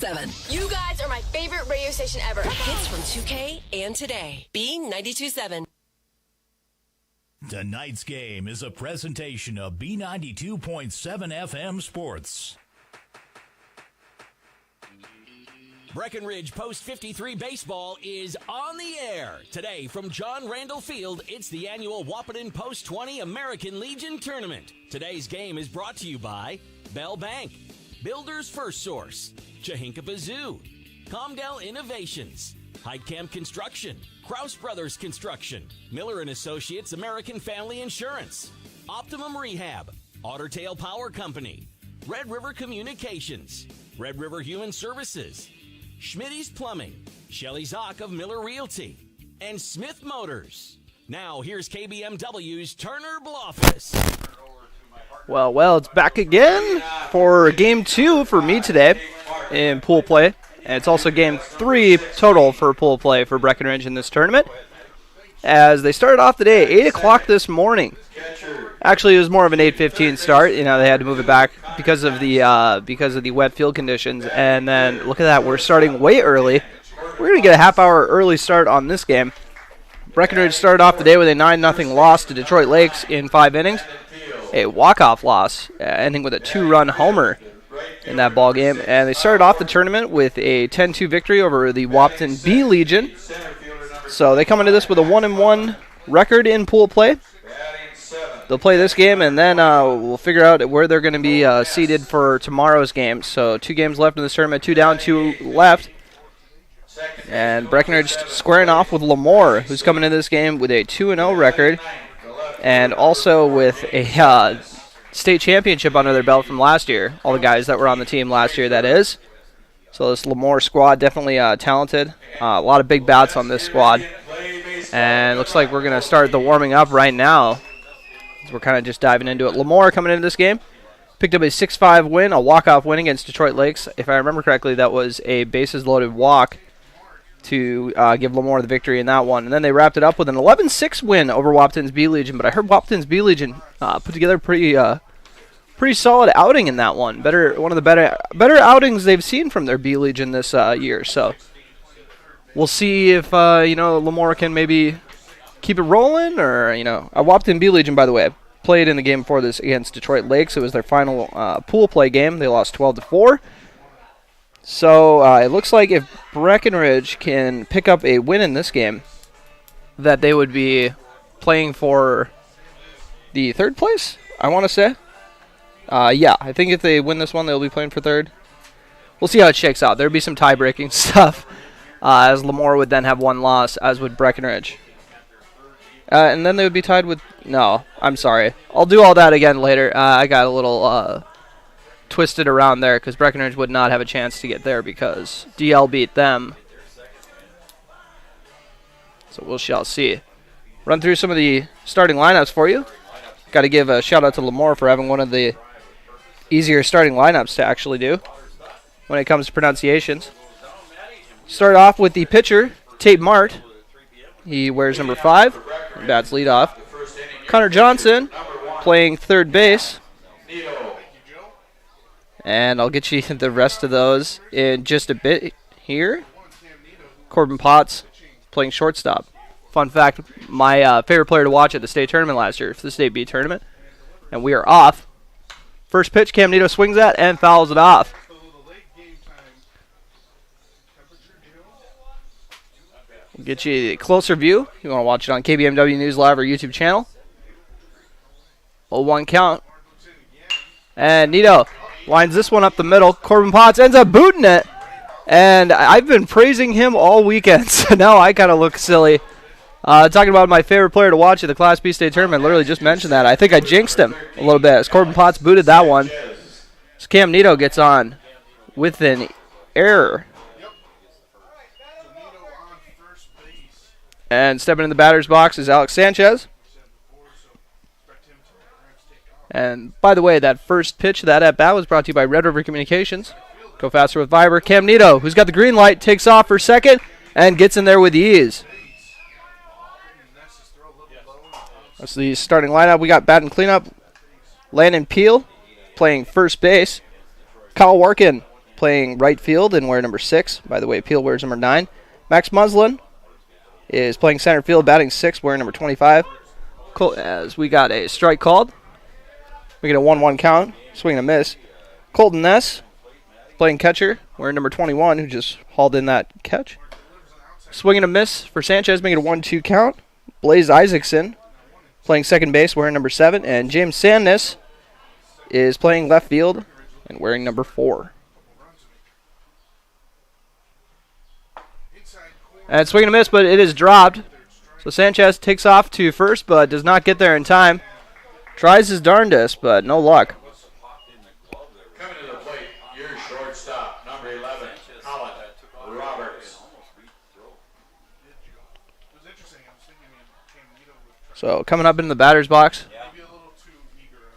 7. You guys are my favorite radio station ever. Hits from 2K and today. Being 92.7. Tonight's game is a presentation of B92.7 FM Sports. Breckenridge Post 53 baseball is on the air. Today from John Randall Field, it's the annual Wahpeton Post 20 American Legion Tournament. Today's game is brought to you by Bell Bank, Builder's First Source, Chahinkapa Zoo, Comdell Innovations, Heidkamp Construction, Kraus Brothers Construction, Miller & Associates American Family Insurance, Optimum Rehab, Ottertail Power Company, Red River Communications, Red River Human Services, Schmitty's Plumbing, Shelley Zock of Miller Realty, and Smith Motors. Now here's KBMW's Turner Blofus. Well, it's back again for game 2 for me today in pool play. And it's also game 3 total for pool play for Breckenridge in this tournament. As they started off the day at 8 o'clock this morning. Actually, it was more of an 8:15 start. You know, they had to move it back because of the wet field conditions. And then look at that, we're starting way early. We're going to get a half-hour early start on this game. Breckenridge started off the day with a 9-0 loss to Detroit Lakes in 5 innings. A walk-off loss, ending with a 2-run homer in that ball game. And they started off the tournament with a 10-2 victory over the Wahpeton B Legion. So they come into this with a 1-1 record in pool play. They'll play this game, and then we'll figure out where they're going to be seated for tomorrow's game. So 2 games left in this tournament, 2 down, 2 left. And Breckenridge squaring off with LaMoure, who's coming into this game with a 2-0 record. And also with a state championship under their belt from last year. All the guys that were on the team last year, that is. So this LaMoure squad definitely talented. A lot of big bats on this squad. And looks like we're going to start the warming up right now. We're kind of just diving into it. LaMoure coming into this game. Picked up a 6-5 win, a walk-off win against Detroit Lakes. If I remember correctly, that was a bases-loaded walk to give LaMoure the victory in that one. And then they wrapped it up with an 11-6 win over Wahpeton's B Legion. But I heard Wahpeton's B Legion put together a pretty solid outing in that one. One of the better outings they've seen from their B Legion this year. So we'll see if LaMoure can maybe keep it rolling, or Wahpeton B Legion, by the way, played in the game before this against Detroit Lakes. It was their final pool play game. They lost 12-4. So it looks like if Breckenridge can pick up a win in this game, that they would be playing for the 3rd place, I want to say. Yeah, I think if they win this one, they'll be playing for 3rd. We'll see how it shakes out. There'll be some tie-breaking stuff, as LaMoure would then have 1 loss, as would Breckenridge. And then they would be tied with... No, I'm sorry. I'll do all that again later. I got a little twisted around there because Breckenridge would not have a chance to get there because DL beat them. So we shall see. Run through some of the starting lineups for you. Got to give a shout-out to LaMoure for having one of the easier starting lineups to actually do when it comes to pronunciations. Start off with the pitcher, Tate Mart. He wears number 5, and bats lead off. Connor Johnson playing 3rd base. And I'll get you the rest of those in just a bit here. Corbin Potts playing shortstop. Fun fact, my favorite player to watch at the state tournament last year, for the state B tournament. And we are off. First pitch, Cam Nito swings at and fouls it off. We'll get you a closer view. You want to watch it on KBMW News Live or YouTube channel. 0-1 count. And Nito lines this one up the middle. Corbin Potts ends up booting it. And I've been praising him all weekend, so now I kind of look silly. Talking about my favorite player to watch at the Class B state tournament. Literally just mentioned that. I think I jinxed him a little bit as Corbin Potts booted that one. So Cam Nito gets on with an error. And stepping in the batter's box is Alex Sanchez. And by the way, that first pitch of that at-bat was brought to you by Red River Communications. Go faster with Viber. Cam Nito, who's got the green light, takes off for second and gets in there with ease. That's the starting lineup. We got batting cleanup. Landon Peel playing first base. Kyle Warkin playing right field and wearing number 6. By the way, Peel wears number 9. Max Muslin is playing center field, batting 6, wearing number 25. As we got a strike called. We get a 1-1 count, swing and a miss. Colton Ness playing catcher, wearing number 21, who just hauled in that catch. Swing and a miss for Sanchez, making a 1-2 count. Blaze Isaacson playing second base, wearing number 7. And James Sandness is playing left field and wearing number 4. And swing and a miss, but it is dropped. So Sanchez takes off to first, but does not get there in time. Tries his darndest, but no luck. Coming to the plate, your shortstop, number 11, Colin Roberts. So coming up in the batter's box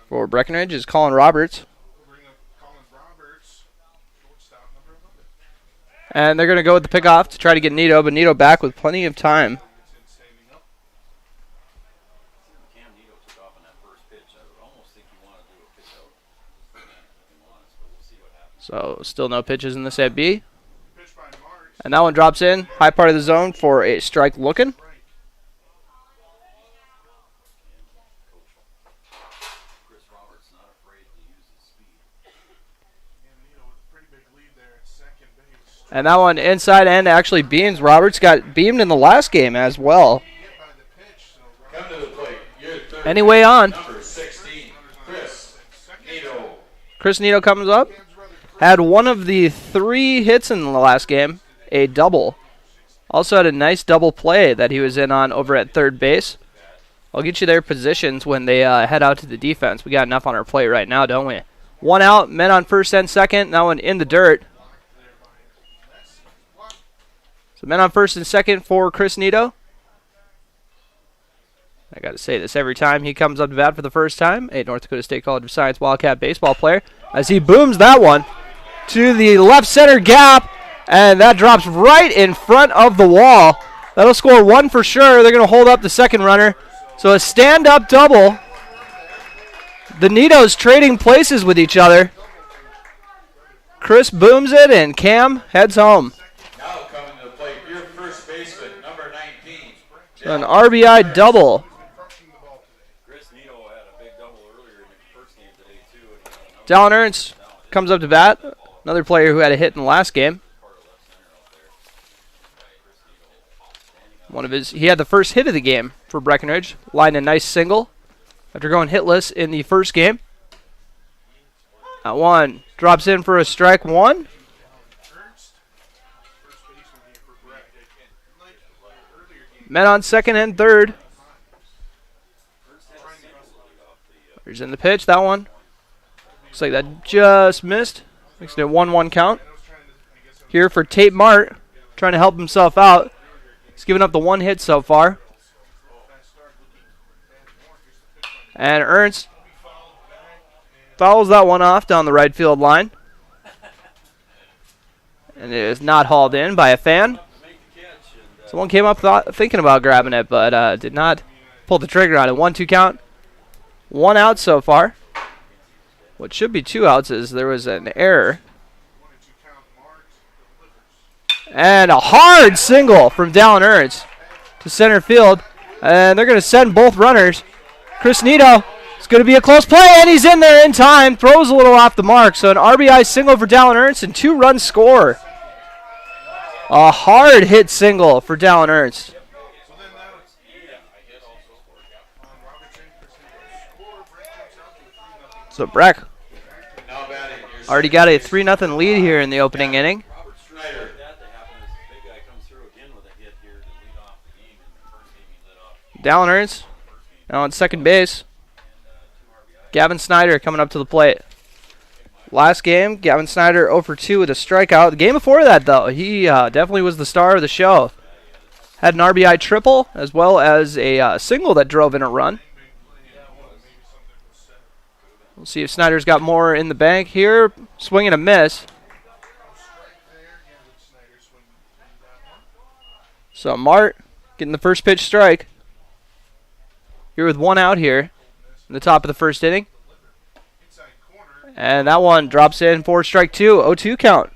for Breckenridge is Colin Roberts. And they're going to go with the pickoff to try to get Nito, but Nito back with plenty of time. So still no pitches in this at B. And that one drops in, high part of the zone for a strike looking. And that one inside and actually beams. Roberts got beamed in the last game as well. Come to the plate, your third Anyway on. number 16, Chris Nito. Chris Nito comes up. Had one of the 3 hits in the last game, a double. Also had a nice double play that he was in on over at third base. I'll get you their positions when they head out to the defense. We got enough on our plate right now, don't we? 1 out, men on first and second. That one in the dirt. So men on first and second for Chris Nito. I got to say this every time he comes up to bat for the first time. A North Dakota State College of Science Wildcat baseball player. As he booms that one to the left center gap. And that drops right in front of the wall. That'll score 1 for sure. They're going to hold up the second runner. So a stand-up double. The Nitos trading places with each other. Chris booms it and Cam heads home. Now coming to the plate, your first baseman, number 19. So an RBI double. Chris Nito had a big double earlier in the first game today, too. Dallin Ernst comes up to bat. Another player who had a hit in the last game. He had the first hit of the game for Breckenridge. Lined a nice single after going hitless in the first game. That one drops in for a strike 1. Men on second and third. Here's in the pitch. That one looks like that just missed. Makes it a 1-1 count. Here for Tate Mart, trying to help himself out. He's given up the 1 hit so far. And Ernst fouls that one off down the right field line. And it is not hauled in by a fan. Someone came up thinking about grabbing it, but did not pull the trigger on it. 1-2 count. 1 out so far. What should be 2 outs is there was an error. And a hard single from Dallin Ernst to center field. And they're going to send both runners. Chris Nito, it's going to be a close play, and he's in there in time. Throws a little off the mark. So an RBI single for Dallin Ernst and 2-run score. A hard hit single for Dallin Ernst. So Breck already got a 3-0 lead here in the opening inning. Dallin Ernst now on second base. Gavin Snyder coming up to the plate. Last game, Gavin Snyder 0 for 2 with a strikeout. The game before that, though, he definitely was the star of the show. Had an RBI triple as well as a single that drove in a run. We'll see if Snyder's got more in the bank here. Swing and a miss. So Mart getting the first pitch strike. Here with 1 out here in the top of the first inning. And that one drops in for strike 2. 0-2 count.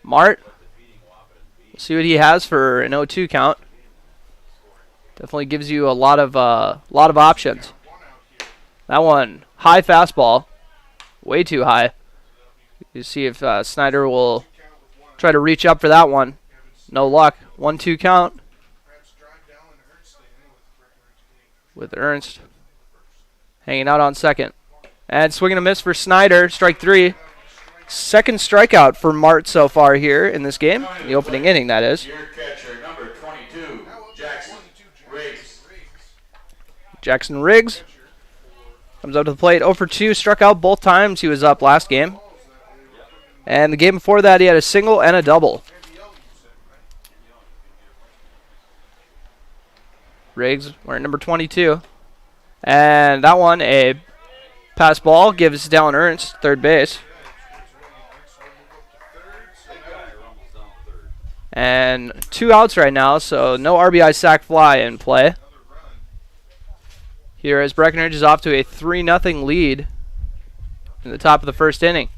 Mart. We'll see what he has for an 0-2 count. Definitely gives you a lot of options. That one, high fastball. Way too high. You see if Snyder will try to reach up for that one. No luck. 1-2 count. With Ernst hanging out on second. And swing and a miss for Snyder. Strike 3. Second strikeout for Mart so far here in this game. The opening inning, that is. Your catcher, number 22, Jackson Riggs. Jackson Riggs comes up to the plate. 0 for 2. Struck out both times he was up last game. And the game before that, he had a single and a double. Riggs wearing number 22. And that one, a pass ball, gives Dallin Ernst third base. And 2 outs right now, so no RBI sac fly in play. Here as Breckenridge is off to a 3-0 lead in the top of the first inning.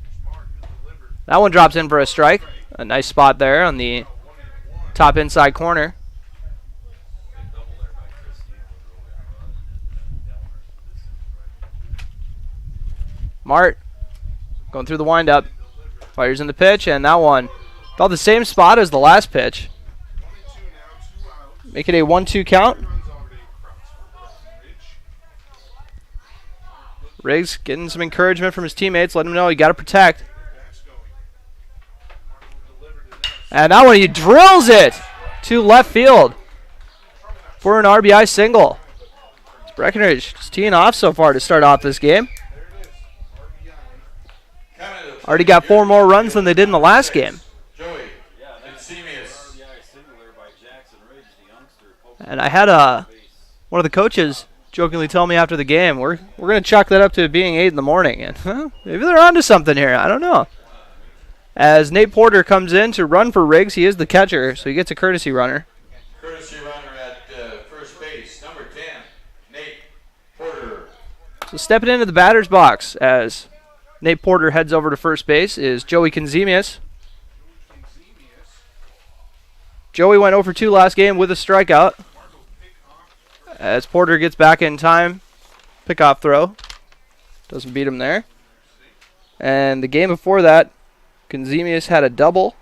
That one drops in for a strike. A nice spot there on the top inside corner. Mart going through the windup. Fires in the pitch, and that one about the same spot as the last pitch. Make it a 1-2 count. Riggs getting some encouragement from his teammates. Let him know you got to protect. And that one, he drills it to left field for an RBI single. It's Breckenridge just teeing off so far to start off this game. Already got 4 more runs than they did in the last game. And I had one of the coaches jokingly tell me after the game, we're going to chalk that up to being 8 in the morning. And maybe they're onto something here. I don't know. As Nate Porter comes in to run for Riggs, he is the catcher, so he gets a courtesy runner. Courtesy runner at first base, number 10, Nate Porter. So stepping into the batter's box as Nate Porter heads over to first base is Joey Konzemius. Joey went 0 for 2 last game with a strikeout. As Porter gets back in time, pickoff throw. Doesn't beat him there. And the game before that, Konzemius had a double.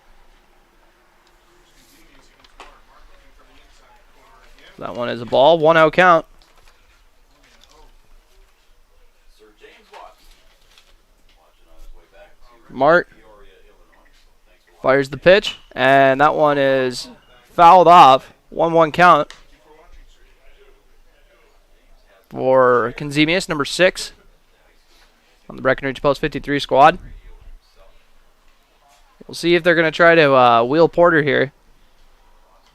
That one is a ball. 1-0 count. Mart fires the pitch, and that one is fouled off. 1-1 count for Konzemius, number 6 on the Breckenridge Post 53 squad. We'll see if they're going to try to wheel Porter here.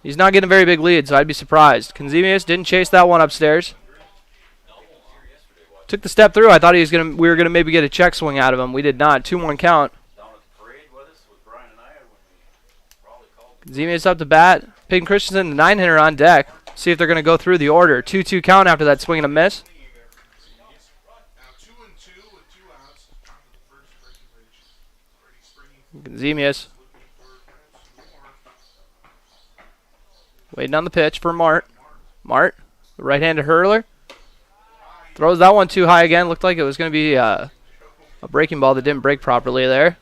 He's not getting a very big lead, so I'd be surprised. Konzemius didn't chase that one upstairs. Took the step through. I thought we were gonna maybe get a check swing out of him. We did not. 2-1 count. Konzemius up to bat. Peyton Christensen, the 9-hitter on deck. See if they're gonna go through the order. 2-2 count after that swing and a miss. Konzemius waiting on the pitch for Mart. Mart, the right-handed hurler. Throws that one too high again. Looked like it was going to be a breaking ball that didn't break properly there.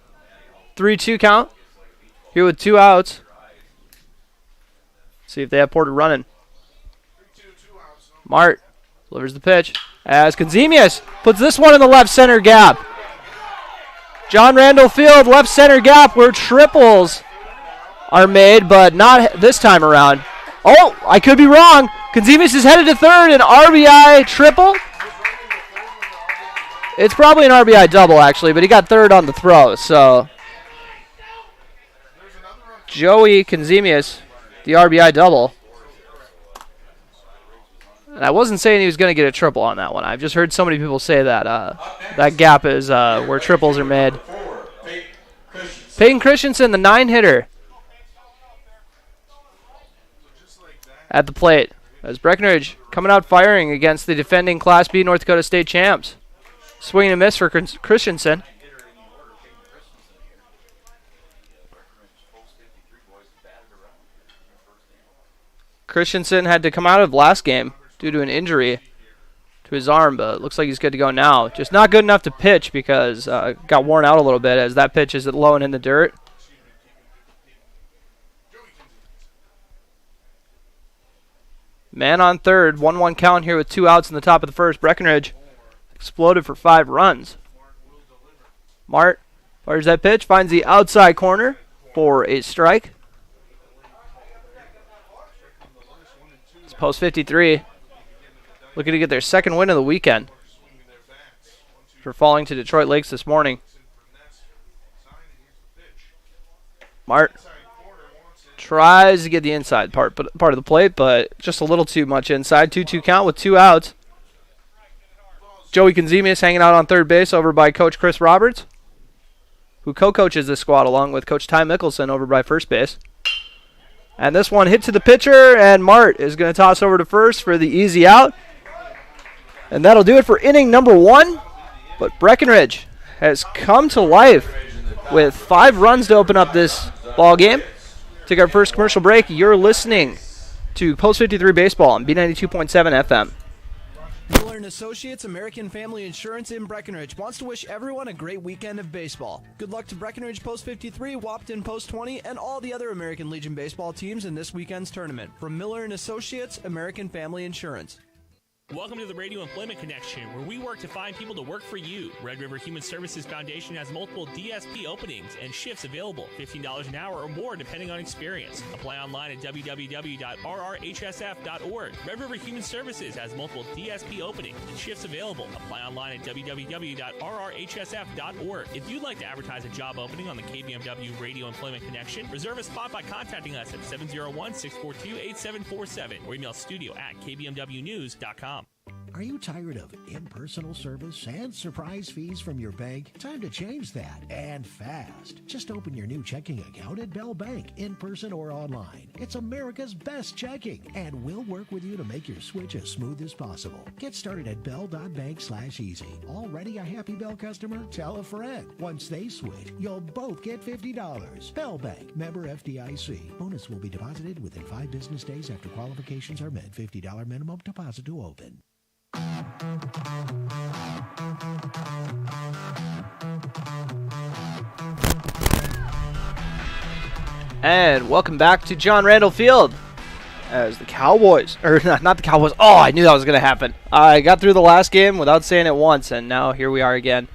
3-2 count. Here with 2 outs. See if they have Porter running. Mart delivers the pitch as Konzemius puts this one in the left center gap. John Randall Field, left center gap where triples are made, but not this time around. Oh, I could be wrong. Konzemius is headed to third, an RBI triple. It's probably an RBI double, actually, but he got third on the throw. So Joey Konzemius, the RBI double. And I wasn't saying he was going to get a triple on that one. I've just heard so many people say that that gap is where triples are made. Peyton Christensen, the 9-hitter, at the plate. As Breckenridge coming out firing against the defending Class B North Dakota State champs. Swing and a miss for Christensen. Christensen had to come out of last game due to an injury to his arm, but it looks like he's good to go now. Just not good enough to pitch because got worn out a little bit as that pitch is low and in the dirt. Man on third, 1-1 count here with 2 outs in the top of the first. Breckenridge exploded for 5 runs. Mart fires that pitch, finds the outside corner for a strike. It's Post 53 looking to get their second win of the weekend for falling to Detroit Lakes this morning. Mart tries to get the inside part of the plate, but just a little too much inside. 2-2 count with 2 outs. Joey Konzemius hanging out on third base over by Coach Chris Roberts, who co-coaches this squad along with Coach Ty Mickelson over by first base. And this one hit to the pitcher, and Mart is going to toss over to first for the easy out. And that'll do it for inning number 1. But Breckenridge has come to life with 5 runs to open up this ball game. Take our first commercial break. You're listening to Post 53 Baseball on B92.7 FM. Miller & Associates American Family Insurance in Breckenridge wants to wish everyone a great weekend of baseball. Good luck to Breckenridge Post 53, Wahpeton Post 20, and all the other American Legion baseball teams in this weekend's tournament. From Miller & Associates American Family Insurance. Welcome to the Radio Employment Connection, where we work to find people to work for you. Red River Human Services Foundation has multiple DSP openings and shifts available, $15 an hour or more depending on experience. Apply online at www.rrhsf.org. Red River Human Services has multiple DSP openings and shifts available. Apply online at www.rrhsf.org. If you'd like to advertise a job opening on the KBMW Radio Employment Connection, reserve a spot by contacting us at 701-642-8747 or email studio@kbmwnews.com. Are you tired of impersonal service and surprise fees from your bank? Time to change that, and fast. Just open your new checking account at Bell Bank, in person or online. It's America's best checking, and we'll work with you to make your switch as smooth as possible. Get started at bell.bank/easy. Already a happy Bell customer? Tell a friend. Once they switch, you'll both get $50. Bell Bank, member FDIC. Bonus will be deposited within 5 business days after qualifications are met. $50 minimum deposit to open. And welcome back to John Randall Field as the Cowboys, or not the Cowboys. Oh, I knew that was going to happen. I got through the last game without saying it once, and now here we are again.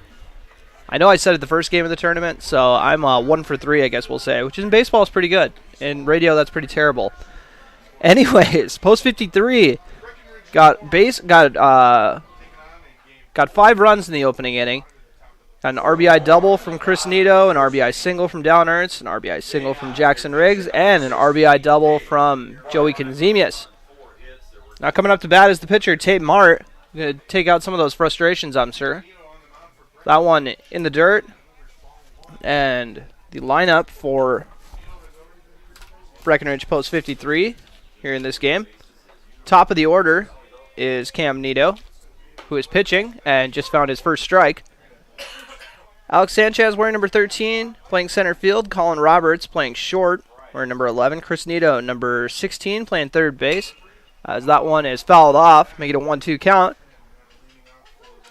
I know I said it the first game of the tournament, so I'm 1 for 3, I guess we'll say, which in baseball is pretty good. In radio, that's pretty terrible. Anyways, Post 53 got 5 runs in the opening inning. Got an RBI double from Chris Nito, an RBI single from Dallin Ernst, an RBI single from Jackson Riggs, and an RBI double from Joey Konzemius. Now coming up to bat is the pitcher, Tate Mart. Going to take out some of those frustrations, I'm sure. That one in the dirt. And the lineup for Breckenridge Post 53 here in this game. Top of the order is Cam Nito, who is pitching and just found his first strike. Alex Sanchez wearing number 13, playing center field. Colin Roberts playing short, wearing number 11. Chris Nito, number 16, playing third base. As that one is fouled off, make it a 1-2 count.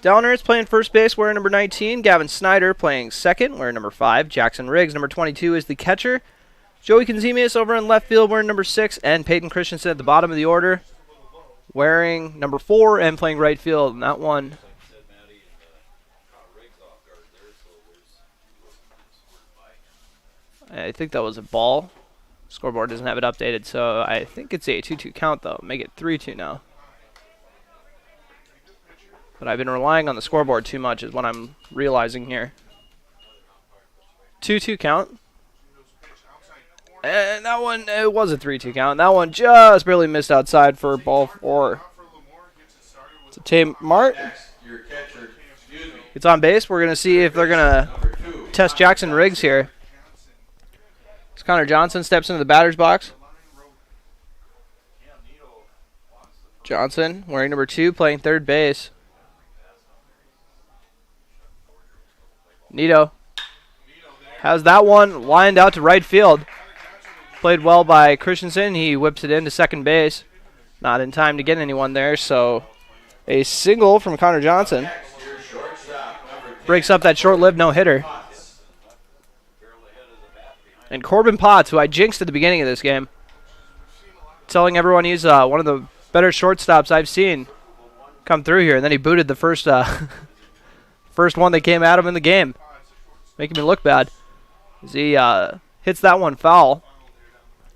Dallin Ernst playing first base, wearing number 19. Gavin Snyder playing second, wearing number 5. Jackson Riggs, number 22, is the catcher. Joey Konzemius over in left field, wearing number 6. And Peyton Christensen at the bottom of the order, wearing number 4 and playing right field. And that one, I think that was a ball. Scoreboard doesn't have it updated, so I think it's a 2-2 count, though. Make it 3-2 now. But I've been relying on the scoreboard too much is what I'm realizing here. 2-2 count. And that one, it was a 3-2 count. That one just barely missed outside for ball 4. So Tate Mart gets on base. We're going to see if they're going to test Jackson Riggs here. As Connor Johnson steps into the batter's box. Johnson, wearing number 2, playing third base. Nito has that one lined out to right field. Played well by Christensen. He whips it into second base. Not in time to get anyone there, so a single from Connor Johnson breaks up that short-lived no-hitter. And Corbin Potts, who I jinxed at the beginning of this game, telling everyone he's one of the better shortstops I've seen come through here. And then he booted the first first one that came at him in the game, making me look bad. As he hits that one foul.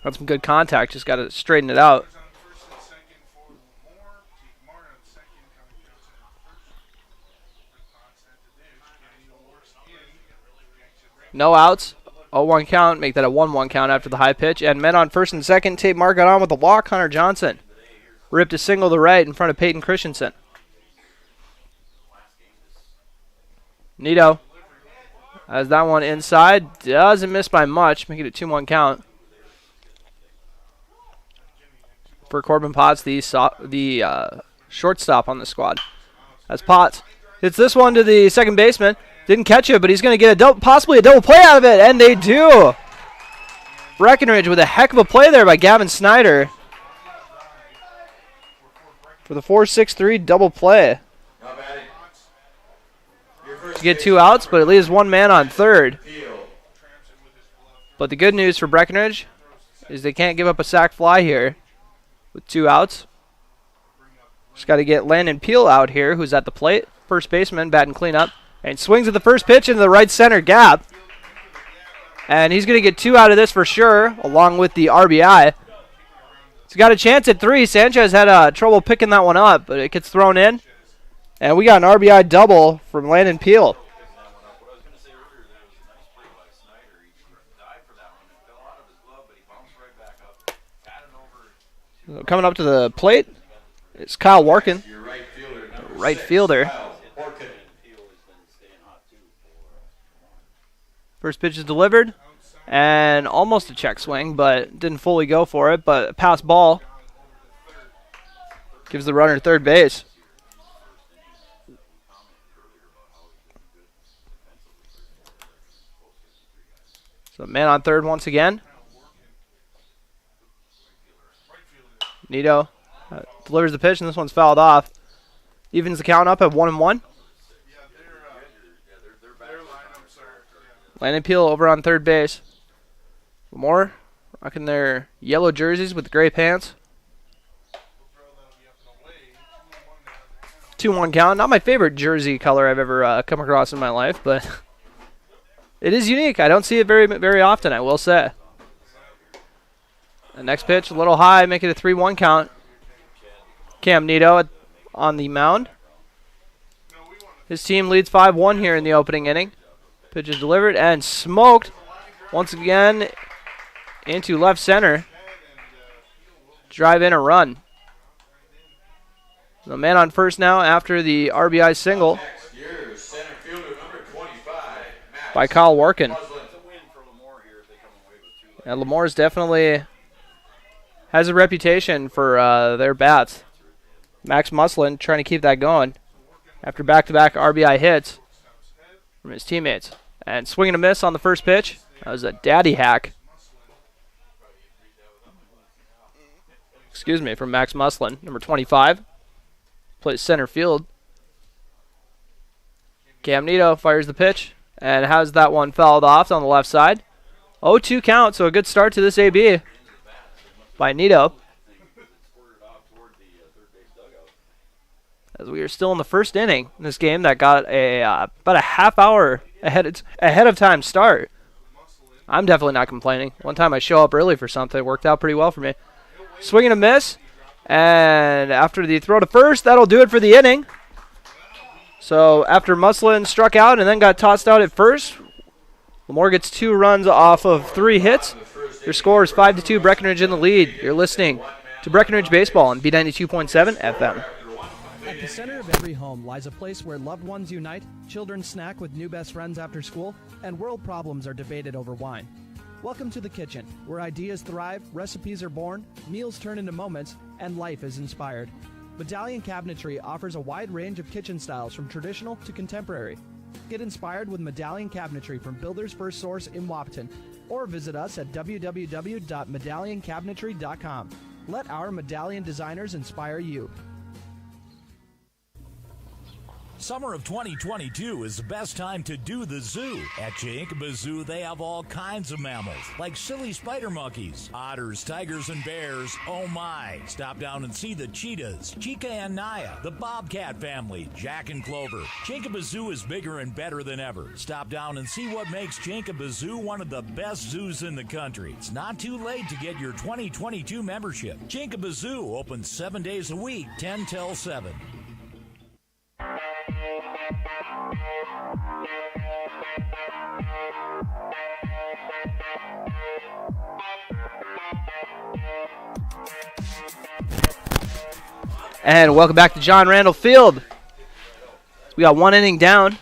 Got some good contact, just got to straighten it out. No outs. 0-1 count. Make that a 1-1 count after the high pitch. And men on first and second. Tate Marr got on with the walk. Connor Johnson ripped a single to right in front of Peyton Christensen. Nito has that one inside. Doesn't miss by much. Make it a 2-1 count. For Corbin Potts, the shortstop on the squad. As Potts hits this one to the second baseman. Didn't catch it, but he's going to get possibly a double play out of it, and they do. Breckenridge with a heck of a play there by Gavin Snyder for the 4-6-3 double play. To get 2 outs, but it leaves one man on third. But the good news for Breckenridge is they can't give up a sac fly here with 2 outs. Just got to get Landon Peel out here, who's at the plate. First baseman, batting cleanup. And swings at the first pitch into the right center gap. And he's going to get 2 out of this for sure, along with the RBI. He's got a chance at 3. Sanchez had trouble picking that one up, but it gets thrown in. And we got an RBI double from Landon Peel. Coming up to the plate is Kyle Warkin, right fielder. First pitch is delivered, and almost a check swing, but didn't fully go for it. But a pass ball gives the runner third base. So man on third once again. Nito delivers the pitch, and this one's fouled off. Evens the count up at 1-1. Landon Peel over on third base. LaMoure rocking their yellow jerseys with the gray pants. 2-1 count. Not my favorite jersey color I've ever come across in my life, but it is unique. I don't see it very often, I will say. The next pitch, a little high, make it a 3-1 count. Cam Nito on the mound. His team leads 5-1 here in the opening inning. Pitch is delivered and smoked once again into left center. Drive in a run. The man on first now after the RBI single by Kyle Warkin. And LaMoure's definitely has a reputation for their bats. Max Muslin trying to keep that going after back-to-back RBI hits from his teammates. And swing and a miss on the first pitch. That was a daddy hack. Excuse me, from Max Muslin, number 25. Plays center field. Cam Nito fires the pitch and has that one fouled off on the left side. 0-2 count, so a good start to this AB by Nito. As we are still in the first inning in this game that got about a half hour ahead of time start. I'm definitely not complaining. One time I show up early for something, it worked out pretty well for me. Swing and a miss, and after the throw to first, that'll do it for the inning. So after Muslin struck out and then got tossed out at first, LaMoure gets 2 runs off of 3 hits. Your score is 5-2, Breckenridge in the lead. You're listening to Breckenridge Baseball on B92.7 FM. At the center of every home lies a place where loved ones unite, children snack with new best friends after school, and world problems are debated over wine. Welcome to the kitchen, where ideas thrive, recipes are born, meals turn into moments, and life is inspired. Medallion Cabinetry offers a wide range of kitchen styles from traditional to contemporary. Get inspired with medallion cabinetry from Builder's First Source in Wahpeton, or visit us at www.medallioncabinetry.com. Let our medallion designers inspire you. Summer of 2022 is the best time to do the zoo. At Chinkaba Zoo, they have all kinds of mammals, like silly spider monkeys, otters, tigers, and bears. Oh my! Stop down and see the cheetahs, Chica and Naya, the bobcat family, Jack and Clover. Chinkaba Zoo is bigger and better than ever. Stop down and see what makes Chinkaba Zoo one of the best zoos in the country. It's not too late to get your 2022 membership. Chinkaba Zoo opens 7 days a week, 10 till 7. And welcome back to John Randall Field. We got 1 inning down.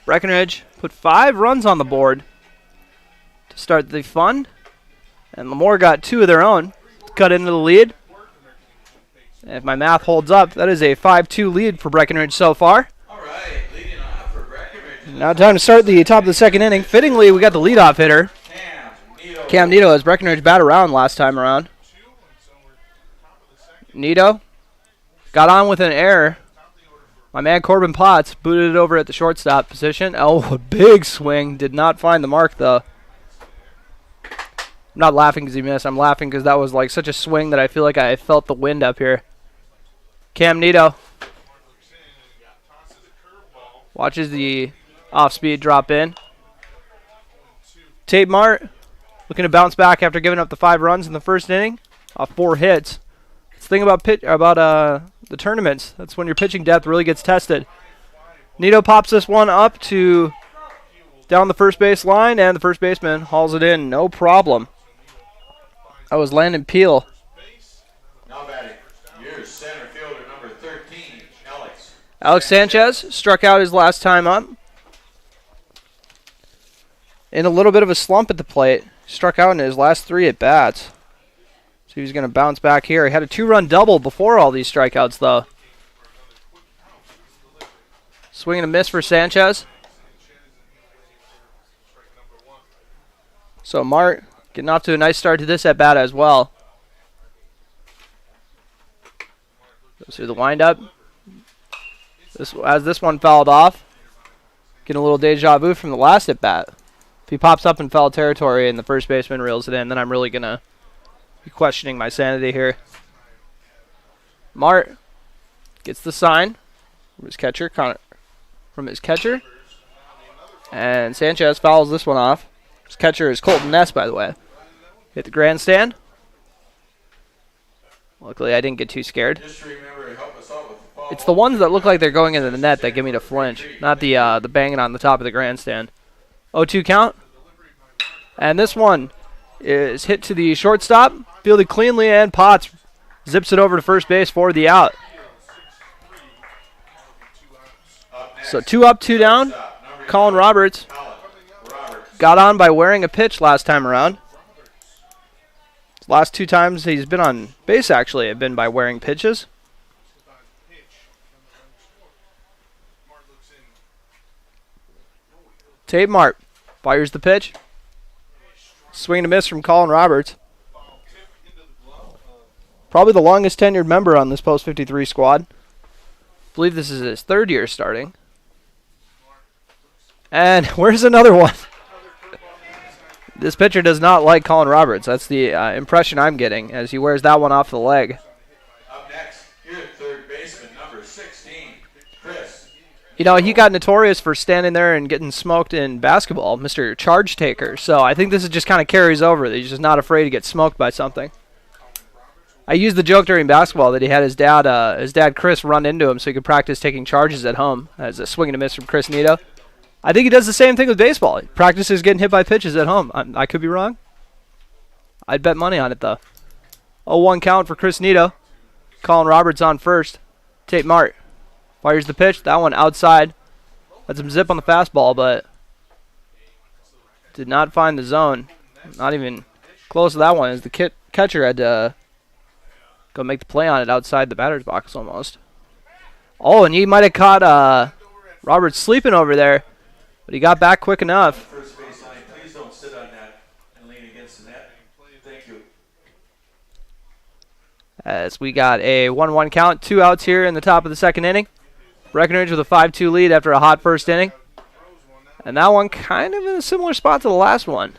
Breckenridge put 5 runs on the board to start the fun. And LaMoure got 2 of their own to cut into the lead. And if my math holds up, that is a 5-2 lead for Breckenridge so far. All right, leading off for Breckenridge. Now time to start the top of the second inning. Fittingly, we got the leadoff hitter, Cam Nito, as Breckenridge bat around last time around. Nito got on with an error. My man Corbin Potts booted it over at the shortstop position. Oh, a big swing. Did not find the mark, though. I'm not laughing because he missed. I'm laughing because that was like such a swing that I feel like I felt the wind up here. Cam Nito watches the off-speed drop in. Tate Mart looking to bounce back after giving up the 5 runs in the first inning off 4 hits. That's the thing about the tournaments. That's when your pitching depth really gets tested. Nito pops this one up to down the first base line, and the first baseman hauls it in. No problem. That was Landon Peel. Now batting, here's center fielder number 13, Alex Sanchez struck out his last time up. In a little bit of a slump at the plate. Struck out in his last 3 at bats. So he's going to bounce back here. He had a 2-run double before all these strikeouts, though. Swing and a miss for Sanchez. So Mart getting off to a nice start to this at bat as well. Goes through the windup. As this one fouled off, getting a little deja vu from the last at bat. If he pops up in foul territory and the first baseman reels it in, then I'm really going to be questioning my sanity here. Mart gets the sign from his catcher, and Sanchez fouls this one off. His catcher is Colton Ness, by the way. Hit the grandstand. Luckily, I didn't get too scared. It's the ones that look like they're going into the net that give me the flinch, not the banging on the top of the grandstand. 0-2 count. And this one is hit to the shortstop, fielded cleanly, and Potts zips it over to first base for the out. So 2 up, 2 down. Colin Roberts got on by wearing a pitch last time around. Last 2 times he's been on base, actually, have been by wearing pitches. Tate Mart fires the pitch. Swing and a miss from Colin Roberts. Probably the longest tenured member on this Post 53 squad. I believe this is his 3rd year starting. And where's another one? This pitcher does not like Colin Roberts. That's the impression I'm getting as he wears that one off the leg. Up next, here's third baseman number 16, Chris. You know, he got notorious for standing there and getting smoked in basketball, Mr. Charge Taker. So I think this is just kind of carries over. He's just not afraid to get smoked by something. I used the joke during basketball that he had his dad Chris run into him so he could practice taking charges at home as a swing and a miss from Chris Nito. I think he does the same thing with baseball. He practices getting hit by pitches at home. I could be wrong. I'd bet money on it, though. 0-1 count for Chris Nito. Colin Roberts on first. Tate Mart fires the pitch. That one outside. Had some zip on the fastball, but did not find the zone. Not even close to that one, as the catcher had to go make the play on it outside the batter's box almost. Oh, and he might have caught Roberts sleeping over there, but he got back quick enough. First base line, please don't sit on that and lean against the net. Thank you. As we got a 1-1 count, 2 outs here in the top of the second inning. Breckenridge with a 5-2 lead after a hot first inning. And that one kind of in a similar spot to the last one.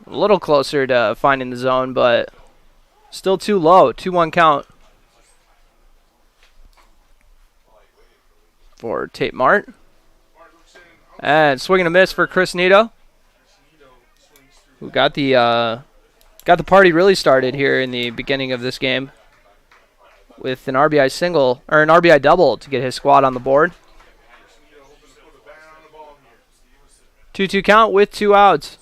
A little closer to finding the zone, but still too low. 2-1 count for Tate Mart. And swing and a miss for Chris Nito, who got the party really started here in the beginning of this game with an RBI single, or an RBI double to get his squad on the board. 2-2 count with 2 outs.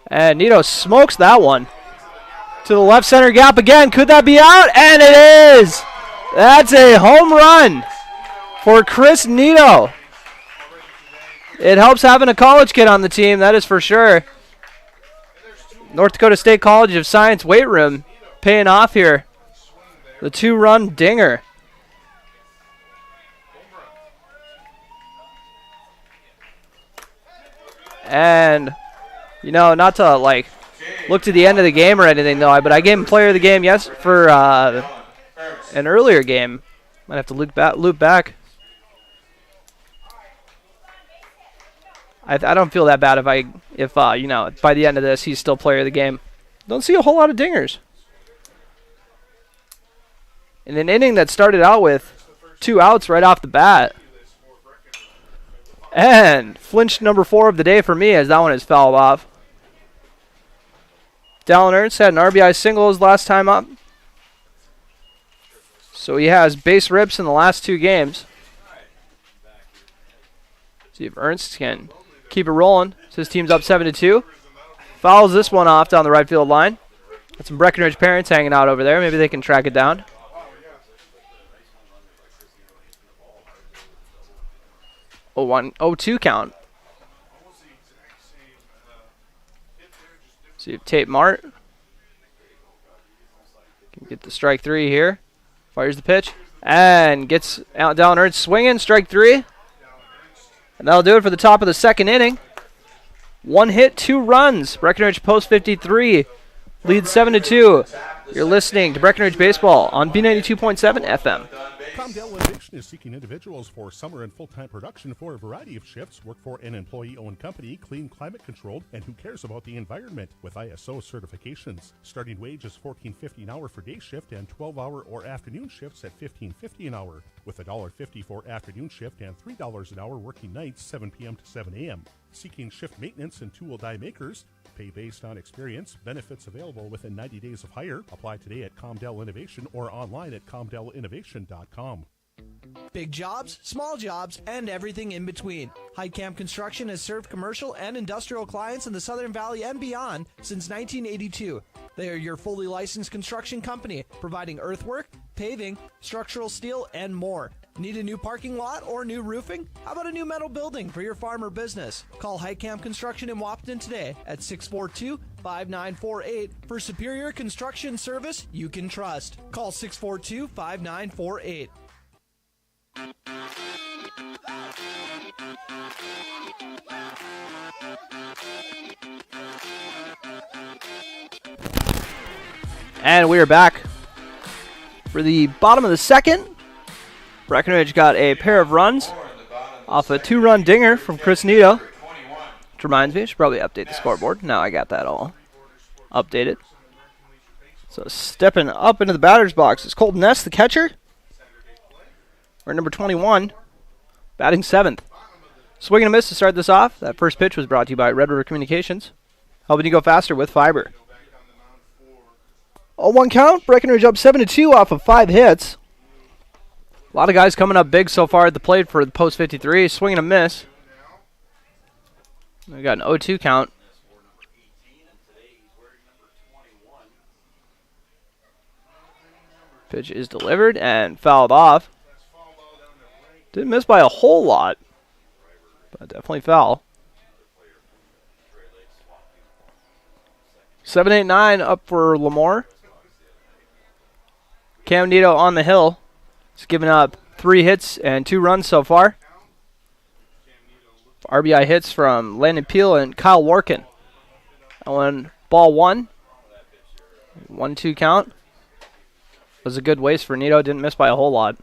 And Nito smokes that one to the left center gap again. Could that be out? And it is! That's a home run for Chris Nito. It helps having a college kid on the team, that is for sure. North Dakota State College of Science weight room paying off here. The 2-run dinger. And, you know, not to, like, look to the end of the game or anything, though, but I gave him player of the game, yes, for an earlier game. Might have to loop back. I don't feel that bad if you know, by the end of this he's still player of the game. Don't see a whole lot of dingers. In an inning that started out with 2 outs right off the bat. And flinch number 4 of the day for me as that one is fouled off. Dallin Ernst had an RBI single his last time up. So he has base rips in the last 2 games. See if Ernst can keep it rolling. So his team's up 7-2. Fouls this one off down the right field line. Got some Breckenridge parents hanging out over there. Maybe they can track it down. 0-2 count. See if Tate Mart can get the strike 3 here. Fires the pitch and gets out down Ernst swinging. Strike 3. And that'll do it for the top of the second inning. 1 hit, 2 runs. Breckenridge Post 53 leads 7-2. You're listening to Breckenridge Baseball on B92.7 FM. Comdale Innovation is seeking individuals for summer and full-time production for a variety of shifts. Work for an employee-owned company, clean, climate-controlled, and who cares about the environment with ISO certifications. Starting wage is $14.50 an hour for day shift and 12-hour or afternoon shifts at $15.50 an hour, with $1.50 for afternoon shift and $3 an hour working nights 7 p.m. to 7 a.m. Seeking shift maintenance and tool die makers. Pay based on experience. Benefits available within 90 days of hire. Apply today at Comdale Innovation or online at comdeleinnovation.com. Big jobs, small jobs, and everything in between. Heitkamp Construction has served commercial and industrial clients in the Southern Valley and beyond since 1982. They are your fully licensed construction company, providing earthwork, paving, structural steel, and more. Need a new parking lot or new roofing? How about a new metal building for your farm or business? Call Heitkamp Construction in Wahpeton today at 642-5948 for superior construction service you can trust. Call 642-5948. And we are back for the bottom of the second. Breckenridge got a pair of runs off a 2-run dinger from Chris Nito. Which reminds me, I should probably update the scoreboard. Now I got that all updated. So stepping up into the batter's box is Colton Ness, the catcher. Or number 21, batting 7th. Swing and a miss to start this off. That first pitch was brought to you by Red River Communications, helping you go faster with fiber. 0-1 count. Breckenridge up 7-2 off of 5 hits. A lot of guys coming up big so far at the plate for the Post 53. Swing and a miss. We got an 0-2 count. Pitch is delivered and fouled off. Didn't miss by a whole lot, but definitely foul. 7-8-9 up for LaMoure. Cam Nito on the hill. He's given up 3 hits and 2 runs so far. RBI hits from Landon Peel and Kyle Warkin. That one, ball 1. 1-2 count. Was a good waste for Nito. Didn't miss by a whole lot.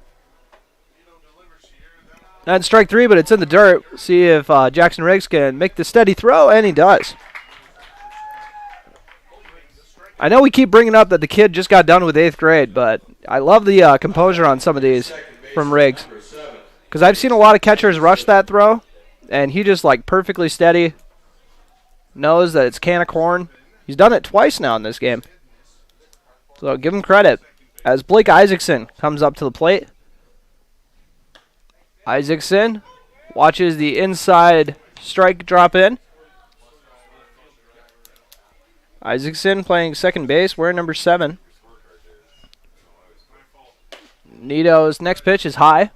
And strike 3, but it's in the dirt. See if Jackson Riggs can make the steady throw, and he does. I know we keep bringing up that the kid just got done with 8th grade, but I love the composure on some of these from Riggs. Because I've seen a lot of catchers rush that throw, and he just like perfectly steady. Knows that it's can of corn. He's done it twice now in this game. So give him credit. As Blake Isaacson comes up to the plate. Isaacson watches the inside strike drop in. Isaacson playing second base, wearing number 7. Nito's next pitch is high.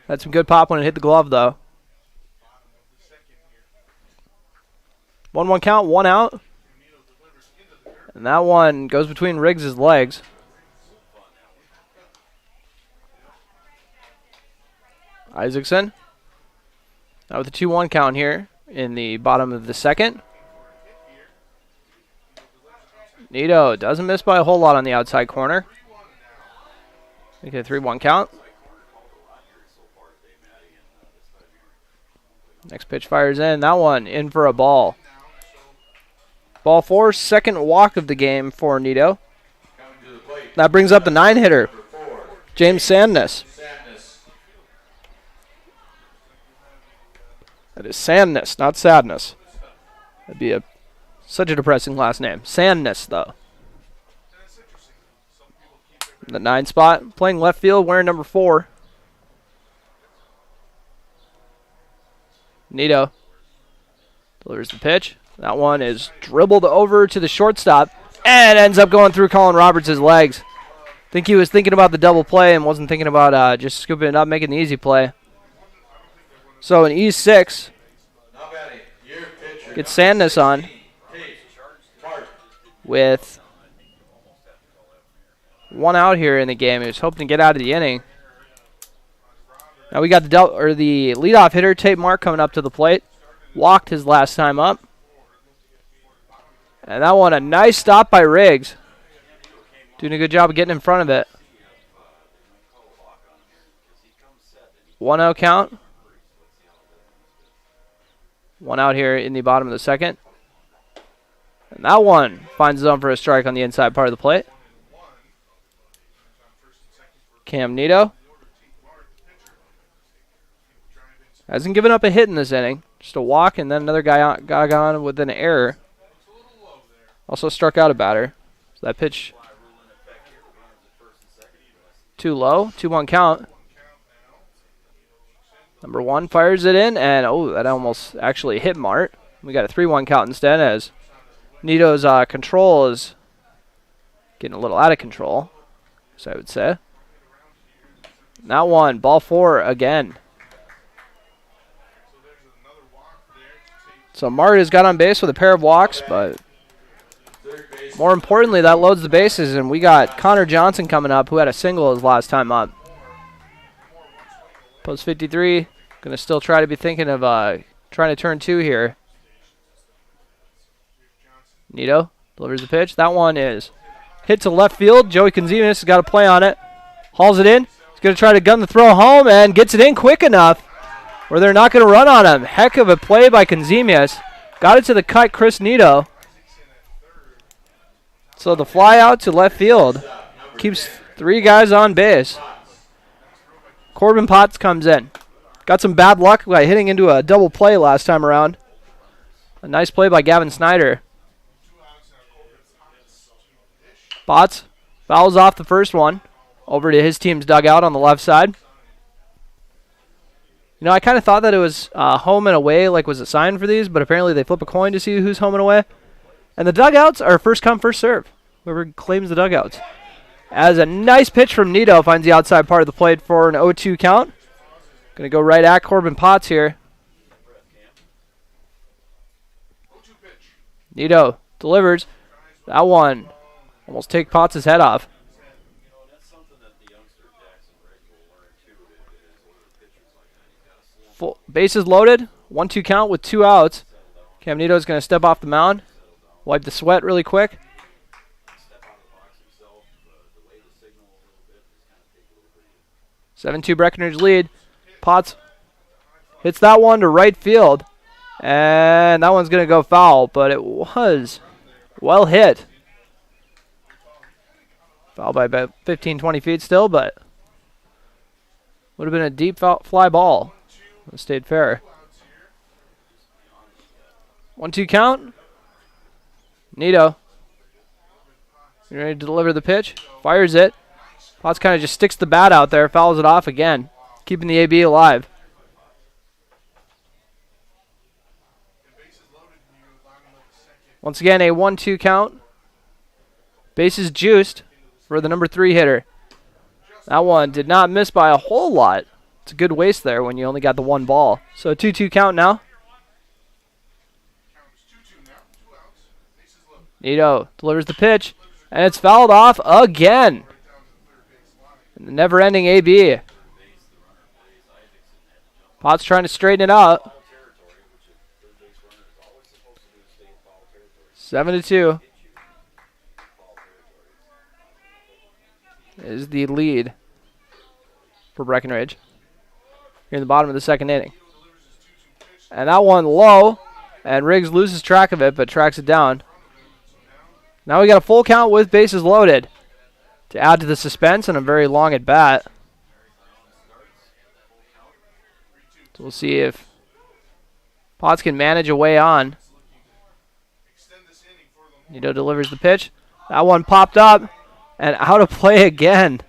Had some good pop when it hit the glove, though. 1-1 count, 1 out. And that one goes between Riggs' legs. Isaacson. Now with a 2-1 count here in the bottom of the second. Nito doesn't miss by a whole lot on the outside corner. Make it a 3-1 count. Next pitch fires in. That one in for a ball. Ball 4, second walk of the game for Nito. That brings up the 9-hitter, James Sandness. That is Sandness, not Sadness. That'd be such a depressing last name. Sandness, though. The 9 spot, playing left field, wearing number 4. Nito delivers the pitch. That one is dribbled over to the shortstop and ends up going through Colin Roberts' legs. I think he was thinking about the double play and wasn't thinking about just scooping it up, making the easy play. So an E6 gets Sandness on with 1 out here in the game. He was hoping to get out of the inning. Now we got the leadoff hitter, Tate Mark, coming up to the plate. Walked his last time up. And that one, a nice stop by Riggs. Doing a good job of getting in front of it. 1-0 count. 1 out here in the bottom of the second. And that one finds zone for a strike on the inside part of the plate. Cam Nito hasn't given up a hit in this inning. Just a walk, and then another guy got on with an error. Also struck out a batter. So that pitch too low. 2-1 count. Number 1 fires it in, and that almost actually hit Mart. We got a 3-1 count instead, as Nito's control is getting a little out of control, so I would say. That one, ball 4 again. So Mart has got on base with a pair of walks, but more importantly, that loads the bases, and we got Connor Johnson coming up, who had a single his last time up. Post 53, going to still try to be thinking of trying to turn 2 here. Nito delivers the pitch. That one is hit to left field. Joey Conzimas has got a play on it. Hauls it in. He's going to try to gun the throw home and gets it in quick enough where they're not going to run on him. Heck of a play by Conzimas. Got it to the cut, Chris Nito. So the fly out to left field keeps 3 guys on base. Corbin Potts comes in. Got some bad luck by hitting into a double play last time around. A nice play by Gavin Snyder. Potts fouls off the first one over to his team's dugout on the left side. You know, I kind of thought that it was home and away, like was a sign for these, but apparently they flip a coin to see who's home and away. And the dugouts are first come, first serve. Whoever claims the dugouts. As a nice pitch from Nito finds the outside part of the plate for an 0-2 count. Going to go right at Corbin Potts here. Nito delivers. That one almost take Potts' head off. Full bases loaded. 1-2 count with 2 outs. Cam Nito's going to step off the mound. Wipe the sweat really quick. 7-2 Breckenridge lead. Potts hits that one to right field. And that one's going to go foul, but it was well hit. Foul by about 15, 20 feet still, but would have been a deep fly ball. It stayed fair. 1-2 count. Nito. You ready to deliver the pitch? Fires it. Potts kind of just sticks the bat out there, fouls it off again, keeping the AB alive. Once again, a 1-2 count. Bases juiced for the number 3 hitter. That one did not miss by a whole lot. It's a good waste there when you only got the 1 ball. So 2-2 count now. Nito delivers the pitch, and it's fouled off again. And the never-ending AB. Potts trying to straighten it out. 7-2 is the lead for Breckenridge here in the bottom of the 2nd inning. And that one low, and Riggs loses track of it, but tracks it down. Now we got a full count with bases loaded to add to the suspense and a very long at bat. So we'll see if Potts can manage a way on. Nito delivers the pitch. That one popped up and out of play again.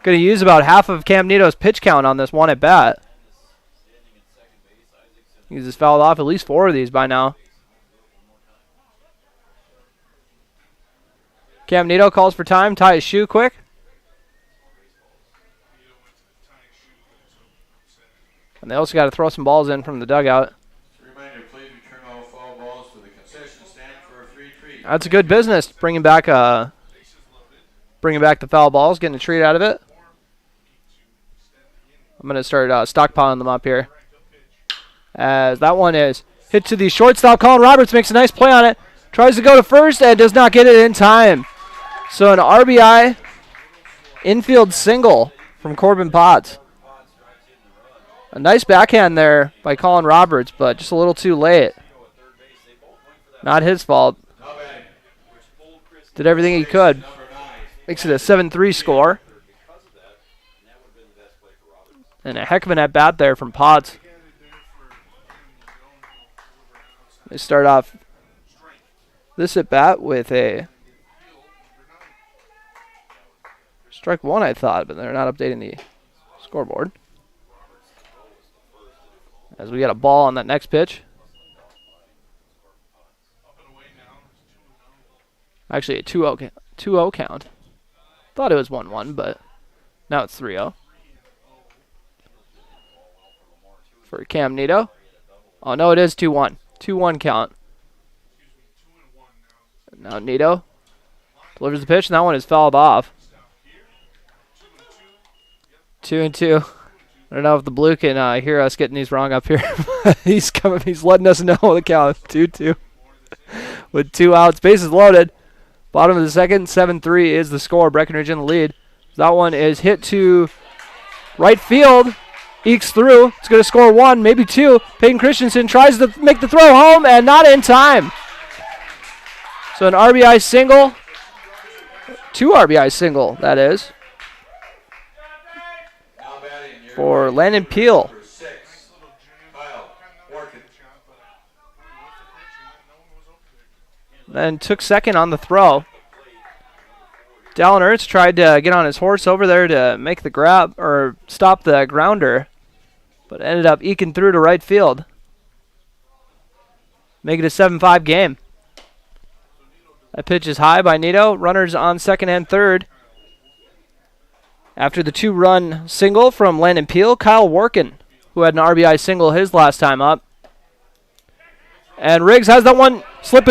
Going to use about half of Cam Nito's pitch count on this one at bat. He's just fouled off at least 4 of these by now. Cam Nito calls for time, tie his shoe quick. And they also got to throw some balls in from the dugout. That's a good business, bringing back the foul balls, getting a treat out of it. I'm going to start stockpiling them up here. As that one is hit to the shortstop. Colin Roberts makes a nice play on it. Tries to go to first and does not get it in time. So an RBI infield single from Corbin Potts. A nice backhand there by Colin Roberts, but just a little too late. Not his fault. Did everything he could. Makes it a 7-3 score. And a heck of an at-bat there from Potts. They start off this at-bat with a strike 1, I thought, but they're not updating the scoreboard. As we got a ball on that next pitch. Actually, a 2-0 count. Thought it was 1-1, but now it's 3-0. For Cam Nito. Oh, no, it is 2-1. 2-1 count. Now Nito delivers the pitch, and that one is fouled off. 2-2. I don't know if the blue can hear us getting these wrong up here. He's coming. He's letting us know the count. 2-2. With 2 outs, bases loaded. Bottom of the 2nd, 7-3 is the score. Breckenridge in the lead. That one is hit to right field. Ekes through. It's going to score 1, maybe 2. Peyton Christensen tries to make the throw home and not in time. So an RBI single. 2 RBI single, that is. For Landon Peel. Then took second on the throw. Dallin Ertz tried to get on his horse over there to make the grab or stop the grounder, but ended up eking through to right field. Make it a 7-5 game. That pitch is high by Nito. Runners on 2nd and 3rd. After the 2-run single from Landon Peel, Kyle Workin, who had an RBI single his last time up. And Riggs has that one slip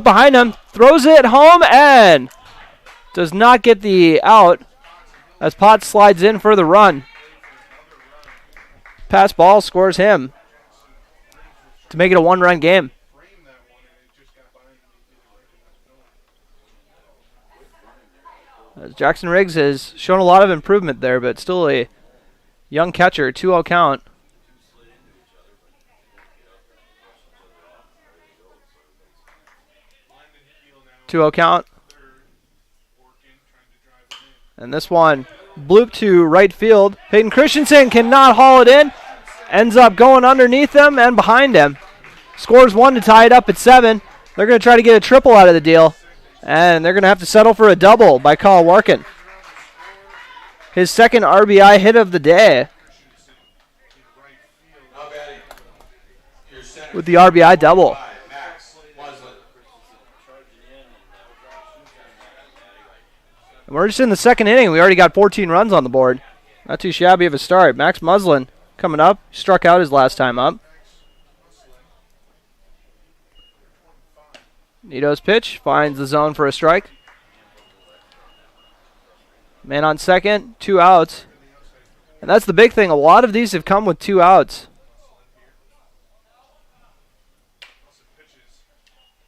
behind him, throws it home, and does not get the out as Potts slides in for the run. pass ball scores him to make it a one-run game. Jackson Riggs has shown a lot of improvement there, but still a young catcher. 2-0 count. 2-0 count. And this one bloop to right field. Peyton Christensen cannot haul it in. Ends up going underneath him and behind him. Scores one to tie it up at 7. They're going to try to get a triple out of the deal. And they're going to have to settle for a double by Kyle Warkin. His second RBI hit of the day. With the RBI double. And we're just in the second inning. We already got 14 runs on the board. Not too shabby of a start. Max Muslin coming up. Struck out his last time up. Nito's pitch finds the zone for a strike. Man on second, 2 outs. And that's the big thing. A lot of these have come with 2 outs.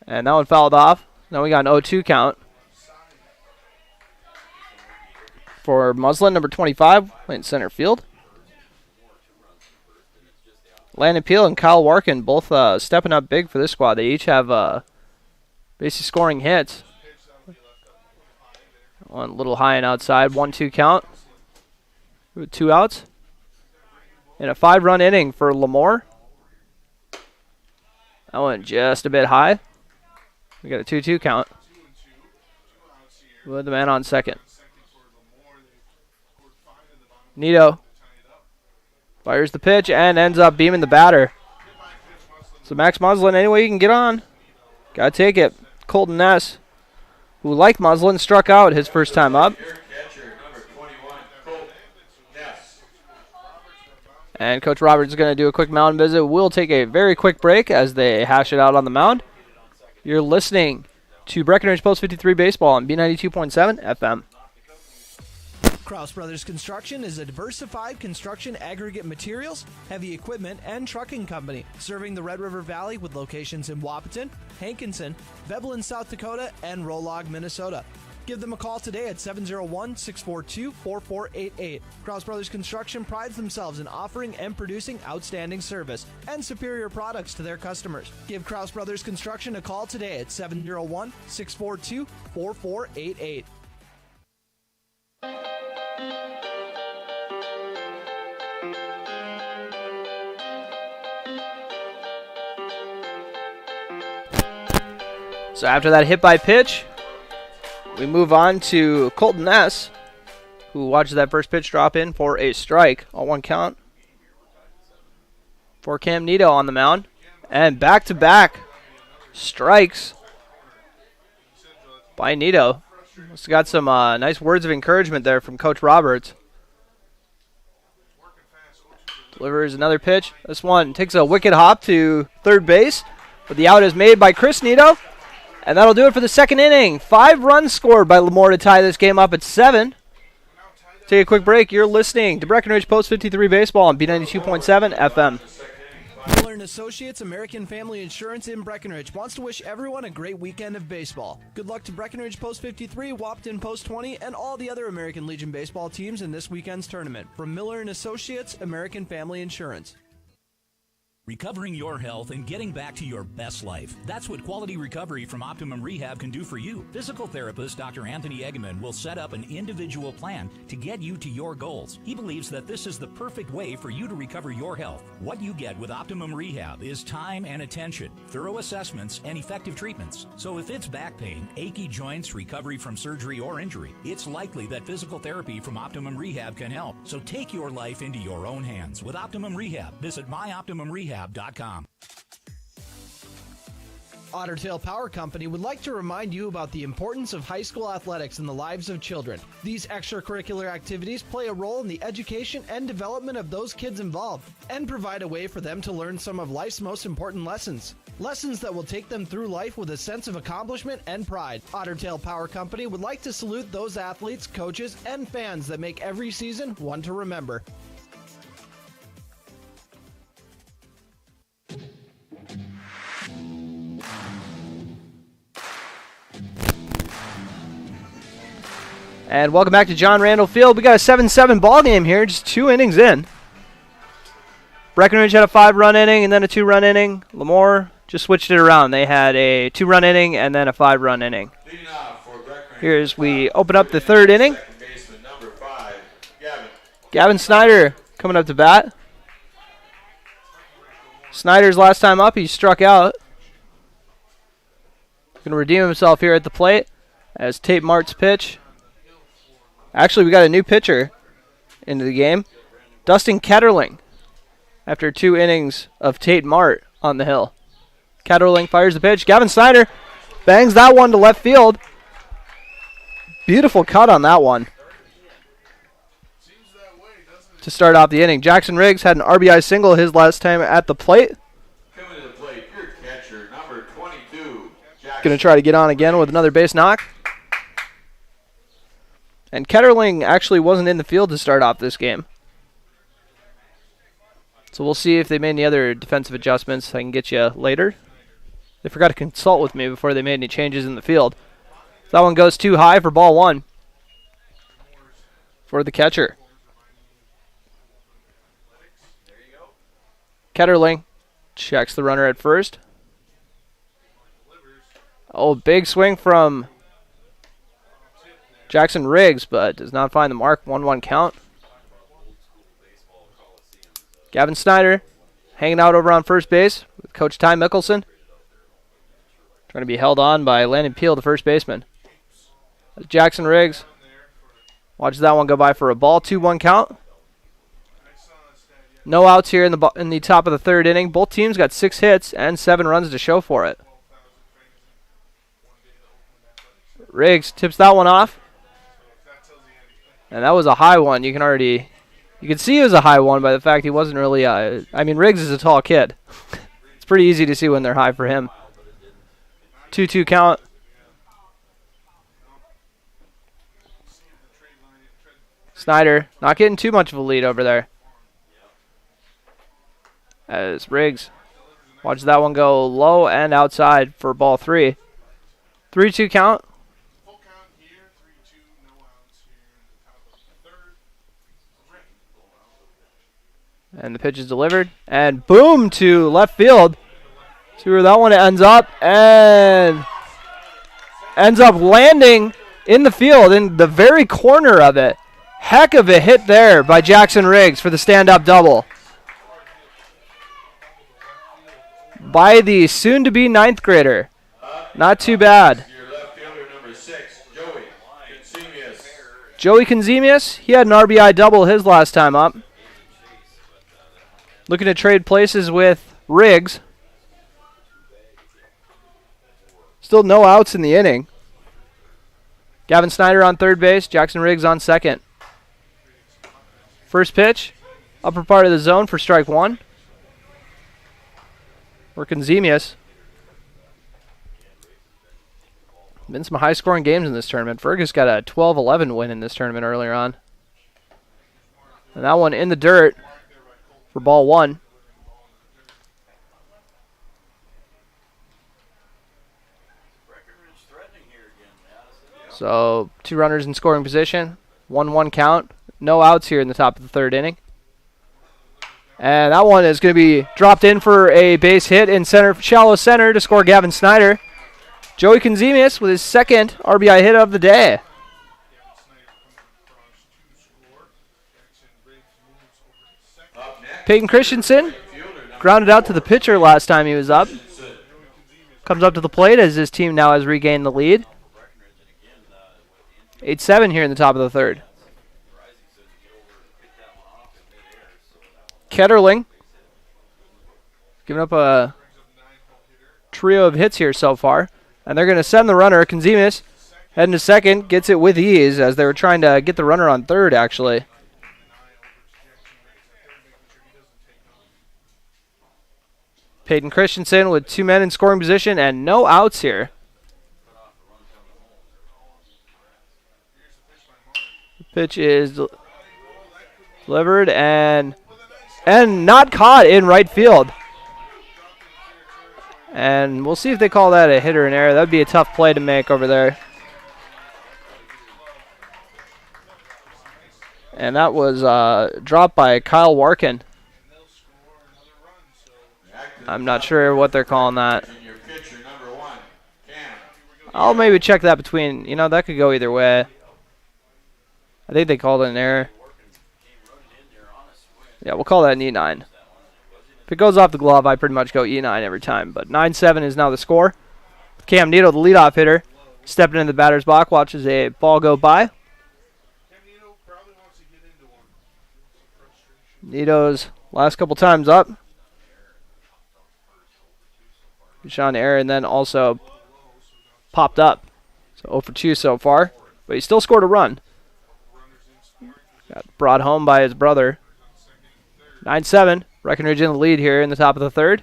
And that one fouled off. Now we got an 0-2 count. For Muslin, number 25, playing center field. Landon Peel and Kyle Warkin both stepping up big for this squad. They each have basically scoring hits. One a little high and outside. 1-2 count. With 2 outs. And a 5-run inning for LaMoure. That went just a bit high. We got a 2-2 count. With the man on second. Nito fires the pitch and ends up beaming the batter. So Max Muslin, any way you can get on, gotta take it. Colton Ness, who like Muslin, struck out his first time up. And Coach Roberts is going to do a quick mound visit. We'll take a very quick break as they hash it out on the mound. You're listening to Breckenridge Post 53 Baseball on B92.7 FM. Kraus Brothers Construction is a diversified construction aggregate materials, heavy equipment, and trucking company, serving the Red River Valley with locations in Wahpeton, Hankinson, Veblen, South Dakota, and Rolog, Minnesota. Give them a call today at 701-642-4488. Kraus Brothers Construction prides themselves in offering and producing outstanding service and superior products to their customers. Give Kraus Brothers Construction a call today at 701-642-4488. So after that hit by pitch, we move on to Colton Ness, who watches that first pitch drop in for a strike on 1 count. For Cam Nito on the mound. And back-to-back strikes by Nito. Must have got some nice words of encouragement there from Coach Roberts. Delivers another pitch. This one takes a wicked hop to third base, but the out is made by Chris Nito. And that'll do it for the second inning. 5 runs scored by LaMoure to tie this game up at 7. Take a quick break. You're listening to Breckenridge Post 53 Baseball on B92.7 FM. Miller & Associates American Family Insurance in Breckenridge wants to wish everyone a great weekend of baseball. Good luck to Breckenridge Post 53, Wahpeton Post 20, and all the other American Legion baseball teams in this weekend's tournament. From Miller & Associates American Family Insurance. Recovering your health and getting back to your best life. That's what quality recovery from Optimum Rehab can do for you. Physical therapist Dr. Anthony Egeman will set up an individual plan to get you to your goals. He believes that this is the perfect way for you to recover your health. What you get with Optimum Rehab is time and attention, thorough assessments, and effective treatments. So if it's back pain, achy joints, recovery from surgery or injury, it's likely that physical therapy from Optimum Rehab can help. So take your life into your own hands with Optimum Rehab. Visit myoptimumrehab.com. Otter Tail Power Company would like to remind you about the importance of high school athletics in the lives of children. These extracurricular activities play a role in the education and development of those kids involved and provide a way for them to learn some of life's most important lessons. Lessons that will take them through life with a sense of accomplishment and pride. Otter Tail Power Company would like to salute those athletes, coaches, and fans that make every season one to remember. And welcome back to John Randall Field. We got a 7-7 ball game here, just 2 innings in. Breckenridge had a 5-run inning and then a 2-run inning. LaMoure just switched it around. They had a 2-run inning and then a 5-run inning. Here's we open up the 3rd inning. Gavin Snyder coming up to bat. Snyder's last time up, he struck out. Going to redeem himself here at the plate as Tate Mart's pitch. Actually, we got a new pitcher into the game. Dustin Ketterling, after 2 innings of Tate Mart on the hill. Ketterling fires the pitch. Gavin Snyder bangs that one to left field. Beautiful cut on that one to start off the inning. Jackson Riggs had an RBI single his last time at the plate. Coming to the plate, your catcher, number 22. Going to try to get on again with another base knock. And Ketterling actually wasn't in the field to start off this game. So we'll see if they made any other defensive adjustments. I can get you later. They forgot to consult with me before they made any changes in the field. So that one goes too high for ball 1 for the catcher. Ketterling checks the runner at first. Oh, big swing from Jackson Riggs, but does not find the mark. 1-1 count. Gavin Snyder hanging out over on first base with Coach Ty Mickelson. Trying to be held on by Landon Peel, the first baseman. Jackson Riggs watches that one go by for a ball. 2-1 count. No outs here in the top of the 3rd inning. Both teams got 6 hits and 7 runs to show for it. Riggs tips that one off. And that was a high one. You can see it was a high one by the fact he wasn't really, Riggs is a tall kid. It's pretty easy to see when they're high for him. 2-2 count. Snyder not getting too much of a lead over there. As Riggs watches that one go low and outside for ball 3. 3-2 count. And the pitch is delivered. And boom to left field. See where that one ends up. And ends up landing in the field in the very corner of it. Heck of a hit there by Jackson Riggs for the stand-up double. By the soon-to-be 9th grader. Not too bad. Joey Conzemius, he had an RBI double his last time up. Looking to trade places with Riggs. Still no outs in the inning. Gavin Snyder on 3rd base. Jackson Riggs on 2nd. First pitch. Upper part of the zone for strike 1. For Conzemius. Been some high-scoring games in this tournament. Fergus got a 12-11 win in this tournament earlier on. And that one in the dirt for ball 1. So 2 runners in scoring position. 1-1 count. No outs here in the top of the 3rd inning. And that one is going to be dropped in for a base hit in center, shallow center to score Gavin Snyder. Joey Conzemius with his 2nd RBI hit of the day. Peyton Christensen grounded out to the pitcher last time he was up. Comes up to the plate as his team now has regained the lead. 8-7 here in the top of the 3rd. Ketterling giving up a trio of hits here so far. And they're going to send the runner. Conzemius heading to 2nd. Gets it with ease as they were trying to get the runner on 3rd, actually. Peyton Christensen with 2 men in scoring position and no outs here. The pitch is delivered and not caught in right field. And we'll see if they call that a hit or an error. That would be a tough play to make over there. And that was dropped by Kyle Warkin. I'm not sure what they're calling that. I'll maybe check that between, you know, that could go either way. I think they called it an error. Yeah, we'll call that an E9. If it goes off the glove, I pretty much go E9 every time. But 9-7 is now the score. Cam Nito, the leadoff hitter, stepping into the batter's box, watches a ball go by. Nito's last couple times up. Sean error and then also popped up. So 0 for 2 so far. But he still scored a run. Got brought home by his brother. 9-7. Breckenridge in the lead here in the top of the third.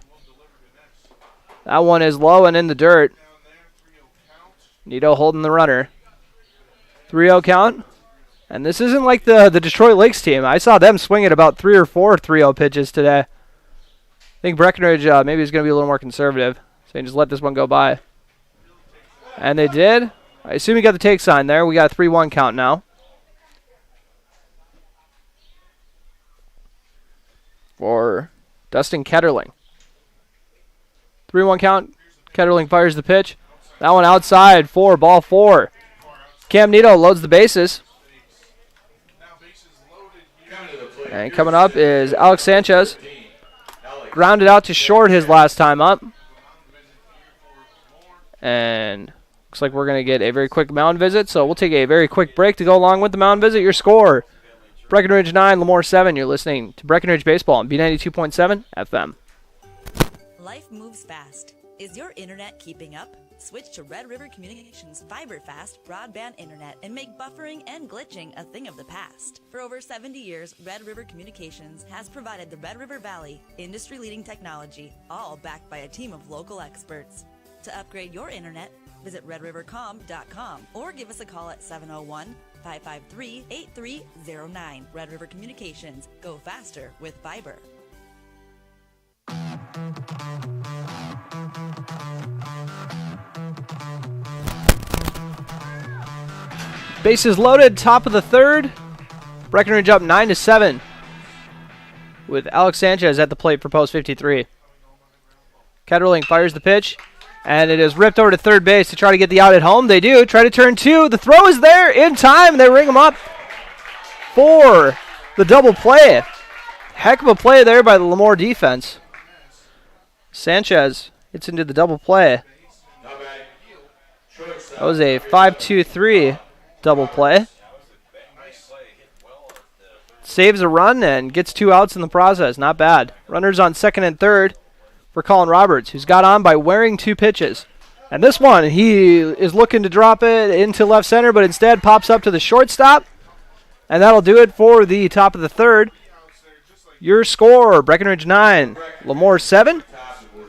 That one is low and in the dirt. Nito holding the runner. 3-0 count. And this isn't like the Detroit Lakes team. I saw them swing at about 3 or 4 3-0 pitches today. I think Breckenridge maybe is going to be a little more conservative. So they just let this one go by. And they did. I assume he got the take sign there. We got a 3-1 count now. For Dustin Ketterling. 3-1 count. Ketterling fires the pitch. That one outside for ball 4. Cam Nito loads the bases. And coming up is Alex Sanchez. Grounded out to short his last time up. And looks like we're going to get a very quick mound visit. So we'll take a very quick break to go along with the mound visit. Your score, Breckenridge 9, LaMoure 7. You're listening to Breckenridge Baseball on B92.7 FM. Life moves fast. Is your internet keeping up? Switch to Red River Communications Fiber Fast broadband internet and make buffering and glitching a thing of the past. For over 70 years, Red River Communications has provided the Red River Valley industry-leading technology, all backed by a team of local experts. To upgrade your internet, visit redrivercom.com or give us a call at 701-553-8309. Red River Communications. Go faster with fiber. Bases loaded, top of the third. Breckenridge up 9-7 with Alex Sanchez at the plate for post 53. Ketterling fires the pitch, and it is ripped over to third base to try to get the out at home. They do. Try to turn 2. The throw is there in time. They ring him up for the double play. Heck of a play there by the LaMoure defense. Sanchez hits into the double play. That was a 5-2-3 double play. Saves a run and gets 2 outs in the process. Not bad. Runners on second and third for Colin Roberts, who's got on by wearing 2 pitches. And this one, he is looking to drop it into left center, but instead pops up to the shortstop. And that'll do it for the top of the third. Your score, Breckenridge 9, LaMoure 7.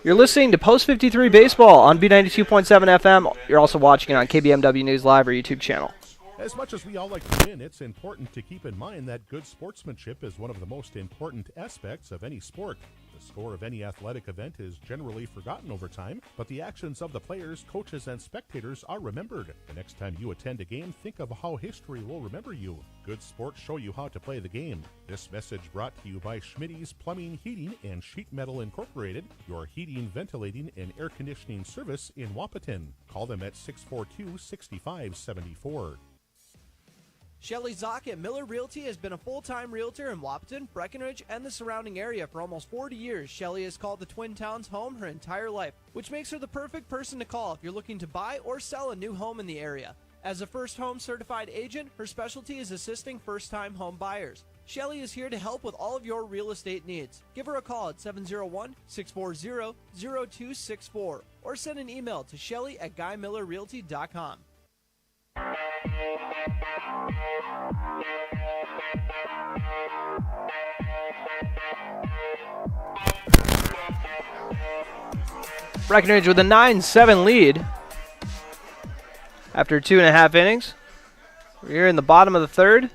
You're listening to Post 53 Baseball on B92.7 FM. You're also watching it on KBMW News Live or YouTube channel. As much as we all like to win, it's important to keep in mind that good sportsmanship is one of the most important aspects of any sport. The score of any athletic event is generally forgotten over time, but the actions of the players, coaches, and spectators are remembered. The next time you attend a game, think of how history will remember you. Good sports show you how to play the game. This message brought to you by Schmitty's Plumbing, Heating, and Sheet Metal Incorporated, your heating, ventilating, and air conditioning service in Wahpeton. Call them at 642-6574. Shelly Zock at Miller Realty has been a full-time realtor in Wahpeton, Breckenridge, and the surrounding area for almost 40 years. Shelly has called the Twin Towns home her entire life, which makes her the perfect person to call if you're looking to buy or sell a new home in the area. As a first home certified agent, her specialty is assisting first-time home buyers. Shelly is here to help with all of your real estate needs. Give her a call at 701-640-0264 or send an email to shelly@guymillerrealty.com. Breckenridge with a 9-7 lead after 2.5 innings. We're here in the bottom of the third.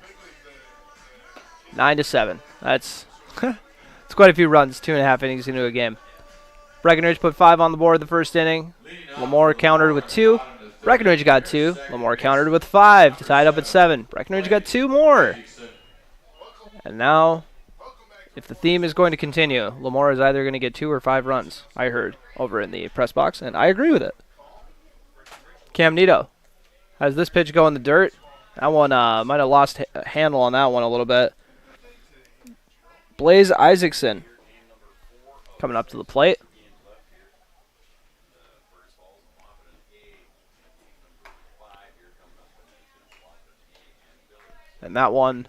9-7. That's it's quite a few runs, 2.5 innings into a game. Breckenridge put 5 on the board the first inning. LaMoure countered with 2. Breckenridge got 2. LaMoure countered with 5 to tie it up at 7. Breckenridge got 2 more. And now, if the theme is going to continue, LaMoure is either going to get 2 or 5 runs, I heard, over in the press box, and I agree with it. Cam Nito has this pitch go in the dirt. That one might have lost a handle on that one a little bit. Blaze Isaacson coming up to the plate. And that one,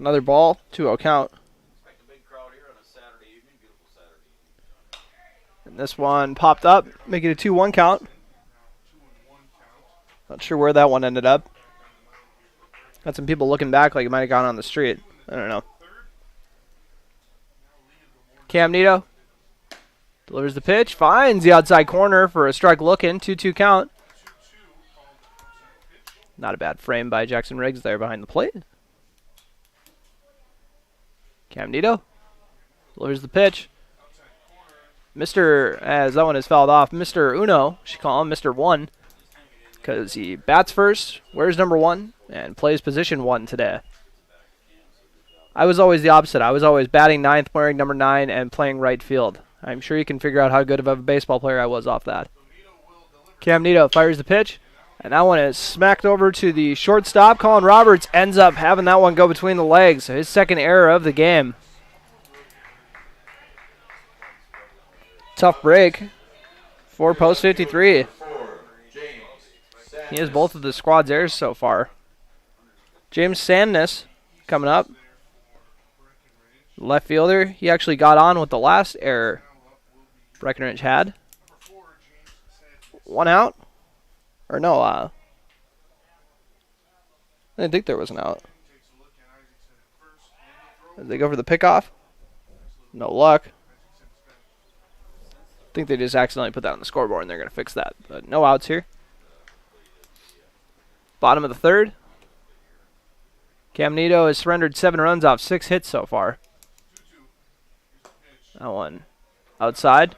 another ball, 2-0 count. And this one popped up, making it a 2-1 count. Not sure where that one ended up. Got some people looking back like it might have gone on the street. I don't know. Cam Nito delivers the pitch, finds the outside corner for a strike looking, 2-2 count. Not a bad frame by Jackson Riggs there behind the plate. Cam Nito delivers the pitch. As that one is fouled off, Mr. Uno, should call him Mr. 1, because he bats first, wears number 1, and plays position 1 today. I was always the opposite. I was always batting 9th, wearing number 9, and playing right field. I'm sure you can figure out how good of a baseball player I was off that. Cam Nito fires the pitch, and that one is smacked over to the shortstop. Colin Roberts ends up having that one go between the legs. His second error of the game. Tough break for Post 53. He has both of the squad's errors so far. James Sandness coming up. Left fielder. He actually got on with the last error Breckenridge had. 1 out. Or no, I didn't think there was an out. Did they go for the pickoff? No luck. I think they just accidentally put that on the scoreboard and they're going to fix that. But no outs here. Bottom of the 3rd. Cam Nito has surrendered 7 runs off 6 hits so far. That one outside.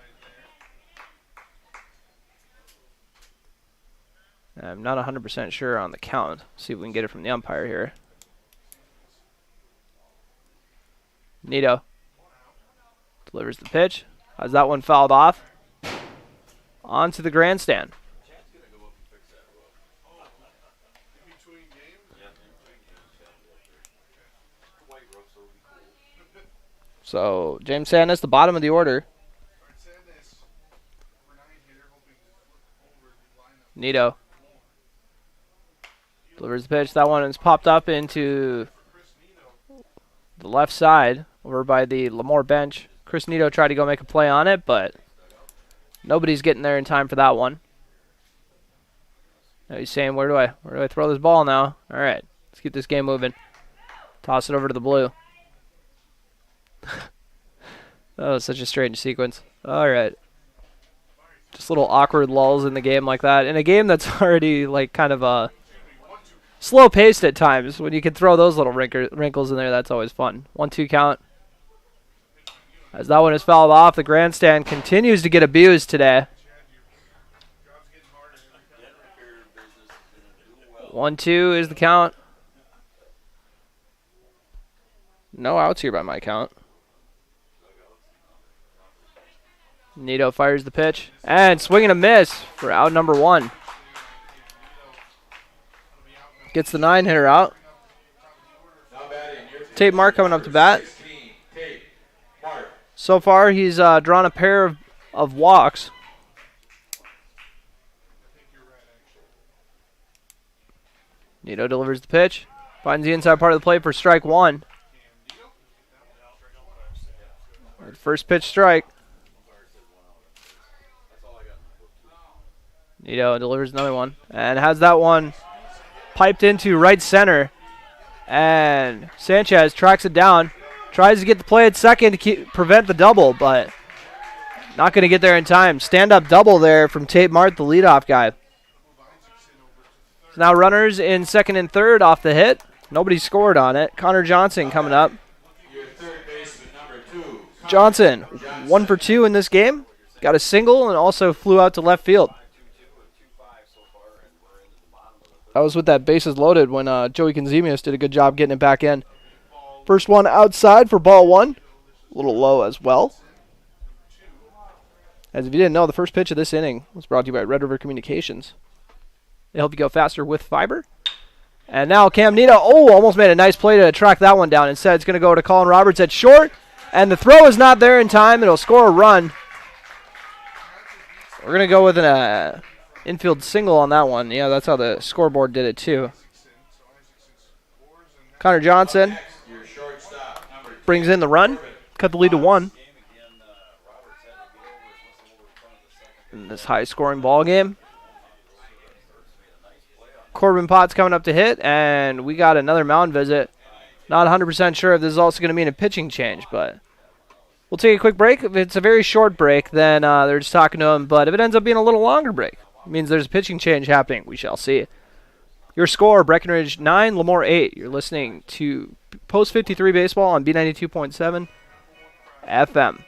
I'm not 100% sure on the count. See if we can get it from the umpire here. Nito delivers the pitch. Has that one fouled off? Onto the grandstand. So, James Sandness, the bottom of the order. Nito delivers the pitch. That one is popped up into the left side over by the LaMoure bench. Chris Nito tried to go make a play on it, but nobody's getting there in time for that one. Now he's saying, where do I throw this ball now? All right, let's keep this game moving. Toss it over to the blue. That was such a strange sequence. All right. Just little awkward lulls in the game like that. In a game that's already like kind of slow-paced at times, when you can throw those little wrinkles in there, that's always fun. 1-2 count. As that one is fouled off, the grandstand continues to get abused today. 1-2 is the count. No outs here by my count. Nito fires the pitch. And swing and a miss for out number 1. Gets the 9-hitter out. Tate Mark coming up to bat. So far, he's drawn a pair of walks. Nito delivers the pitch. Finds the inside part of the plate for strike 1. First pitch strike. Nito delivers another one. And has that one piped into right center. And Sanchez tracks it down. Tries to get the play at second to prevent the double, but not going to get there in time. Stand-up double there from Tate Mart, the leadoff guy. So now runners in second and third off the hit. Nobody scored on it. Connor Johnson coming up. Johnson, 1 for 2 in this game. Got a single and also flew out to left field. That was with that bases loaded when Joey Konzemius did a good job getting it back in. First one outside for ball one. A little low as well. As if you didn't know, the first pitch of this inning was brought to you by Red River Communications. They help you go faster with fiber. And now Cam Nita, almost made a nice play to track that one down. Instead, it's going to go to Colin Roberts at short. And the throw is not there in time. It'll score a run. We're going to go with an infield single on that one. Yeah, that's how the scoreboard did it too. Connor Johnson brings in the run. Cut the lead to 1. In this high-scoring ball game. Corbin Potts coming up to hit, and we got another mound visit. Not 100% sure if this is also going to mean a pitching change, but we'll take a quick break. If it's a very short break, then they're just talking to him, but if it ends up being a little longer break, it means there's a pitching change happening. We shall see. Your score, Breckenridge 9, LaMoure 8. You're listening to Post 53 Baseball on B92.7 FM.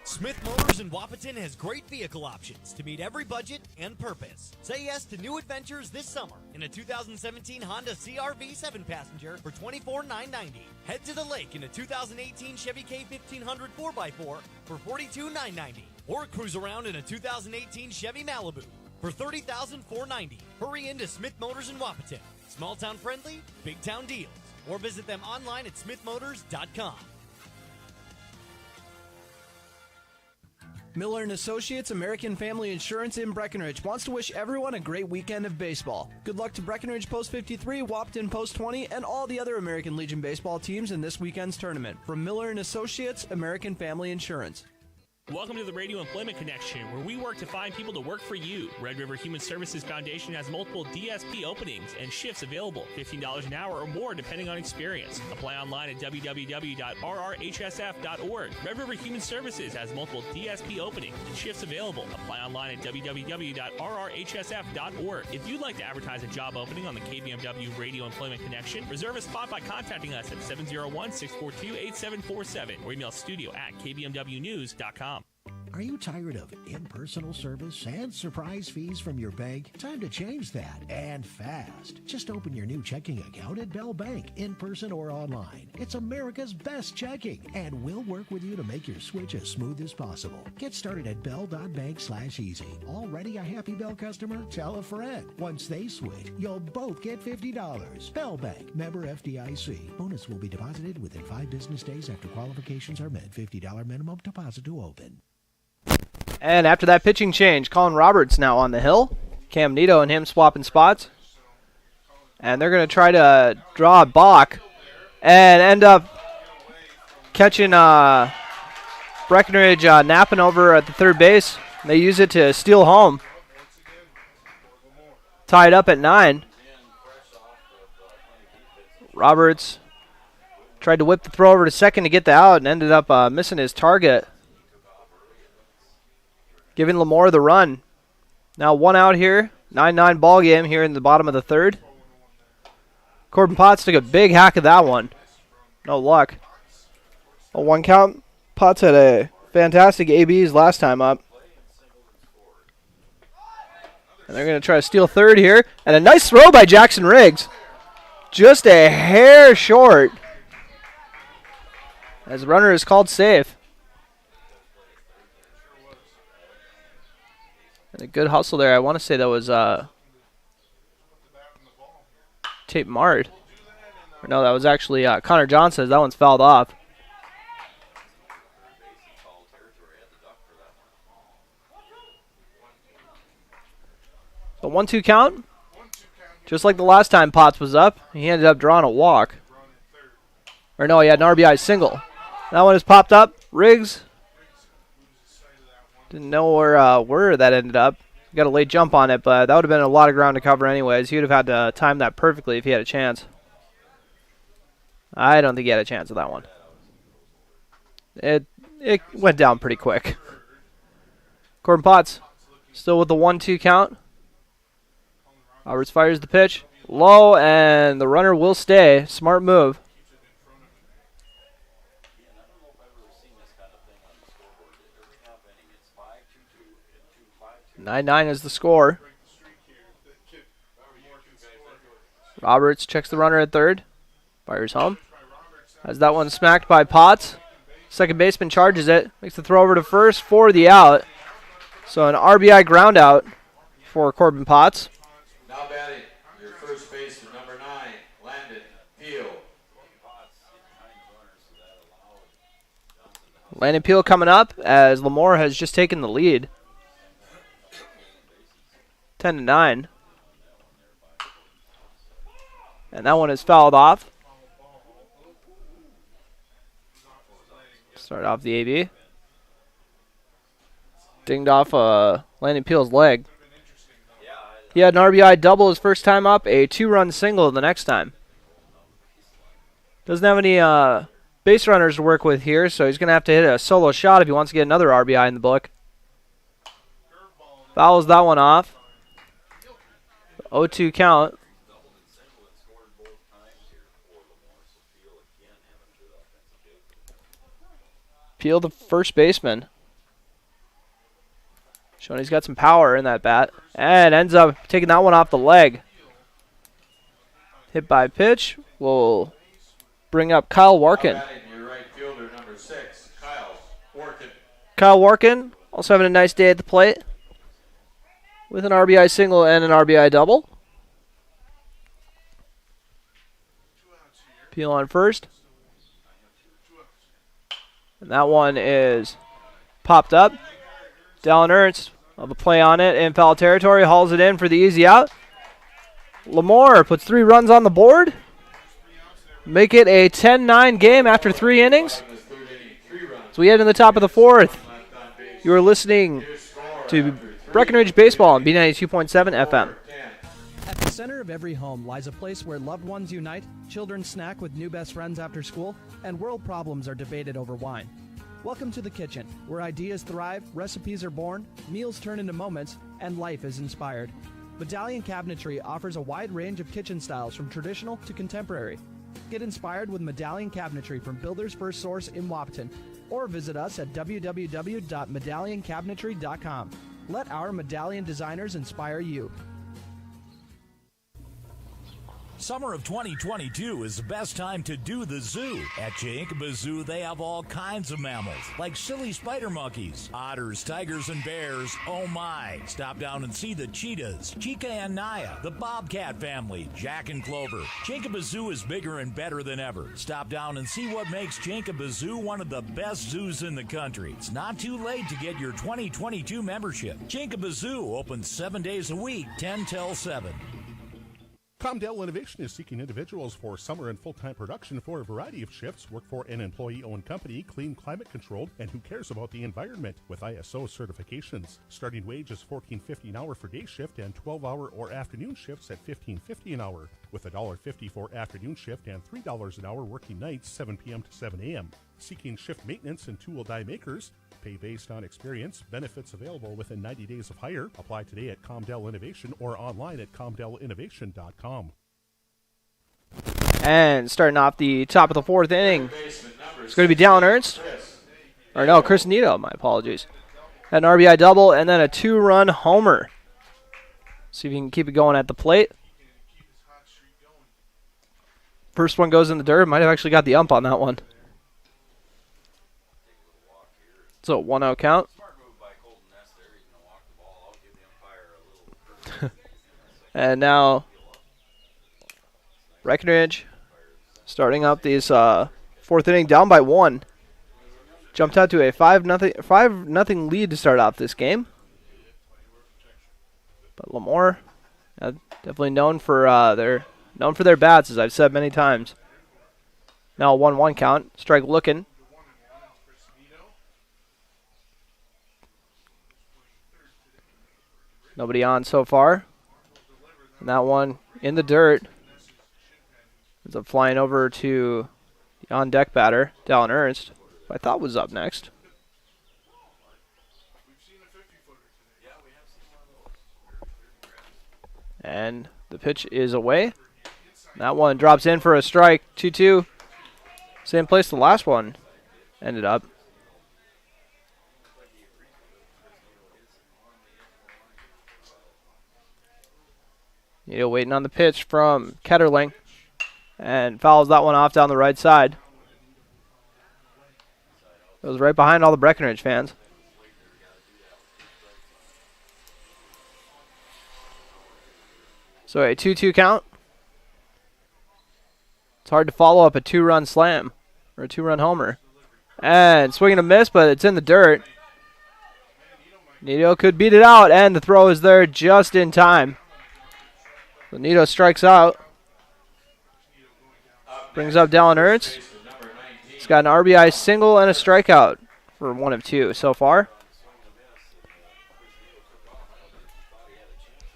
Smith Motors in Wahpeton has great vehicle options to meet every budget and purpose. Say yes to new adventures this summer in a 2017 Honda CR-V 7-passenger for $24,990. Head to the lake in a 2018 Chevy K1500 4x4 for $42,990. Or cruise around in a 2018 Chevy Malibu for $30,490. Hurry into Smith Motors in Wahpeton. Small town friendly, big town deals. Or visit them online at smithmotors.com. Miller & Associates American Family Insurance in Breckenridge wants to wish everyone a great weekend of baseball. Good luck to Breckenridge Post 53, Wahpeton Post 20, and all the other American Legion baseball teams in this weekend's tournament. From Miller & Associates American Family Insurance. Welcome to the Radio Employment Connection, where we work to find people to work for you. Red River Human Services Foundation has multiple DSP openings and shifts available, $15 an hour or more depending on experience. Apply online at www.rrhsf.org. Red River Human Services has multiple DSP openings and shifts available. Apply online at www.rrhsf.org. If you'd like to advertise a job opening on the KBMW Radio Employment Connection, reserve a spot by contacting us at 701-642-8747 or email studio@kbmwnews.com. Are you tired of impersonal service and surprise fees from your bank? Time to change that, and fast. Just open your new checking account at Bell Bank, in person or online. It's America's best checking, and we'll work with you to make your switch as smooth as possible. Get started at bell.bank/easy. Already a happy Bell customer? Tell a friend. Once they switch, you'll both get $50. Bell Bank, member FDIC. Bonus will be deposited within 5 business days after qualifications are met. $50 minimum deposit to open. And after that pitching change, Colin Roberts now on the hill. Cam Nito and him swapping spots. And they're going to try to draw a balk and end up catching Breckenridge napping over at the third base. They use it to steal home. Tied up at 9. Roberts tried to whip the throw over to second to get the out and ended up missing his target, giving LaMoure the run. Now 1 out here. 9-9 ball game here in the bottom of the third. Corbin Potts took a big hack of that one. No luck. A 1 count. Potts had a fantastic ABs last time up. And they're going to try to steal third here. And a nice throw by Jackson Riggs. Just a hair short, as the runner is called safe. And a good hustle there. I want to say that was Tate Mart. Or no, that was actually Connor Johnson. That one's fouled off. So 1-2 count. Just like the last time Potts was up, he ended up drawing a walk. Or no, he had an RBI single. That one is popped up. Riggs didn't know where that ended up. Got a late jump on it, but that would have been a lot of ground to cover anyways. He would have had to time that perfectly if he had a chance. I don't think he had a chance with that one. It went down pretty quick. Corbin Potts still with the 1-2 count. Roberts fires the pitch. Low, and the runner will stay. Smart move. 9-9 is the score. Roberts checks the runner at third. Fires home. As that one smacked by Potts. Second baseman charges it. Makes the throw over to first for the out. So an RBI ground out for Corbin Potts. Now batting, your first baseman, number 9, Landon Peel. Landon Peel coming up as LaMoure has just taken the lead. 10-9. And that one is fouled off. Start off the AB. Dinged off Landon Peel's leg. He had an RBI double his first time up, a 2-run single the next time. Doesn't have any base runners to work with here, so he's going to have to hit a solo shot if he wants to get another RBI in the book. Fouls that one off. 0-2 count. Peel, the first baseman. Showing he's got some power in that bat. And ends up taking that one off the leg. Hit by pitch. Will bring up Kyle Warkin. Your right fielder, number 6, Kyle Warkin. Kyle Warkin also having a nice day at the plate. With an RBI single and an RBI double. Peel on first. And that one is popped up. Dallin Ernst of a play on it in foul territory. Hauls it in for the easy out. LaMoure puts 3 runs on the board. Make it a 10-9 game after 3 innings. So we head in the top of the 4th. You are listening to Breckenridge Baseball on B92.7 FM. At the center of every home lies a place where loved ones unite, children snack with new best friends after school, and world problems are debated over wine. Welcome to the kitchen, where ideas thrive, recipes are born, meals turn into moments, and life is inspired. Medallion Cabinetry offers a wide range of kitchen styles from traditional to contemporary. Get inspired with Medallion Cabinetry from Builder's First Source in Wahpeton, or visit us at www.medallioncabinetry.com. Let our medallion designers inspire you. Summer of 2022 is the best time to do the zoo. At Yankaba Zoo, they have all kinds of mammals, like silly spider monkeys, otters, tigers, and bears. Oh my! Stop down and see the cheetahs, Chica and Naya, the bobcat family, Jack and Clover. Yankaba Zoo is bigger and better than ever. Stop down and see what makes Yankaba Zoo one of the best zoos in the country. It's not too late to get your 2022 membership. Yankaba Zoo opens 7 days a week, 10 till 7. Comdell Innovation is seeking individuals for summer and full-time production for a variety of shifts, work for an employee-owned company, clean, climate-controlled, and who cares about the environment with ISO certifications. Starting wage is $14.50 an hour for day shift and 12-hour or afternoon shifts at $15.50 an hour, with $1.50 for afternoon shift and $3 an hour working nights 7 p.m. to 7 a.m. Seeking shift maintenance and tool die makers. Pay based on experience. Benefits available within 90 days of hire. Apply today at Comdell Innovation or online at comdellinnovation.com. And starting off the top of the 4th inning, it's going to be Dallin Ernst. Or no, Chris Nito, my apologies. Had an RBI double and then a 2-run homer. See if he can keep it going at the plate. First one goes in the dirt. Might have actually got the ump on that one. So 1-0 count. And now Breckenridge starting up these 4th inning down by 1. Jumped out to a 5-0 lead to start off this game. But LaMoure, definitely known for their bats, as I've said many times. Now a 1-1 count. Strike looking. Nobody on so far. And that one in the dirt. Ends up flying over to the on-deck batter, Dallin Ernst, who I thought was up next. And the pitch is away. That one drops in for a strike. 2-2. Same place the last one ended up. Waiting on the pitch from Ketterling. And fouls that one off down the right side. It was right behind all the Breckenridge fans. So a 2-2 count. It's hard to follow up a 2-run slam or a 2-run homer. And swinging a miss, but it's in the dirt. Nito could beat it out, and the throw is there just in time. So Nito strikes out. Brings up Dallin Ernst. He's got an RBI single and a strikeout for 1 of 2 so far.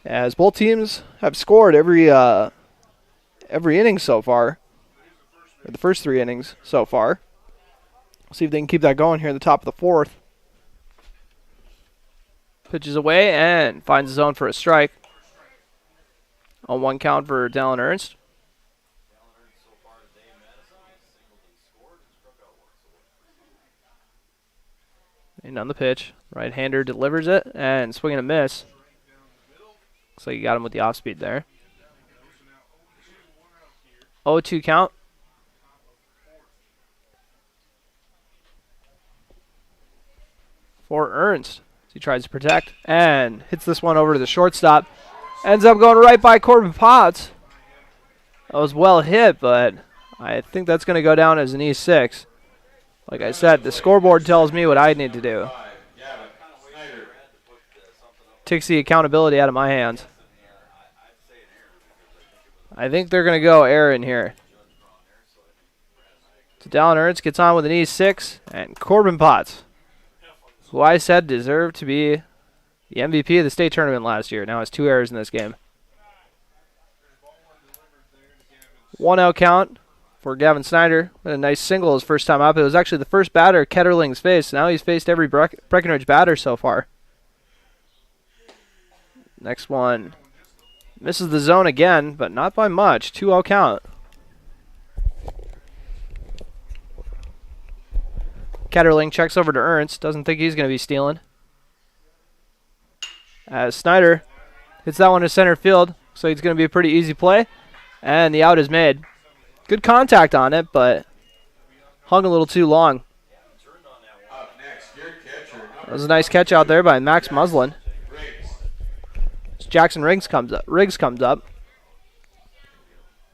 As both teams have scored every inning so far, or the first 3 innings so far. We'll see if they can keep that going here at the top of the 4th. Pitches away and finds the zone for a strike. On 1 count for Dallin Ernst. And on the pitch, right-hander delivers it and swing and a miss. Looks like he got him with the off-speed there. 0-2 count. For Ernst. He tries to protect and hits this one over to the shortstop. Ends up going right by Corbin Potts. That was well hit, but I think that's going to go down as an E6. Like I said, the scoreboard tells me what I need to do. Takes the accountability out of my hands. I think they're going to go error in here. So Dallin Ernst gets on with an E6, and Corbin Potts, who I said deserved to be the MVP of the state tournament last year, now has 2 errors in this game. 1 out count for Gavin Snyder. A nice single his first time up. It was actually the first batter Ketterling's faced. Now he's faced every Breckenridge batter so far. Next one misses the zone again, but not by much. 2-0 count. Ketterling checks over to Ernst. Doesn't think he's going to be stealing. As Snyder hits that one to center field. So it's going to be a pretty easy play. And the out is made. Good contact on it, but hung a little too long. That was a nice catch out there by Max Muslin. Jackson Riggs comes up.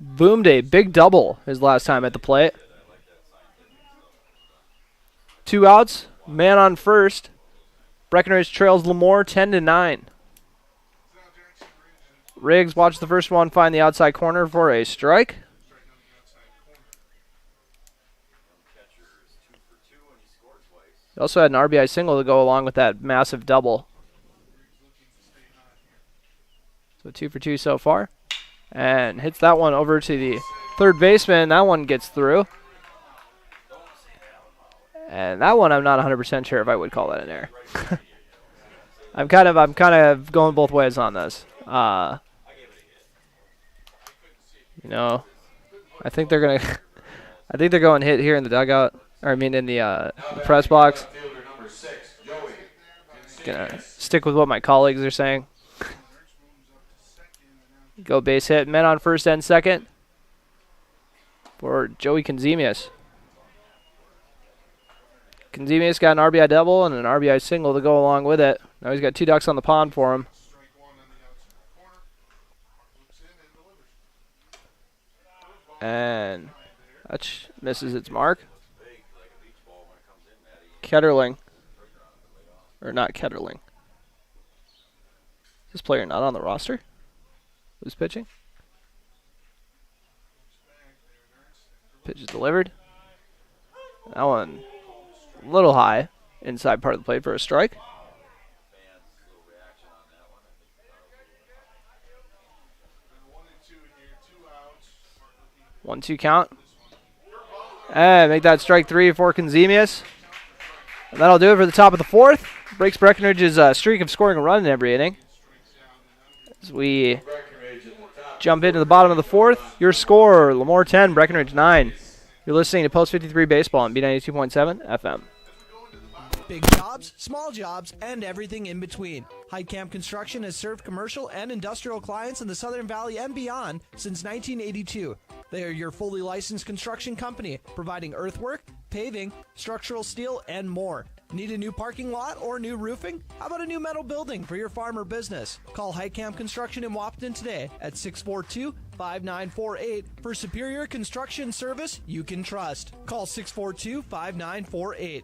Boomed a big double his last time at the plate. 2 outs, man on first. Breckenridge trails LaMoure 10-9. Riggs watched the first one find the outside corner for a strike. He also had an RBI single to go along with that massive double. So 2 for 2 so far. And hits that one over to the third baseman. That one gets through. And that one I'm not 100% sure if I would call that an error. I'm kind of going both ways on this. I think they're going hit here in the dugout, or I mean in the press box. Gonna stick with what my colleagues are saying. Go base hit, men on first and second for Joey Konzemius. Konzemius got an RBI double and an RBI single to go along with it. Now he's got 2 ducks on the pond for him. And that misses its mark. Ketterling. Or not Ketterling. Is this player not on the roster? Who's pitching? Pitch is delivered. That one a little high inside part of the plate for a strike. One, 2 count. And make that strike 3 for Konzemius. And that'll do it for the top of the 4th. Breaks Breckenridge's streak of scoring a run in every inning. As we jump into the bottom of the 4th. Your score, LaMoure 10, Breckenridge 9. You're listening to Post 53 Baseball on B92.7 FM. Big jobs, small jobs, and everything in between. Heidkamp Construction has served commercial and industrial clients in the Southern Valley and beyond since 1982. They are your fully licensed construction company, providing earthwork, paving, structural steel, and more. Need a new parking lot or new roofing? How about a new metal building for your farm or business? Call Heitkamp Construction in Wahpeton today at 642-5948 for superior construction service you can trust. Call 642-5948.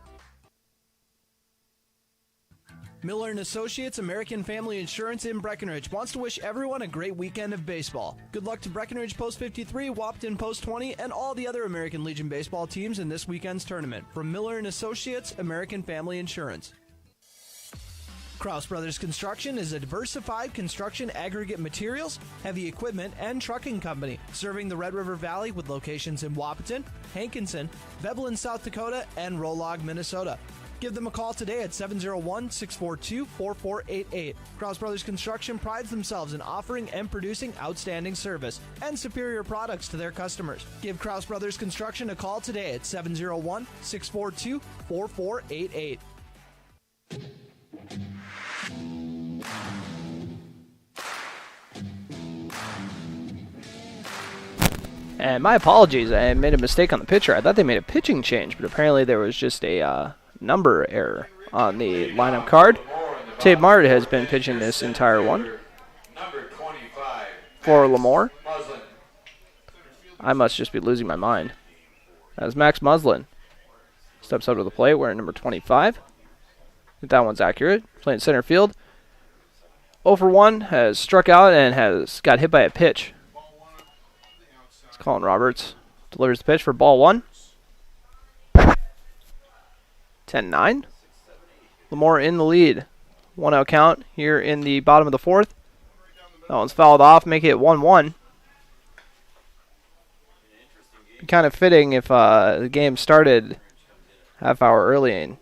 Miller & Associates American Family Insurance in Breckenridge wants to wish everyone a great weekend of baseball. Good luck to Breckenridge Post 53, Wahpeton Post 20, and all the other American Legion baseball teams in this weekend's tournament. From Miller & Associates American Family Insurance. Kraus Brothers Construction is a diversified construction aggregate materials, heavy equipment, and trucking company, serving the Red River Valley with locations in Wahpeton, Hankinson, Veblen, South Dakota, and Rolog, Minnesota. Give them a call today at 701-642-4488. Kraus Brothers Construction prides themselves in offering and producing outstanding service and superior products to their customers. Give Kraus Brothers Construction a call today at 701-642-4488. And my apologies, I made a mistake on the pitcher. I thought they made a pitching change, but apparently there was just a number error on the lineup card. Tate Mart has been pitching this entire one for LaMoure. I must just be losing my mind. As Max Muslin steps up to the plate wearing number 25. I think that one's accurate. Playing center field. 0 for 1, has struck out and has got hit by a pitch. It's Colin Roberts. Delivers the pitch for ball 1. 10-9. LaMoure in the lead. 1-out count here in the bottom of the 4th. That one's fouled off, making it 1-1. Be kind of fitting if the game started half hour early and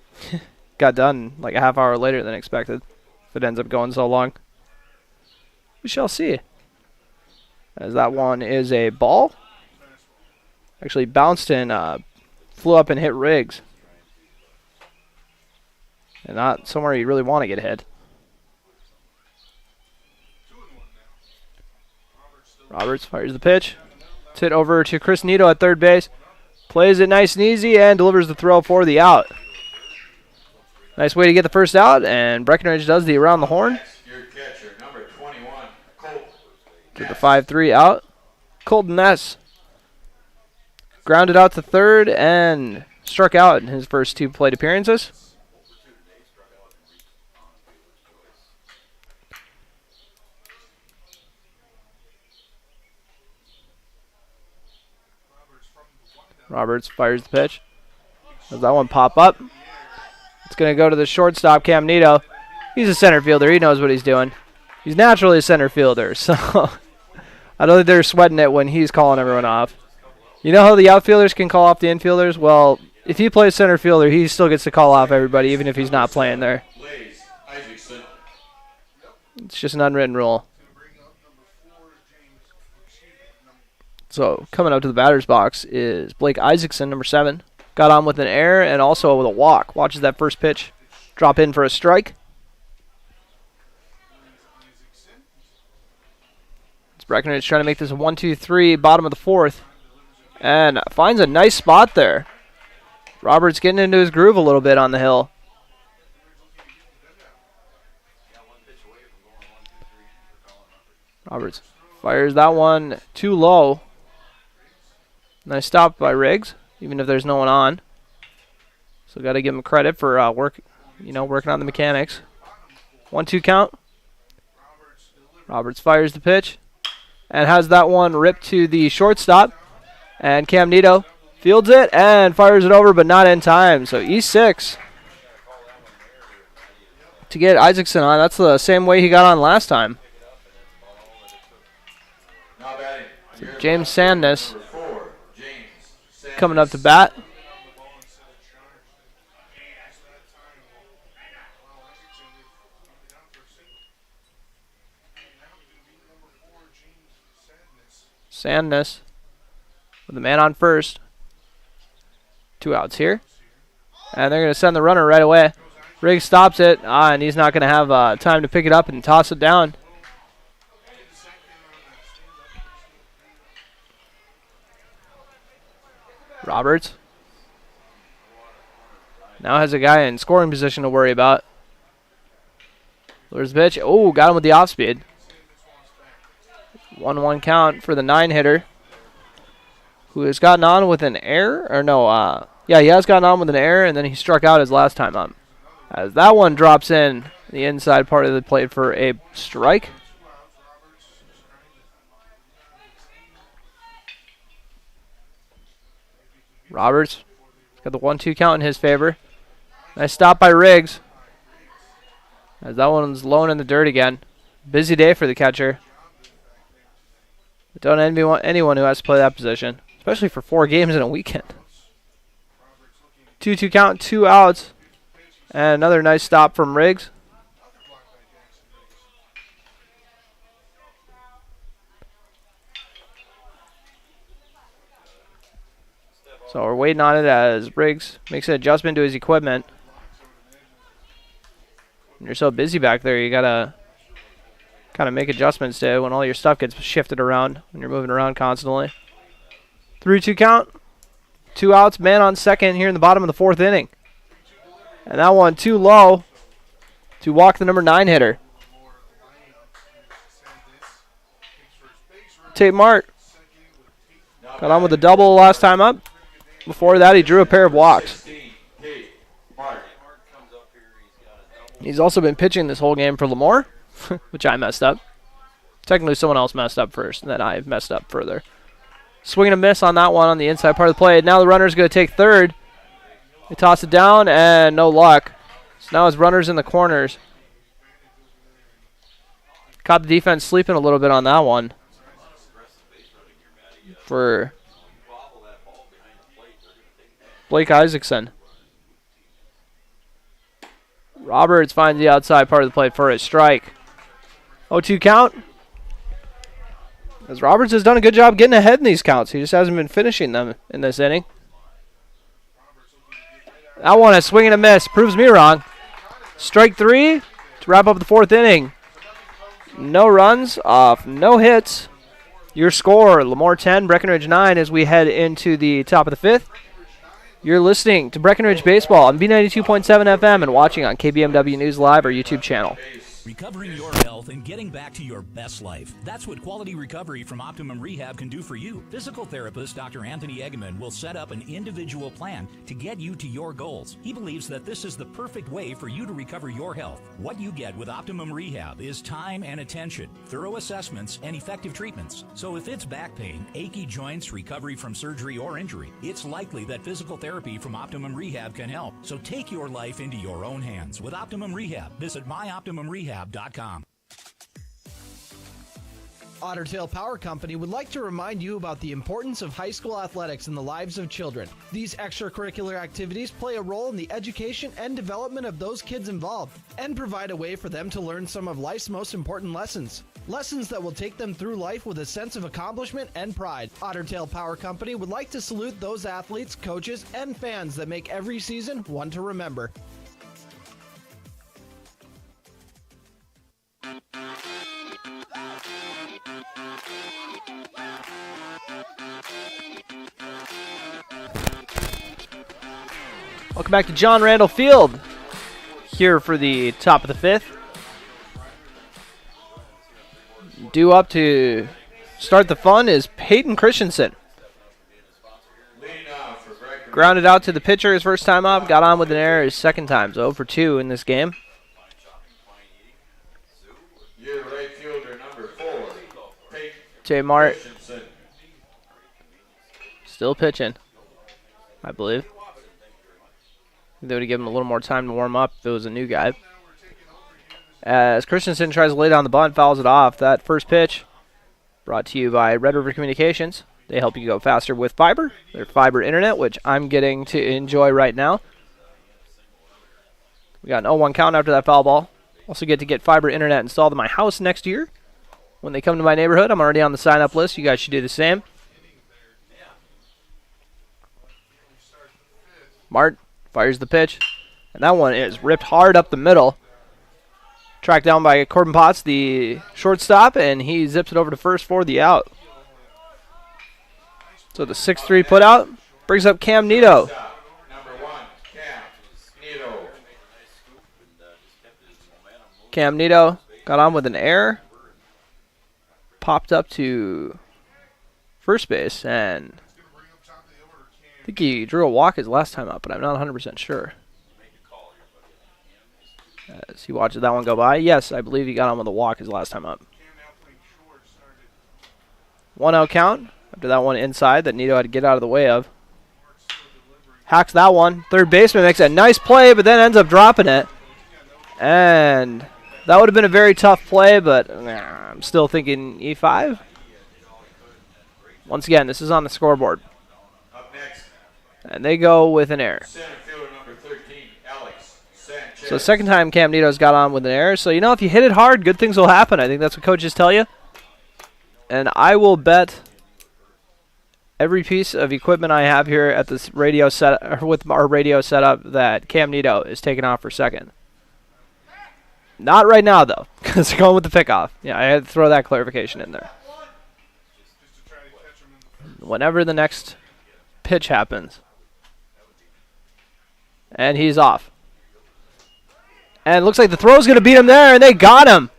got done like a half hour later than expected. If it ends up going so long. We shall see. As that one is a ball. Actually bounced and flew up and hit Riggs. And not somewhere you really want to get hit. Roberts fires the pitch. It's hit over to Chris Nito at third base. Plays it nice and easy and delivers the throw for the out. Nice way to get the first out, and Breckenridge does the around the horn. Get the 5-3 out. Colton Ness grounded out to third and struck out in his first 2 plate appearances. Roberts fires the pitch. Does that one pop up? It's going to go to the shortstop, Cam Nito. He's a center fielder. He knows what he's doing. He's naturally a center fielder, so I don't think they're sweating it when he's calling everyone off. You know how the outfielders can call off the infielders? Well, if he plays center fielder, he still gets to call off everybody, even if he's not playing there. It's just an unwritten rule. So coming up to the batter's box is Blake Isaacson, number 7. Got on with an error and also with a walk. Watches that first pitch drop in for a strike. It's Breckenridge trying to make this a 1-2-3, bottom of the 4th. And finds a nice spot there. Roberts getting into his groove a little bit on the hill. Roberts fires that one too low. Nice stop by Riggs, even if there's no one on. So got to give him credit for working on the mechanics. 1-2 count. Roberts fires the pitch and has that one ripped to the shortstop. And Cam Nito fields it and fires it over, but not in time. So E6 to get Isaacson on. That's the same way he got on last time. So James Sandness coming up to bat. Sandness with the man on first. 2 outs here. And they're going to send the runner right away. Riggs stops it, and he's not going to have time to pick it up and toss it down. Roberts Now has a guy in scoring position to worry about. Lures the pitch. Oh, got him with the off speed. 1-1 count for the 9-hitter, who has gotten on with an error. Or no, yeah, he has gotten on with an error, and then he struck out his last time up. As that one drops in the inside part of the plate for a strike. Roberts got the 1-2 count in his favor. Nice stop by Riggs. As that one's low in the dirt again. Busy day for the catcher. Don't envy anyone who has to play that position, especially for 4 games in a weekend. 2-2 count, 2 outs. And another nice stop from Riggs. So we're waiting on it as Riggs makes an adjustment to his equipment. When you're so busy back there, you gotta kind of make adjustments to when all your stuff gets shifted around when you're moving around constantly. 3-2 count, 2 outs, man on second here in the bottom of the 4th inning. And that one too low to walk the number 9 hitter. Tate Mart got on with a double last time up. Before that, he drew a pair of walks. He's also been pitching this whole game for LaMoure, which I messed up. Technically, someone else messed up first, and then I messed up further. Swing and a miss on that one on the inside part of the plate. Now the runner's going to take third. They toss it down, and no luck. So now his runner's in the corners. Caught the defense sleeping a little bit on that one. For Blake Isaacson. Roberts finds the outside part of the plate for a strike. 0-2 count. As Roberts has done a good job getting ahead in these counts. He just hasn't been finishing them in this inning. That one, a swing and a miss. Proves me wrong. Strike 3 to wrap up the 4th inning. No runs off, no hits. Your score, LaMoure 10, Breckenridge 9 as we head into the top of the 5th. You're listening to Breckenridge Baseball on B92.7 FM and watching on KBMW News Live, our YouTube channel. Recovering your health and getting back to your best life. That's what quality recovery from Optimum Rehab can do for you. Physical therapist Dr. Anthony Eggman will set up an individual plan to get you to your goals. He believes that this is the perfect way for you to recover your health. What you get with Optimum Rehab is time and attention, thorough assessments, and effective treatments. So if it's back pain, achy joints, recovery from surgery or injury, it's likely that physical therapy from Optimum Rehab can help. So take your life into your own hands with Optimum Rehab. Visit myoptimumrehab.com. Otter Tail Power Company would like to remind you about the importance of high school athletics in the lives of children. These extracurricular activities play a role in the education and development of those kids involved and provide a way for them to learn some of life's most important lessons. Lessons that will take them through life with a sense of accomplishment and pride. Otter Tail Power Company would like to salute those athletes, coaches, and fans that make every season one to remember. Welcome back to John Randall Field here for the top of the 5th. Due up to start the fun is Peyton Christensen. Grounded out to the pitcher his first time up, got on with an error his second time, so 0 for 2 in this game. Your right fielder, number 4, J. Mart still pitching, I believe. They would have given him a little more time to warm up if it was a new guy. As Christensen tries to lay down the bunt, fouls it off. That first pitch brought to you by Red River Communications. They help you go faster with fiber. Their fiber internet, which I'm getting to enjoy right now. We got an 0-1 count after that foul ball. Also get to get fiber internet installed in my house next year. When they come to my neighborhood, I'm already on the sign-up list. You guys should do the same. Mart fires the pitch, and that one is ripped hard up the middle. Tracked down by Corbin Potts, the shortstop, and he zips it over to first for the out. So the 6-3 put out brings up Cam Nito. Cam Nito got on with an error. Popped up to first base, and I think he drew a walk his last time up, but I'm not 100% sure. As he watches that one go by, yes, I believe he got on with a walk his last time up. 1-0 count after that one inside that Nito had to get out of the way of. Hacks that one. Third baseman makes a nice play, but then ends up dropping it. And that would have been a very tough play, but I'm still thinking E5. Once again, this is on the scoreboard. And they go with an error. So second time Cam Nito's got on with an error. So, if you hit it hard, good things will happen. I think that's what coaches tell you. And I will bet every piece of equipment I have here at this radio set, or with our radio setup, that Cam Nito is taking off for second. Not right now, though, because they're going with the pickoff. Yeah, I had to throw that clarification in there. Whenever the next pitch happens. And he's off. And it looks like the throw's going to beat him there, and they got him.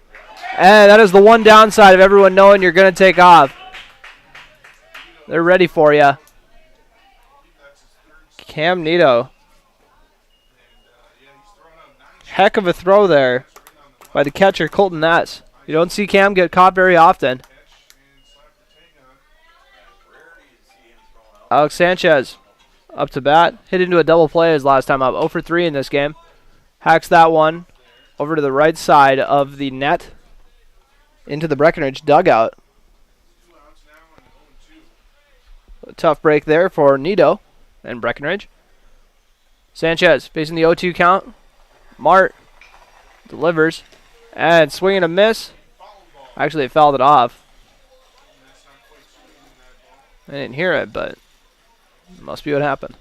And that is the one downside of everyone knowing you're going to take off. They're ready for you. Cam Nito. Heck of a throw there by the catcher, Colton Ness. You don't see Cam get caught very often. Alex Sanchez up to bat. Hit into a double play his last time up. 0 for 3 in this game. Hacks that one over to the right side of the net into the Breckenridge dugout. A tough break there for Nito and Breckenridge. Sanchez facing the 0-2 count. Mart delivers and swing and a miss. Actually, they fouled it off. I didn't hear it, but it must be what happened.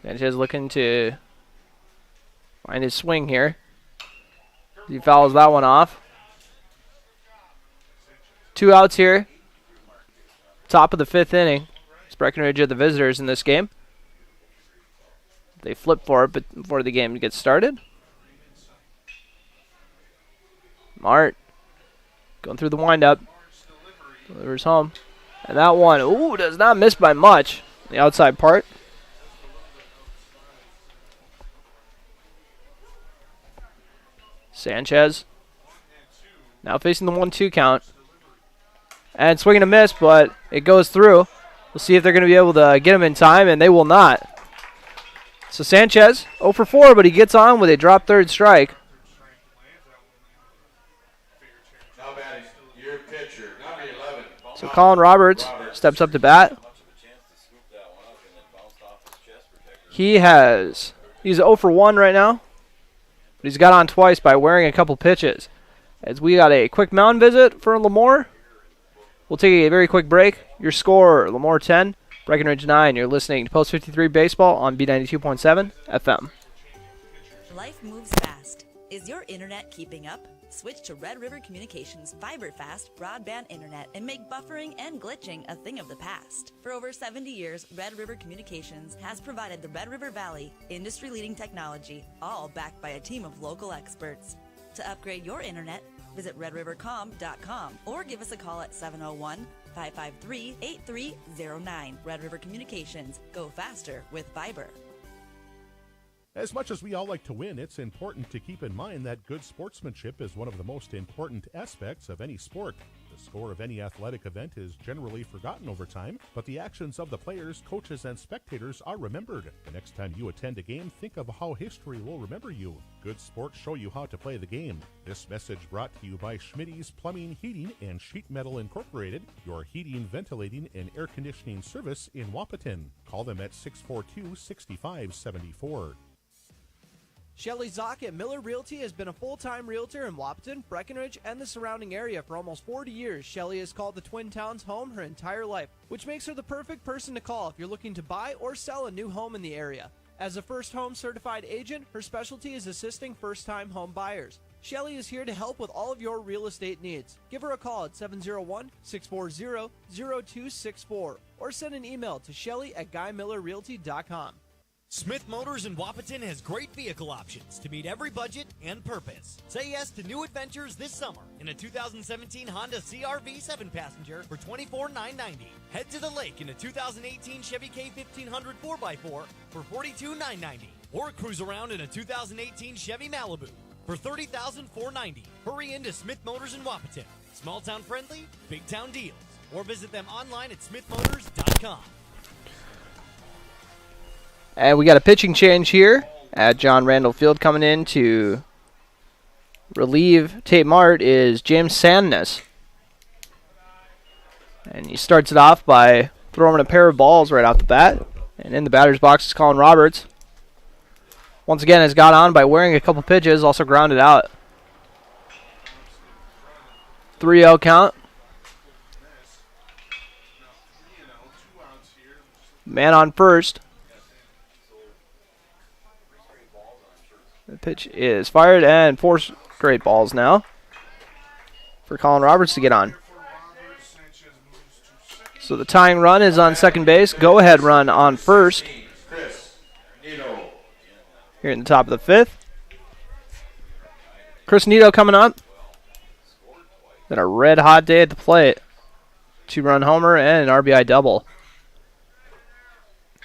Sanchez looking to find his swing here. He fouls that one off. 2 outs here. Top of the 5th inning. It's Breckenridge are the visitors in this game. They flip for it but before the game gets started. Mart going through the windup. Delivers home. And that one, does not miss by much. The outside part. Sanchez now facing the 1-2 count. And swing and a miss, but it goes through. We'll see if they're going to be able to get him in time, and they will not. So Sanchez, 0 for 4, but he gets on with a drop third strike. So Colin Roberts steps up to bat. He's 0 for 1 right now. But he's got on twice by wearing a couple pitches. As we got a quick mound visit for LaMoure. We'll take a very quick break. Your score, LaMoure 10, Breckenridge 9. You're listening to Post 53 Baseball on B92.7 FM. Life moves fast. Is your internet keeping up? Switch to Red River Communications fiber-fast broadband internet and make buffering and glitching a thing of the past. For over 70 years, Red River Communications has provided the Red River Valley industry-leading technology, all backed by a team of local experts. To upgrade your internet, visit redrivercom.com or give us a call at 701-553-8309. Red River Communications. Go faster with fiber. As much as we all like to win, it's important to keep in mind that good sportsmanship is one of the most important aspects of any sport. The score of any athletic event is generally forgotten over time, but the actions of the players, coaches, and spectators are remembered. The next time you attend a game, think of how history will remember you. Good sports show you how to play the game. This message brought to you by Schmitty's Plumbing, Heating, and Sheet Metal Incorporated, your heating, ventilating, and air conditioning service in Wahpeton. Call them at 642-6574. Shelly Zock at Miller Realty has been a full-time realtor in Wahpeton, Breckenridge, and the surrounding area for almost 40 years. Shelly has called the Twin Towns home her entire life, which makes her the perfect person to call if you're looking to buy or sell a new home in the area. As a first home certified agent, her specialty is assisting first-time home buyers. Shelly is here to help with all of your real estate needs. Give her a call at 701-640-0264 or send an email to shelly@guymillerrealty.com. Smith Motors in Wahpeton has great vehicle options to meet every budget and purpose. Say yes to new adventures this summer in a 2017 Honda CR-V 7-passenger for $24,990. Head to the lake in a 2018 Chevy K1500 4x4 for $42,990. Or cruise around in a 2018 Chevy Malibu for $30,490. Hurry into Smith Motors in Wahpeton. Small town friendly, big town deals. Or visit them online at smithmotors.com. And we got a pitching change here at John Randall Field. Coming in to relieve Tate Mart is James Sandness. And he starts it off by throwing a pair of balls right off the bat. And in the batter's box is Colin Roberts. Once again, has got on by wearing a couple pitches, also grounded out. 3-0 count. Man on first. The pitch is fired, and 4 straight balls now for Colin Roberts to get on. So the tying run is on second base. Go-ahead run on first. Here in the top of the fifth. Chris Nito coming up. Then a red-hot day at the plate. 2-run homer and an RBI double. I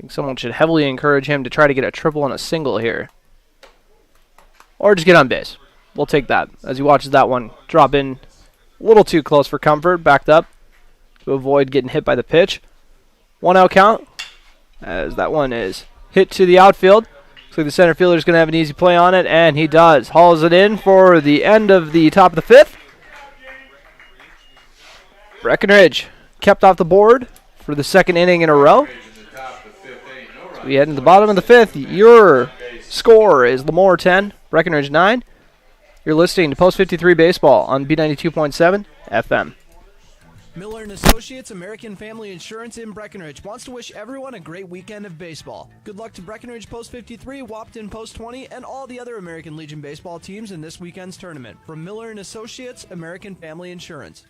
think someone should heavily encourage him to try to get a triple and a single here. Or just get on base. We'll take that as he watches that one drop in a little too close for comfort. Backed up to avoid getting hit by the pitch. 1-out count as that one is hit to the outfield. Looks like the center fielder is going to have an easy play on it, and he does. Hauls it in for the end of the top of the fifth. Breckenridge kept off the board for the second inning in a row. We head into the bottom of the fifth. Your score is LaMoure 10, Breckenridge 9. You're listening to Post 53 Baseball on B92.7 FM. Miller & Associates American Family Insurance in Breckenridge wants to wish everyone a great weekend of baseball. Good luck to Breckenridge Post 53, Wahpeton Post 20, and all the other American Legion baseball teams in this weekend's tournament. From Miller & Associates American Family Insurance.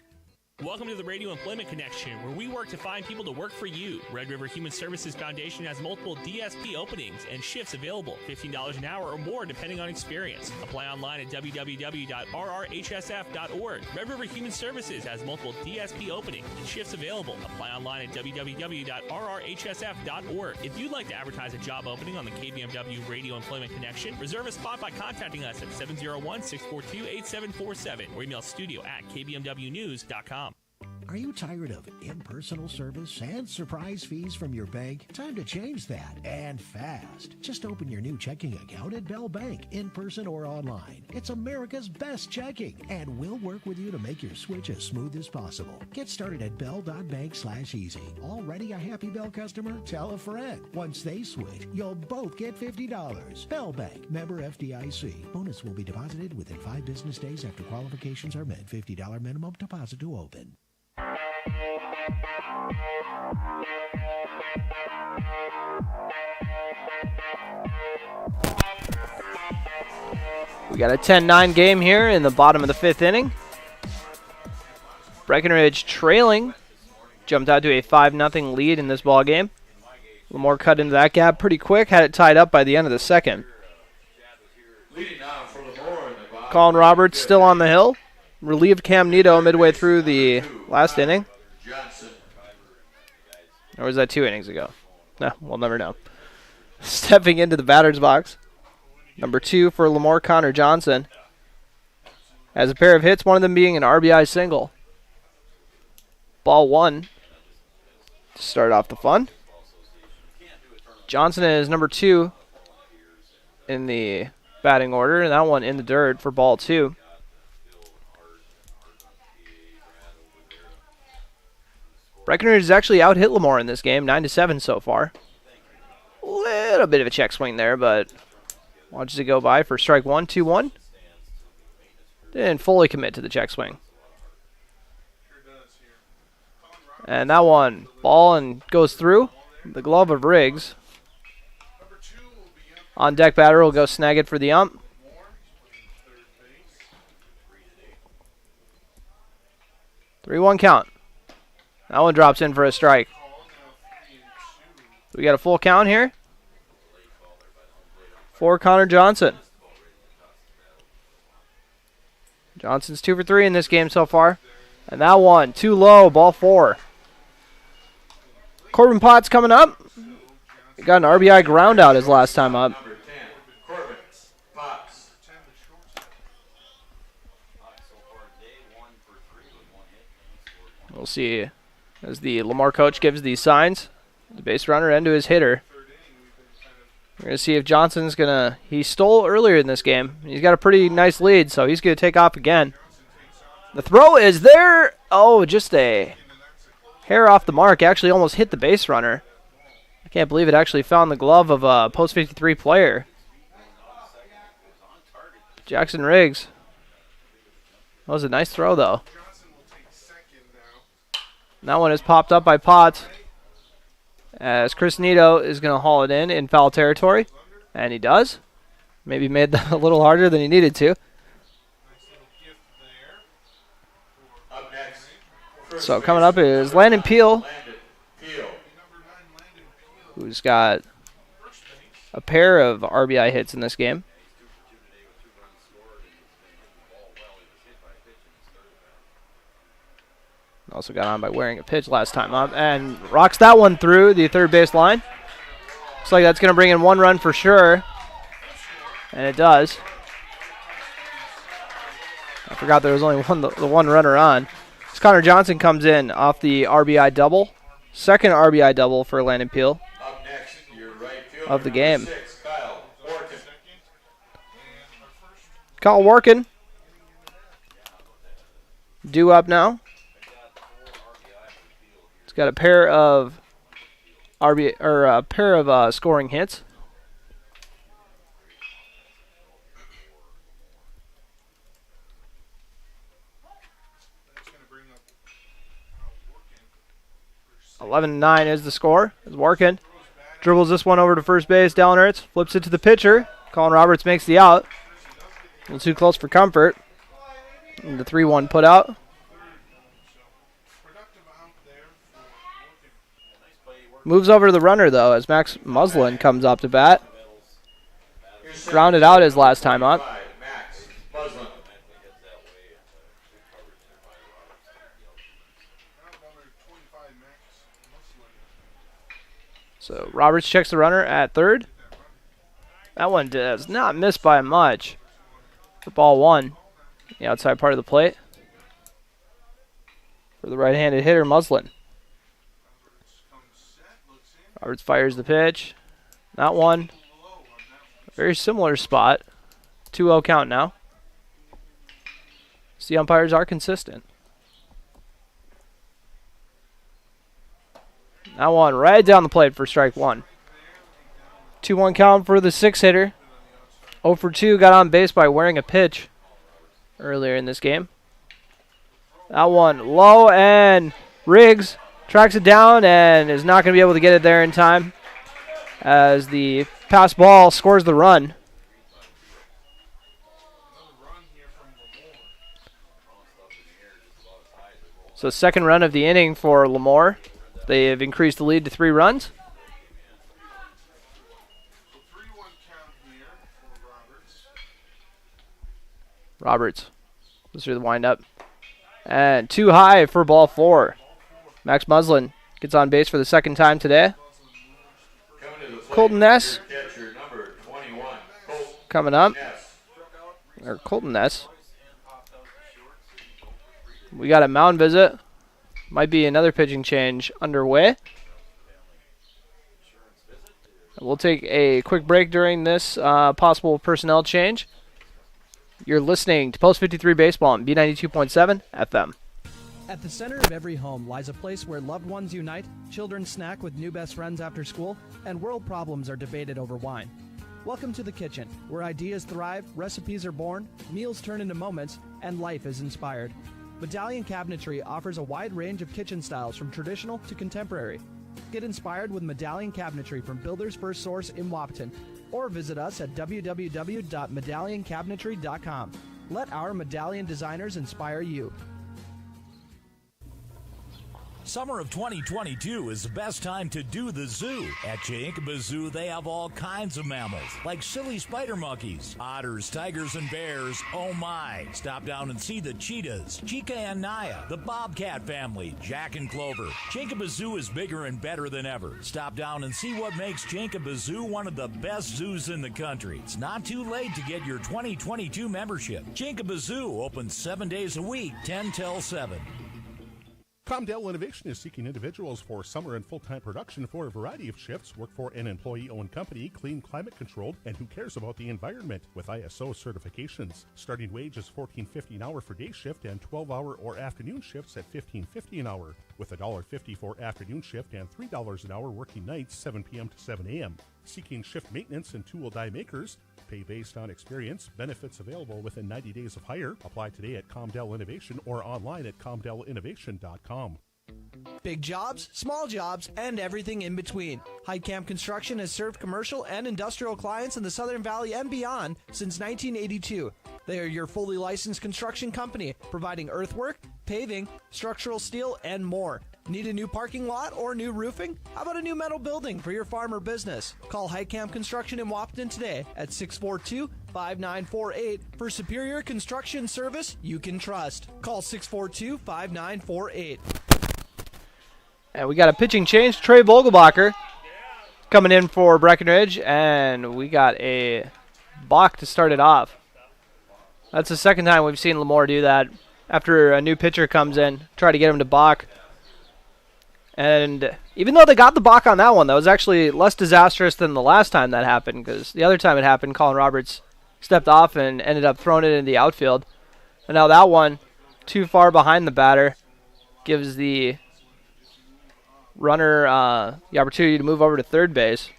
Welcome to the Radio Employment Connection, where we work to find people to work for you. Red River Human Services Foundation has multiple DSP openings and shifts available, $15 an hour or more depending on experience. Apply online at www.rrhsf.org. Red River Human Services has multiple DSP openings and shifts available. Apply online at www.rrhsf.org. If you'd like to advertise a job opening on the KBMW Radio Employment Connection, reserve a spot by contacting us at 701-642-8747 or email studio@kbmwnews.com. Are you tired of impersonal service and surprise fees from your bank? Time to change that, and fast. Just open your new checking account at Bell Bank, in person or online. It's America's best checking, and we'll work with you to make your switch as smooth as possible. Get started at bell.bank/easy. Already a happy Bell customer? Tell a friend. Once they switch, you'll both get $50. Bell Bank, member FDIC. Bonus will be deposited within 5 business days after qualifications are met. $50 minimum deposit to open. We got a 10-9 game here in the bottom of the fifth inning. Breckenridge trailing. Jumped out to a 5-0 lead in this ball game. LaMoure cut into that gap pretty quick. Had it tied up by the end of the second. Colin Roberts still on the hill. Relieved Cam Nito midway through the last inning. Or was that 2 innings ago? No, we'll never know. Stepping into the batter's box. Number 2 for LaMoure, Connor Johnson. Has a pair of hits, one of them being an RBI single. Ball 1 to start off the fun. Johnson is number 2 in the batting order, and that one in the dirt for ball 2. Breckenridge has actually out-hit LaMoure in this game, 9-7 so far. Little bit of a check swing there, but watches it go by for strike 1, 2-1. Didn't fully commit to the check swing. And that one, ball and goes through. The glove of Riggs. On deck batter will go snag it for the ump. Three-one count. That one drops in for a strike. we got a full count here for Connor Johnson. Johnson's 2 for 3 in this game so far. And that one, too low, ball 4. Corbin Potts coming up. He got an RBI ground out his last time up. We'll see as the LaMoure coach gives these signs. The base runner and to his hitter. We're going to see if Johnson's going to... He stole earlier in this game. He's got a pretty nice lead, so he's going to take off again. The throw is there. Oh, just a hair off the mark. Actually almost hit the base runner. I can't believe it actually found the glove of a post 53 player. Jackson Riggs. That was a nice throw, though. And that one is popped up by Potts, as Chris Nito is going to haul it in foul territory. And he does. Maybe made that a little harder than he needed to. So coming up is Landon Peel, who's got a pair of RBI hits in this game. Also got on by wearing a pitch last time up and rocks that one through the third base line. Looks like that's going to bring in 1 run for sure. And it does. I forgot there was only the one runner on. As Connor Johnson comes in off the RBI double. Second RBI double for Landon Peel of the game. Kyle Warkin due up now. He's got a pair of scoring hits. (11-9) is the score. Is Warkin dribbles this one over to first base. Dallin Ertz flips it to the pitcher. Colin Roberts makes the out. A little too close for comfort. And the 3-1 put out. Moves over to the runner, though, as Max Muslin comes up to bat. Grounded out his last time up. So Roberts checks the runner at third. That one does not miss by much. For ball 1, the outside part of the plate. For the right-handed hitter, Muslin. Roberts fires the pitch. That one, a very similar spot. 2-0 count now. So the umpires are consistent. That one right down the plate for strike 1. 2-1 count for the 6-hitter. 0 for 2 got on base by wearing a pitch earlier in this game. That one low, and Riggs tracks it down and is not going to be able to get it there in time as the pass ball scores the run. So second run of the inning for LaMoure. They have increased the lead to 3 runs. Roberts goes through the windup. And too high for ball 4. Max Muslin gets on base for the second time today. Colton Ness coming up. Or Colton Ness. We got a mound visit. Might be another pitching change underway. We'll take a quick break during this possible personnel change. You're listening to Post 53 Baseball on B92.7 FM. At the center of every home lies a place where loved ones unite, children snack with new best friends after school, and world problems are debated over wine. Welcome to the kitchen, where ideas thrive, recipes are born, meals turn into moments, and life is inspired. Medallion Cabinetry offers a wide range of kitchen styles from traditional to contemporary. Get inspired with Medallion Cabinetry from Builder's First Source in Wahpeton, or visit us at www.medallioncabinetry.com. Let our medallion designers inspire you. Summer of 2022 is the best time to do the zoo. At Yankaba Zoo, they have all kinds of mammals, like silly spider monkeys, otters, tigers, and bears. Oh my! Stop down and see the cheetahs, Chica and Naya, the bobcat family, Jack and Clover. Yankaba Zoo is bigger and better than ever. Stop down and see what makes Yankaba Zoo one of the best zoos in the country. It's not too late to get your 2022 membership. Yankaba Zoo opens 7 days a week, 10 till 7. Comdell Innovation is seeking individuals for summer and full-time production for a variety of shifts, work for an employee-owned company, clean, climate-controlled, and who cares about the environment with ISO certifications. Starting wage is $14.50 an hour for day shift and 12-hour or afternoon shifts at $15.50 an hour, with $1.50 for afternoon shift and $3 an hour working nights 7 p.m. to 7 a.m. Seeking shift maintenance and tool die makers. Pay based on experience. Benefits available within 90 days of hire. Apply today at Comdell Innovation or online at comdellinnovation.com. Big jobs, small jobs, and everything in between. Heitkamp Construction has served commercial and industrial clients in the Southern Valley and beyond since 1982. They are your fully licensed construction company, providing earthwork, paving, structural steel, and more. Need a new parking lot or new roofing? How about a new metal building for your farm or business? Call Heitkamp Construction in Wahpeton today at 642-5948 for superior construction service you can trust. Call 642-5948. And we got a pitching change. Trey Vogelbacher coming in for Breckenridge, and we got a balk to start it off. That's the second time we've seen LaMoure do that. After a new pitcher comes in, try to get him to balk. And even though they got the balk on that one, that was actually less disastrous than the last time that happened, because the other time it happened, Colin Roberts stepped off and ended up throwing it in the outfield. And now that one, too far behind the batter, gives the runner the opportunity to move over to third base.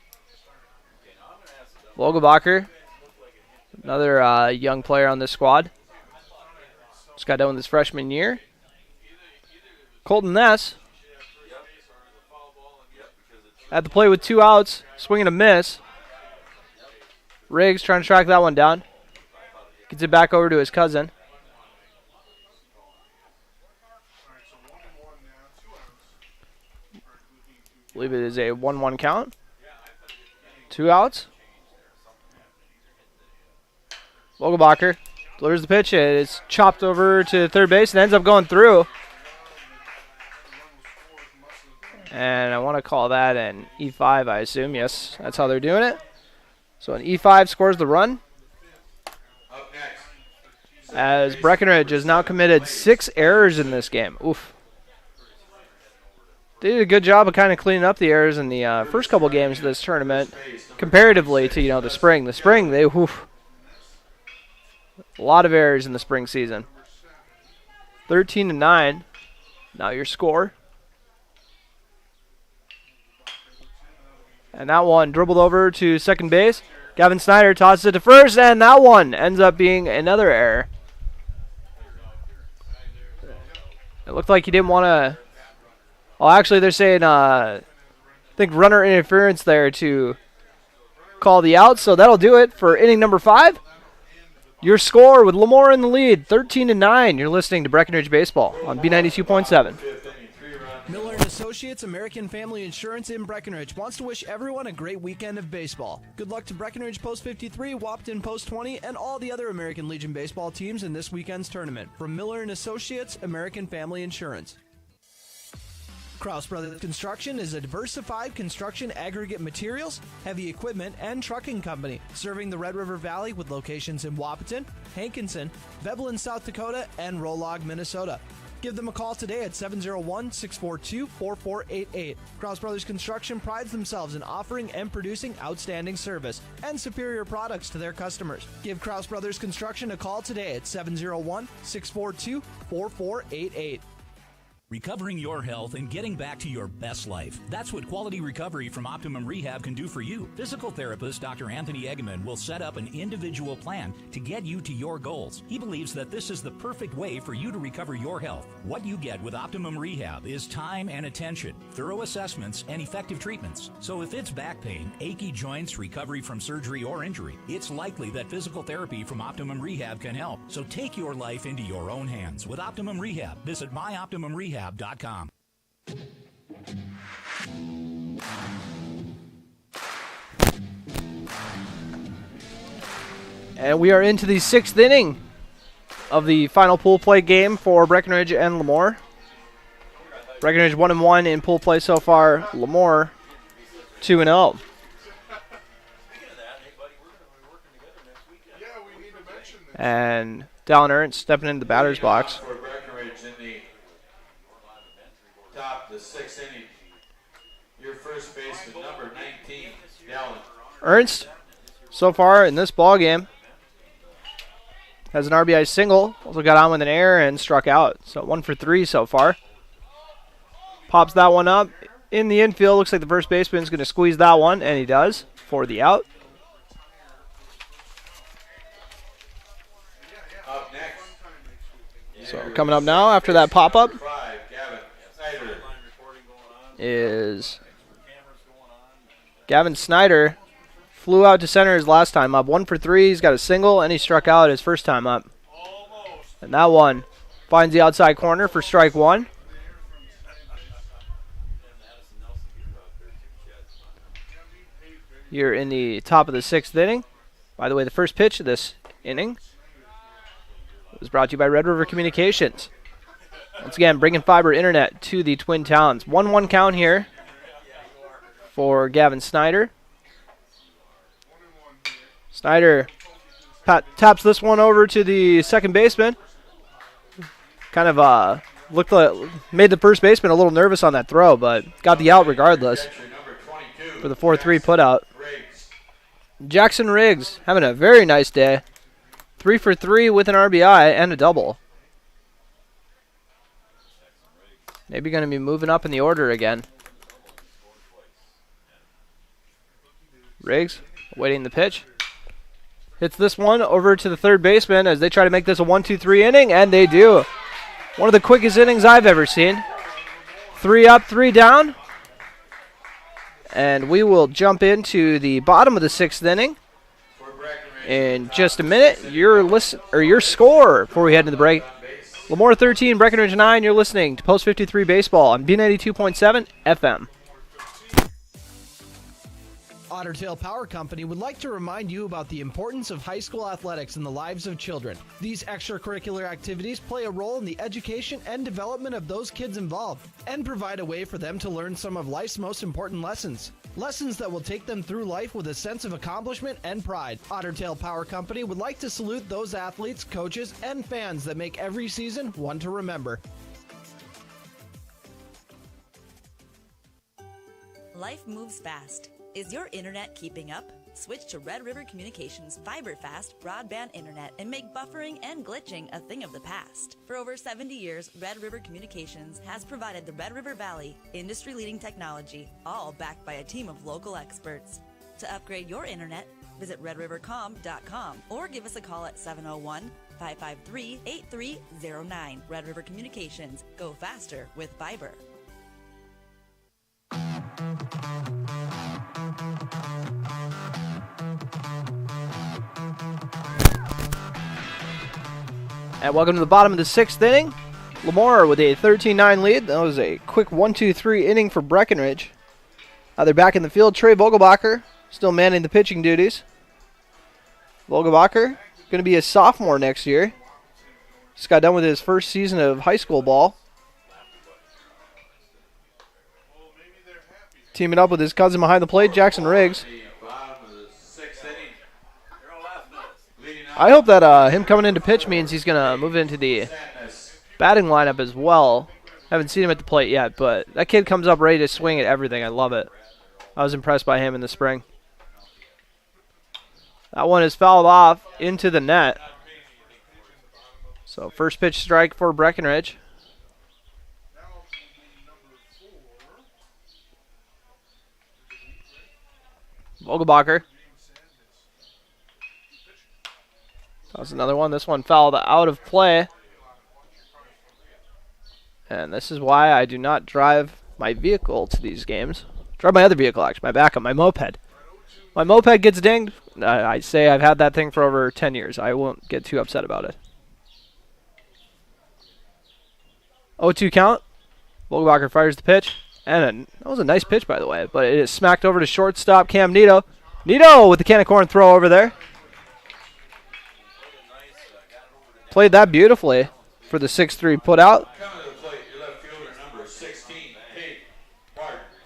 Vogelbacher, another young player on this squad. Just got done with his freshman year. Colton Ness at the plate with 2 outs, swinging a miss. Riggs trying to track that one down. Gets it back over to his cousin. I believe it is a 1-1 count. 2 outs. Vogelbacher delivers the pitch. It's chopped over to third base and ends up going through. And I want to call that an E5, I assume. Yes, that's how they're doing it. So an E5 scores the run. As Breckenridge has now committed 6 errors in this game. Oof. They did a good job of kind of cleaning up the errors in the first couple games of this tournament, comparatively to the spring. The spring, they a lot of errors in the spring season. 13-9. Now your score. And that one dribbled over to second base. Gavin Snyder tosses it to first, and that one ends up being another error. It looked like he didn't want to... Well, actually, they're saying, I think, runner interference there to call the out. So that'll do it for inning number 5. Your score with LaMoure in the lead, 13-9. You're listening to Breckenridge Baseball on B92.7. Miller & Associates American Family Insurance in Breckenridge wants to wish everyone a great weekend of baseball. Good luck to Breckenridge Post 53, Wahpeton Post 20, and all the other American Legion baseball teams in this weekend's tournament. From Miller & Associates American Family Insurance. Kraus Brothers Construction is a diversified construction aggregate materials, heavy equipment, and trucking company, serving the Red River Valley with locations in Wahpeton, Hankinson, Veblen, South Dakota, and Rolog, Minnesota. Give them a call today at 701-642-4488. Kraus Brothers Construction prides themselves in offering and producing outstanding service and superior products to their customers. Give Kraus Brothers Construction a call today at 701-642-4488. Recovering your health and getting back to your best life. That's what Quality Recovery from Optimum Rehab can do for you. Physical therapist Dr. Anthony Egeman will set up an individual plan to get you to your goals. He believes that this is the perfect way for you to recover your health. What you get with Optimum Rehab is time and attention, thorough assessments, and effective treatments. So if it's back pain, achy joints, recovery from surgery or injury, it's likely that physical therapy from Optimum Rehab can help. So take your life into your own hands with Optimum Rehab. Visit myoptimumrehab.com. And we are into the 6th inning of the final pool play game for Breckenridge and LaMoure. Breckenridge 1-1 in pool play so far. LaMoure 2-0. And Dallin Ernst stepping into the batter's box. For Breckenridge in the top, the 6th inning. Your first baseman, number 19, Dallin. Ernst, so far in this ball game, has an RBI single. Also got on with an error and struck out. So 1 for 3 so far. Pops that one up in the infield. Looks like the first baseman is going to squeeze that one, and he does for the out. Up next. So coming up now after that pop-up is Gavin Snyder. Flew out to center his last time up. 1 for 3. He's got a single, and he struck out his first time up. And that one finds the outside corner for strike 1. Here in the top of the 6th inning. By the way, the first pitch of this inning was brought to you by Red River Communications. Once again, bringing fiber internet to the Twin Towns. 1-1 count here for Gavin Snyder. Snyder taps this one over to the second baseman. Kind of looked like made the first baseman a little nervous on that throw, but got the out regardless for the 4-3 putout. Jackson Riggs having a very nice day. 3 for 3 with an RBI and a double. Maybe going to be moving up in the order again. Riggs waiting the pitch. Hits this one over to the third baseman as they try to make this a 1-2-3 inning, and they do. One of the quickest innings I've ever seen. 3 up, 3 down. And we will jump into the bottom of the 6th inning in just a minute. Your score before we head into the break. LaMoure 13, Breckenridge 9. You're listening to Post 53 Baseball on B92.7 FM. Otter Tail Power Company would like to remind you about the importance of high school athletics in the lives of children. These extracurricular activities play a role in the education and development of those kids involved and provide a way for them to learn some of life's most important lessons. Lessons that will take them through life with a sense of accomplishment and pride. Otter Tail Power Company would like to salute those athletes, coaches, and fans that make every season one to remember. Life moves fast. Is your internet keeping up? Switch to Red River Communications fiber-fast broadband internet and make buffering and glitching a thing of the past. For over 70 years, Red River Communications has provided the Red River Valley industry-leading technology, all backed by a team of local experts. To upgrade your internet, visit redrivercom.com or give us a call at 701-553-8309. Red River Communications. Go faster with fiber. And welcome to the bottom of the 6th inning. LaMoure with a 13-9 lead. That was a quick 1-2-3 inning for Breckenridge. They're back in the field. Trey Vogelbacher still manning the pitching duties. Vogelbacher going to be a sophomore next year. Just got done with his first season of high school ball. Teaming up with his cousin behind the plate, Jackson Riggs. I hope that him coming into pitch means he's going to move into the batting lineup as well. Haven't seen him at the plate yet, but that kid comes up ready to swing at everything. I love it. I was impressed by him in the spring. That one is fouled off into the net. So first pitch strike for Breckenridge. Vogelbacher. That was another one. This one fouled out of play. And this is why I do not drive my vehicle to these games. Drive my other vehicle, actually, my backup, my moped. My moped gets dinged. I say I've had that thing for over 10 years. I won't get too upset about it. 0-2 count. Vogelbacher fires the pitch. And that was a nice pitch, by the way. But it is smacked over to shortstop Cam Nito. Nito with the can of corn throw over there. Played that beautifully for the 6-3 put out.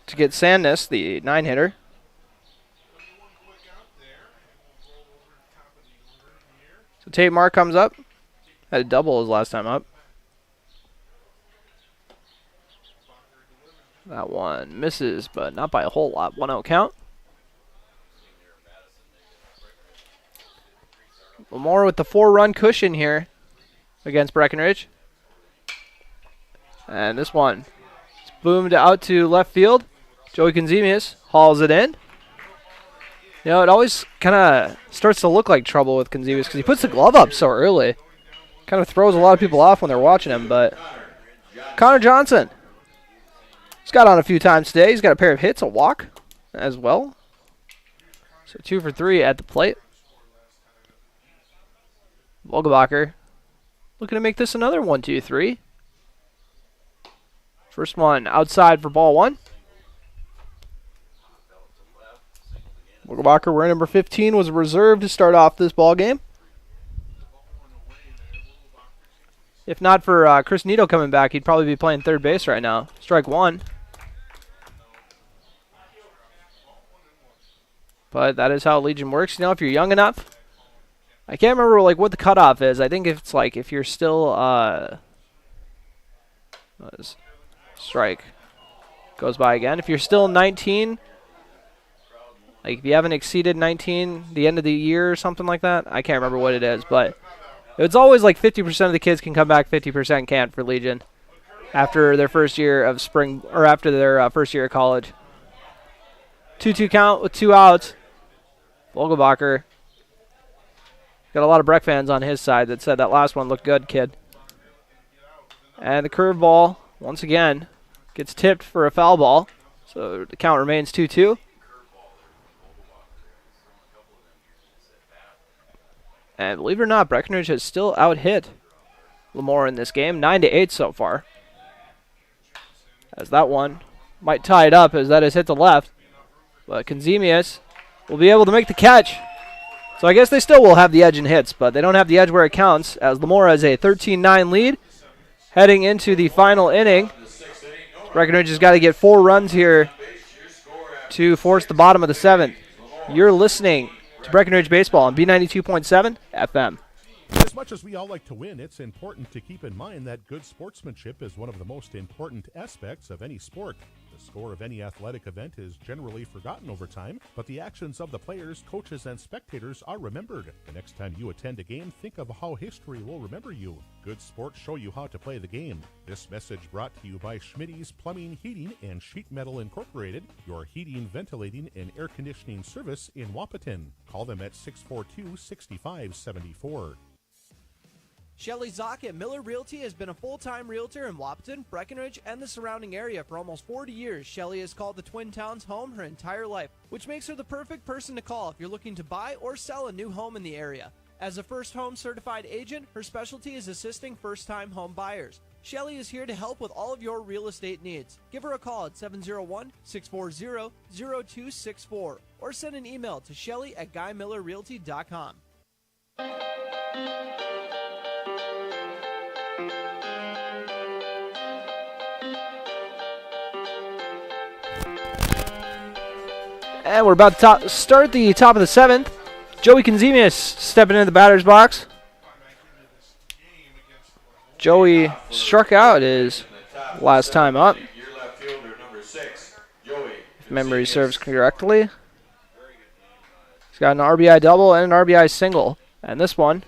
To get Sandness, the 9-hitter. So Tate Mark comes up. Had a double his last time up. That one misses, but not by a whole lot. 1-0 count. LaMoure with the 4-run cushion here against Breckenridge. And this one is boomed out to left field. Joey Konzemius hauls it in. You know, it always kind of starts to look like trouble with Konzemius because he puts the glove up so early. Kind of throws a lot of people off when they're watching him, but Connor Johnson. He's got on a few times today. He's got a pair of hits, a walk as well. So 2 for 3 at the plate. Vogelbacher looking to make this another 1-2-3. First one outside for ball 1. Vogelbacher, wearing number 15, was reserved to start off this ball game. If not for Chris Nito coming back, he'd probably be playing third base right now. Strike 1. But that is how Legion works. You know, if you're young enough, I can't remember like what the cutoff is. I think it's like if you're still strike goes by again. If you're still 19, like if you haven't exceeded 19 the end of the year or something like that, I can't remember what it is, but it's always like 50% of the kids can come back, 50% can't for Legion after their first year of spring or after their first year of college. 2-2 count with 2 outs. Vogelbacher got a lot of Breck fans on his side that said that last one looked good, kid. And the curveball, once again, gets tipped for a foul ball. So the count remains 2-2. And believe it or not, Breckenridge has still out-hit LaMoure in this game, 9-8 so far. As that one might tie it up as that is hit to left. But Konzemius will be able to make the catch. So I guess they still will have the edge in hits, but they don't have the edge where it counts, as LaMoure has a 13-9 lead heading into the final inning. Breckenridge has got to get 4 runs here to force the bottom of the 7th. You're listening to Breckenridge Baseball on B92.7 FM. As much as we all like to win, it's important to keep in mind that good sportsmanship is one of the most important aspects of any sport. The score of any athletic event is generally forgotten over time, but the actions of the players, coaches, and spectators are remembered. The next time you attend a game, think of how history will remember you. Good sports show you how to play the game. This message brought to you by Schmitty's Plumbing, Heating, and Sheet Metal Incorporated, your heating, ventilating, and air conditioning service in Wahpeton. Call them at 642-6574. Shelly Zock at Miller Realty has been a full-time realtor in Wahpeton, Breckenridge, and the surrounding area for almost 40 years. Shelly has called the Twin Towns home her entire life, which makes her the perfect person to call if you're looking to buy or sell a new home in the area. As a first home certified agent, her specialty is assisting first-time home buyers. Shelly is here to help with all of your real estate needs. Give her a call at 701-640-0264 or send an email to shelly@guymillerrealty.com. And we're about to start the top of the 7th. Joey Konzemius stepping into the batter's box. Joey struck out his last time up, if memory serves correctly. He's got an RBI double and an RBI single. And this one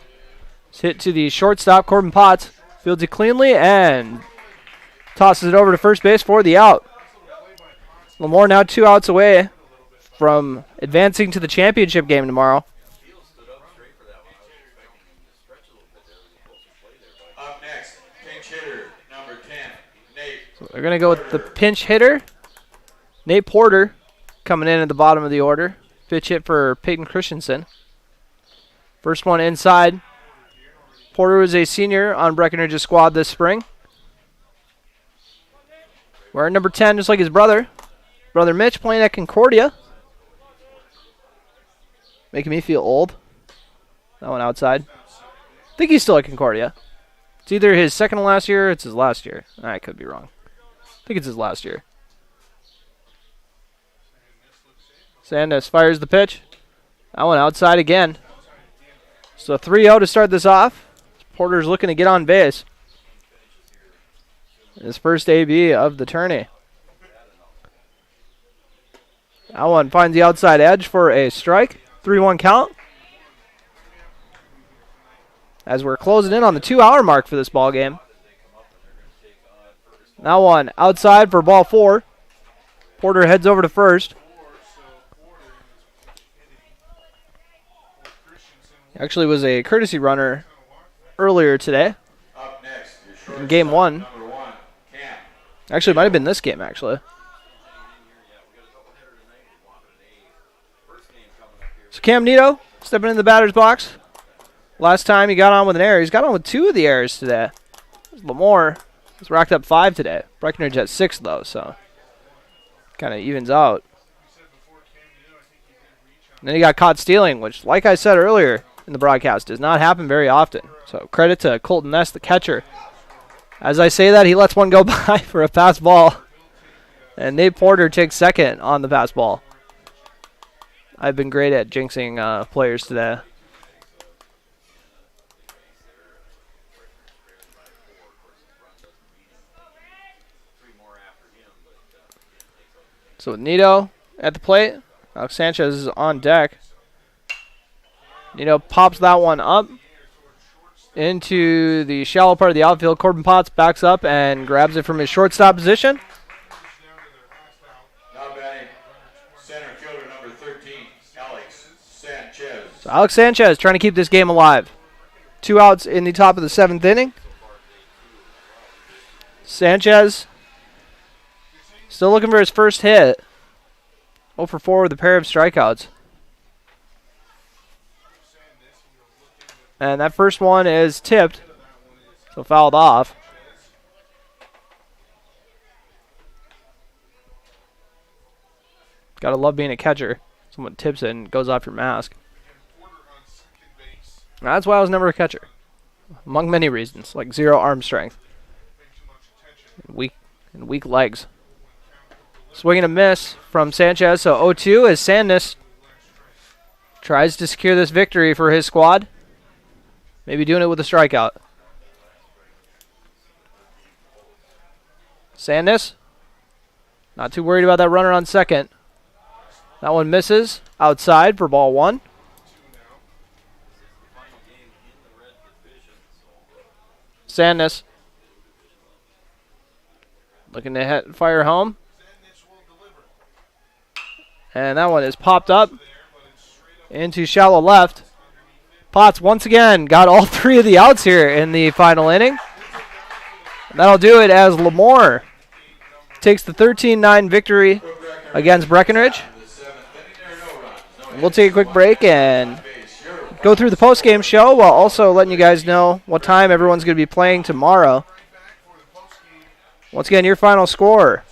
is hit to the shortstop, Corbin Potts. Fields it cleanly and tosses it over to first base for the out. LaMoure now 2 outs away from advancing to the championship game tomorrow. Up next, pinch hitter, number 10, Nate. So they're going to go with the pinch hitter, Nate Porter, coming in at the bottom of the order. Pitch hit for Peyton Christensen. First one inside. Porter was a senior on Breckenridge's squad this spring. Wearing number 10 just like his brother. Brother Mitch playing at Concordia. Making me feel old. That one outside. I think he's still at Concordia. It's either his second to last year or it's his last year. I could be wrong. I think it's his last year. Sandus fires the pitch. That one outside again. So 3-0 to start this off. Porter's looking to get on base. His first AB of the tourney. That one finds the outside edge for a strike. 3-1 count. As we're closing in on the 2-hour mark for this ball game. That one outside for ball 4. Porter heads over to first. Actually was a courtesy runner earlier today. In game 1. Actually, it might have been this game, actually. So Cam Nito stepping in the batter's box. Last time he got on with an error. He's got on with 2 of the errors today. LaMoure has racked up 5 today. Breckenridge at 6, though, so kind of evens out. And then he got caught stealing, which, like I said earlier in the broadcast, does not happen very often. So credit to Colton Ness, the catcher. As I say that, he lets one go by for a pass ball. And Nate Porter takes second on the pass ball. I've been great at jinxing players today. So with Nito at the plate, Alex Sanchez is on deck. Nito pops that one up into the shallow part of the outfield. Corbin Potts backs up and grabs it from his shortstop position. Now batting center fielder number 13, Alex Sanchez. So Alex Sanchez trying to keep this game alive. 2 outs in the top of the 7th inning. Sanchez still looking for his first hit. 0 for 4 with a pair of strikeouts. And that first one is tipped, so fouled off. Gotta love being a catcher. Someone tips it and goes off your mask. That's why I was never a catcher. Among many reasons, like 0 arm strength. And weak legs. Swing and a miss from Sanchez, so 0-2 as Sandus tries to secure this victory for his squad. Maybe doing it with a strikeout. Sandus, not too worried about that runner on second. That one misses outside for ball 1. Sandus looking to fire home. And that one is popped up into shallow left. Potts once again got all 3 of the outs here in the final inning. And that'll do it as LaMoure takes the 13-9 victory against Breckenridge. We'll take a quick break and go through the post-game show while also letting you guys know what time everyone's going to be playing tomorrow. Once again, your final score,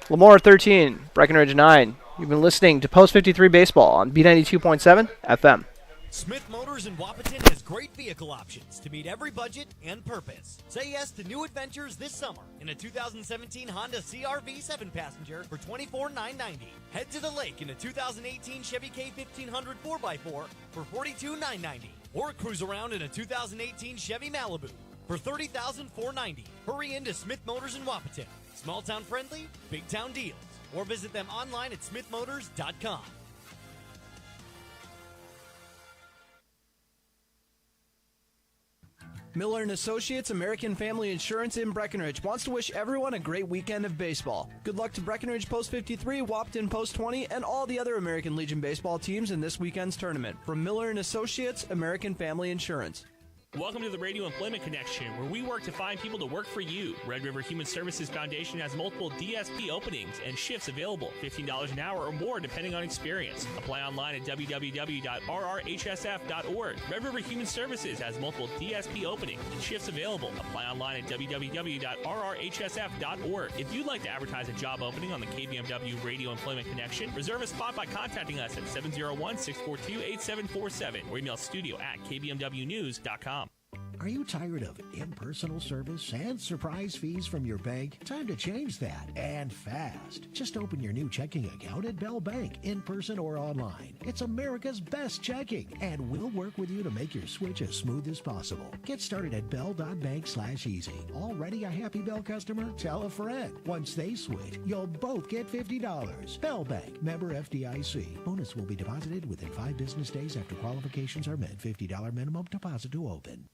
LaMoure 13, Breckenridge 9. You've been listening to Post 53 Baseball on B92.7 FM. Smith Motors in Wahpeton has great vehicle options to meet every budget and purpose. Say yes to new adventures this summer in a 2017 Honda CR-V 7-passenger for $24,990. Head to the lake in a 2018 Chevy K1500 4x4 for $42,990. Or cruise around in a 2018 Chevy Malibu for $30,490. Hurry into Smith Motors in Wahpeton. Small town friendly, big town deals. Or visit them online at smithmotors.com. Miller & Associates American Family Insurance in Breckenridge wants to wish everyone a great weekend of baseball. Good luck to Breckenridge Post 53, Wahpeton Post 20, and all the other American Legion baseball teams in this weekend's tournament. From Miller & Associates American Family Insurance. Welcome to the Radio Employment Connection, where we work to find people to work for you. Red River Human Services Foundation has multiple DSP openings and shifts available, $15 an hour or more depending on experience. Apply online at www.rrhsf.org. Red River Human Services has multiple DSP openings and shifts available. Apply online at www.rrhsf.org. If you'd like to advertise a job opening on the KBMW Radio Employment Connection, reserve a spot by contacting us at 701-642-8747 or email studio@kbmwnews.com. Are you tired of impersonal service and surprise fees from your bank? Time to change that, and fast. Just open your new checking account at Bell Bank, in person or online. It's America's best checking, and we'll work with you to make your switch as smooth as possible. Get started at bell.bank/easy. Already a happy Bell customer? Tell a friend. Once they switch, you'll both get $50. Bell Bank, member FDIC. Bonus will be deposited within 5 business days after qualifications are met. $50 minimum deposit to open.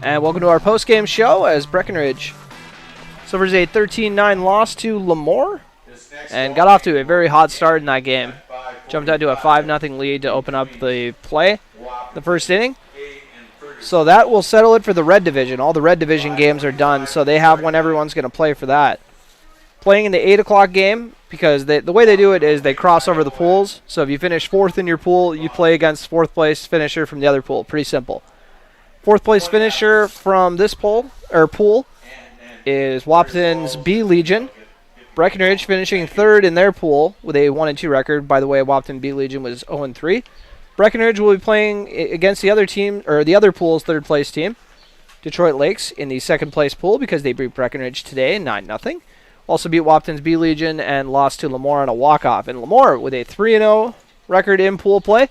And welcome to our post-game show as Breckenridge suffers a 13-9 loss to LaMoure and got off to a very hot start in that game. Jumped out to a 5-0 lead to open up the play, the first inning. So that will settle it for the Red Division. All the Red Division games are done, so they have when everyone's going to play for that. Playing in the 8 o'clock game, because the way they do it is they cross over the pools. So if you finish 4th in your pool, you play against 4th place finisher from the other pool. Pretty simple. 4th place finisher from this pool is Wahpeton's B Legion. Breckenridge finishing 3rd in their pool with a 1-2 record. By the way, Wahpeton B Legion was 0-3. Breckenridge will be playing against the other team, or the other pool's 3rd place team, Detroit Lakes, in the 2nd place pool because they beat Breckenridge today 9-0. Also beat Wahpeton's B Legion and lost to LaMoure on a walk-off. And LaMoure, with a 3-0 record in pool play,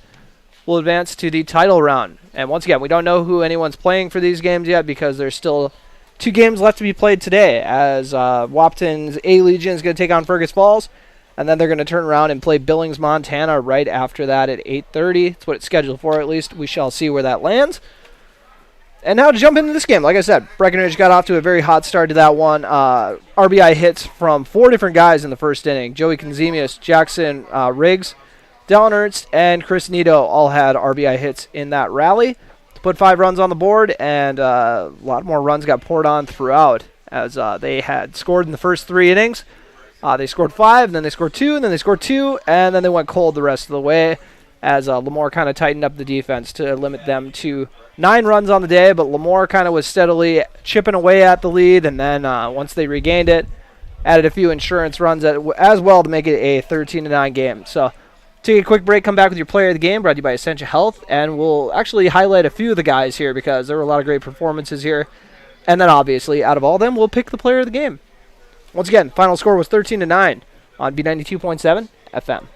will advance to the title round. And once again, we don't know who anyone's playing for these games yet because there's still 2 games left to be played today, as Wahpeton's A Legion is going to take on Fergus Falls, and then they're going to turn around and play Billings, Montana right after that at 8:30. That's what it's scheduled for, at least. We shall see where that lands. And now to jump into this game, like I said, Breckenridge got off to a very hot start to that one. RBI hits from 4 different guys in the first inning. Joey Conzemius, Jackson Riggs, Dallin Ernst, and Chris Nito all had RBI hits in that rally to put 5 runs on the board, and a lot more runs got poured on throughout as they had scored in the first 3 innings. They scored 5, then they scored 2, and then they scored 2, and then they went cold the rest of the way as LaMoure kind of tightened up the defense to limit them to 9 runs on the day, but LaMoure kind of was steadily chipping away at the lead, and then once they regained it, added a few insurance runs as well to make it a 13-9 game. So take a quick break, come back with your player of the game, brought to you by Essentia Health, and we'll actually highlight a few of the guys here because there were a lot of great performances here. And then obviously, out of all of them, we'll pick the player of the game. Once again, final score was 13-9 on B92.7 FM.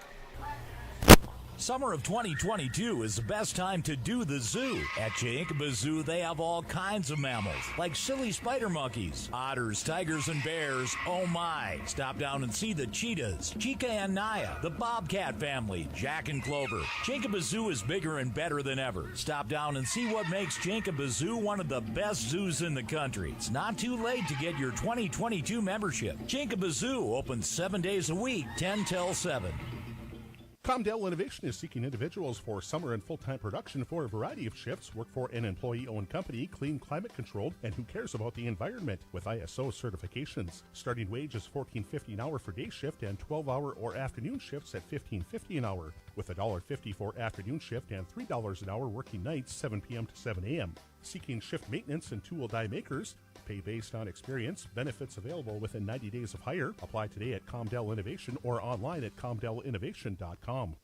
Summer of 2022 is the best time to do the zoo. At Jacoba Zoo, they have all kinds of mammals, like silly spider monkeys, otters, tigers, and bears. Oh my! Stop down and see the cheetahs, Chica and Naya, the bobcat family, Jack and Clover. Jacoba Zoo is bigger and better than ever. Stop down and see what makes Jacoba Zoo one of the best zoos in the country. It's not too late to get your 2022 membership. Jacoba Zoo opens 7 days a week, 10 till 7. Comdell Innovation is seeking individuals for summer and full-time production for a variety of shifts, work for an employee-owned company, clean, climate-controlled, and who cares about the environment with ISO certifications. Starting wage is $14.50 an hour for day shift and 12-hour or afternoon shifts at $15.50 an hour, with $1.50 for afternoon shift and $3 an hour working nights 7 p.m. to 7 a.m. Seeking shift maintenance and tool die makers. Pay based on experience. Benefits available within 90 days of hire. Apply today at Comdell Innovation or online at comdellinnovation.com.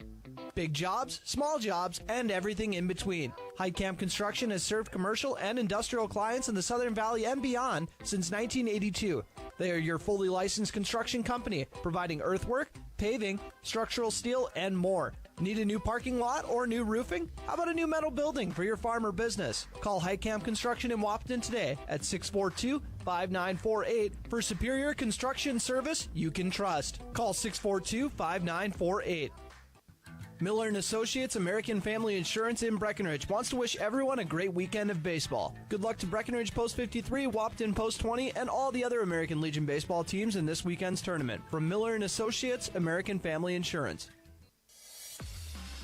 Big jobs, small jobs, and everything in between. Heitkamp Construction has served commercial and industrial clients in the Southern Valley and beyond since 1982. They are your fully licensed construction company, providing earthwork, paving, structural steel, and more. Need a new parking lot or new roofing? How about a new metal building for your farm or business? Call Heitkamp Construction in Wahpeton today at 642-5948 for superior construction service you can trust. Call 642-5948. Miller & Associates American Family Insurance in Breckenridge wants to wish everyone a great weekend of baseball. Good luck to Breckenridge Post 53, Wahpeton Post 20, and all the other American Legion baseball teams in this weekend's tournament. From Miller & Associates American Family Insurance.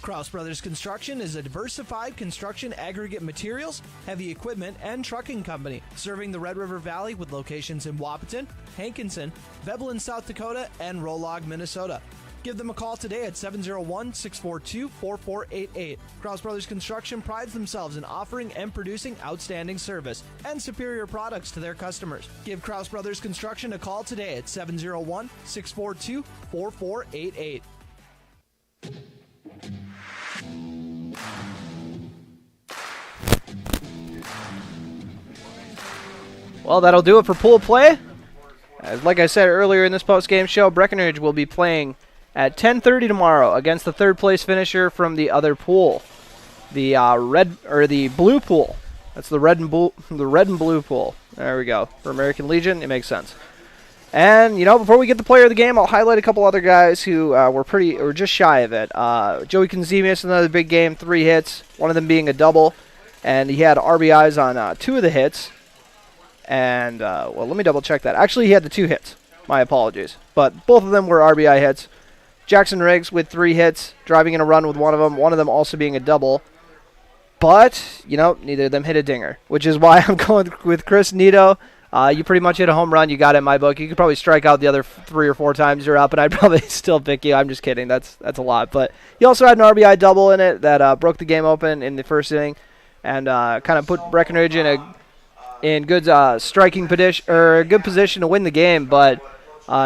Kraus Brothers Construction is a diversified construction aggregate materials, heavy equipment, and trucking company, serving the Red River Valley with locations in Wahpeton, Hankinson, Veblen, South Dakota, and Rolog, Minnesota. Give them a call today at 701-642-4488. Kraus Brothers Construction prides themselves in offering and producing outstanding service and superior products to their customers. Give Kraus Brothers Construction a call today at 701-642-4488. Well, that'll do it for pool play. Like I said earlier in this post-game show, Breckenridge will be playing at 10:30 tomorrow against the third-place finisher from the other pool, the blue pool. That's the red and blue pool. There we go. For American Legion, it makes sense. And before we get the player of the game, I'll highlight a couple other guys who were just shy of it. Joey Konzemius, another big game, 3 hits, one of them being a double, and he had RBIs on 2 of the hits. And let me double check that. Actually, he had the 2 hits. My apologies, but both of them were RBI hits. Jackson Riggs with 3 hits, driving in a run with one of them also being a double. But, neither of them hit a dinger, which is why I'm going with Chris Nito. You pretty much hit a home run. You got it in my book. You could probably strike out the other 3 or 4 times you're up, and I'd probably still pick you. I'm just kidding. That's a lot. But he also had an RBI double in it that broke the game open in the first inning and kind of put Breckenridge in good striking position or good position to win the game, but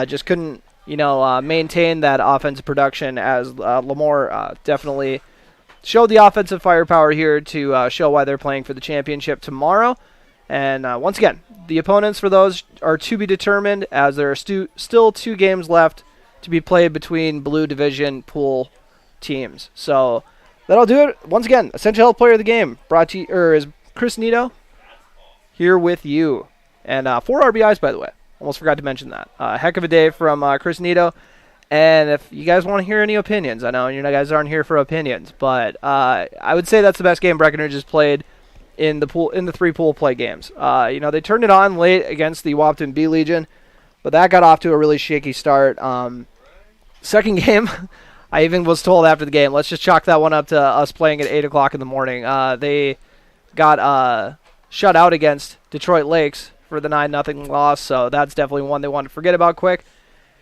just couldn't maintain that offensive production as LaMoure definitely showed the offensive firepower here to show why they're playing for the championship tomorrow. And once again, the opponents for those are to be determined as there are still 2 games left to be played between Blue Division pool teams. So that'll do it. Once again, Essential Health Player of the Game brought to you, is Chris Nito here with you. And 4 RBIs, by the way. Almost forgot to mention that. Heck of a day from Chris Nito. And if you guys want to hear any opinions, I know you guys aren't here for opinions, but I would say that's the best game Breckenridge has played in the 3 pool play games. They turned it on late against the Wahpeton B Legion, but that got off to a really shaky start. Second game, I even was told after the game, let's just chalk that one up to us playing at 8 o'clock in the morning. They got shut out against Detroit Lakes for the 9-0 loss, so that's definitely one they want to forget about quick.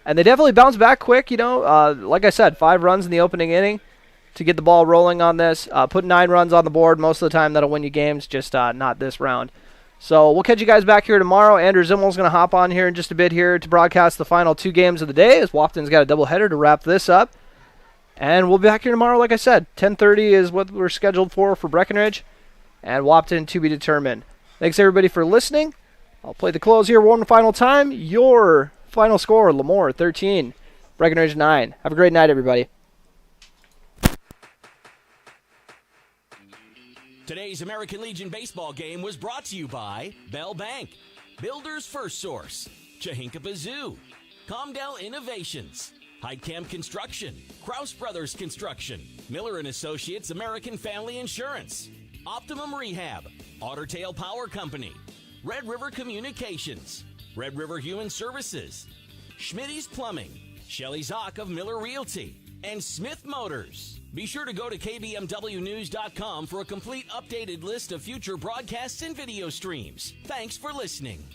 And they definitely bounced back quick, like I said, 5 runs in the opening inning to get the ball rolling on this. Put 9 runs on the board. Most of the time that'll win you games, just not this round. So we'll catch you guys back here tomorrow. Andrew Zimmel's going to hop on here in just a bit here to broadcast the final 2 games of the day as Wahpeton's got a doubleheader to wrap this up. And we'll be back here tomorrow, like I said. 10:30 is what we're scheduled for Breckenridge. And Wahpeton to be determined. Thanks, everybody, for listening. I'll play the close here one final time. Your final score, LaMoure 13, Breckenridge 9. Have a great night, everybody. Today's American Legion baseball game was brought to you by Bell Bank, Builder's First Source, Chahinkapa Zoo, Comdell Innovations, Heidkamp Construction, Kraus Brothers Construction, Miller & Associates American Family Insurance, Optimum Rehab, Ottertail Power Company, Red River Communications, Red River Human Services, Schmitty's Plumbing, Shelley Zock of Miller Realty, and Smith Motors. Be sure to go to KBMWnews.com for a complete updated list of future broadcasts and video streams. Thanks for listening.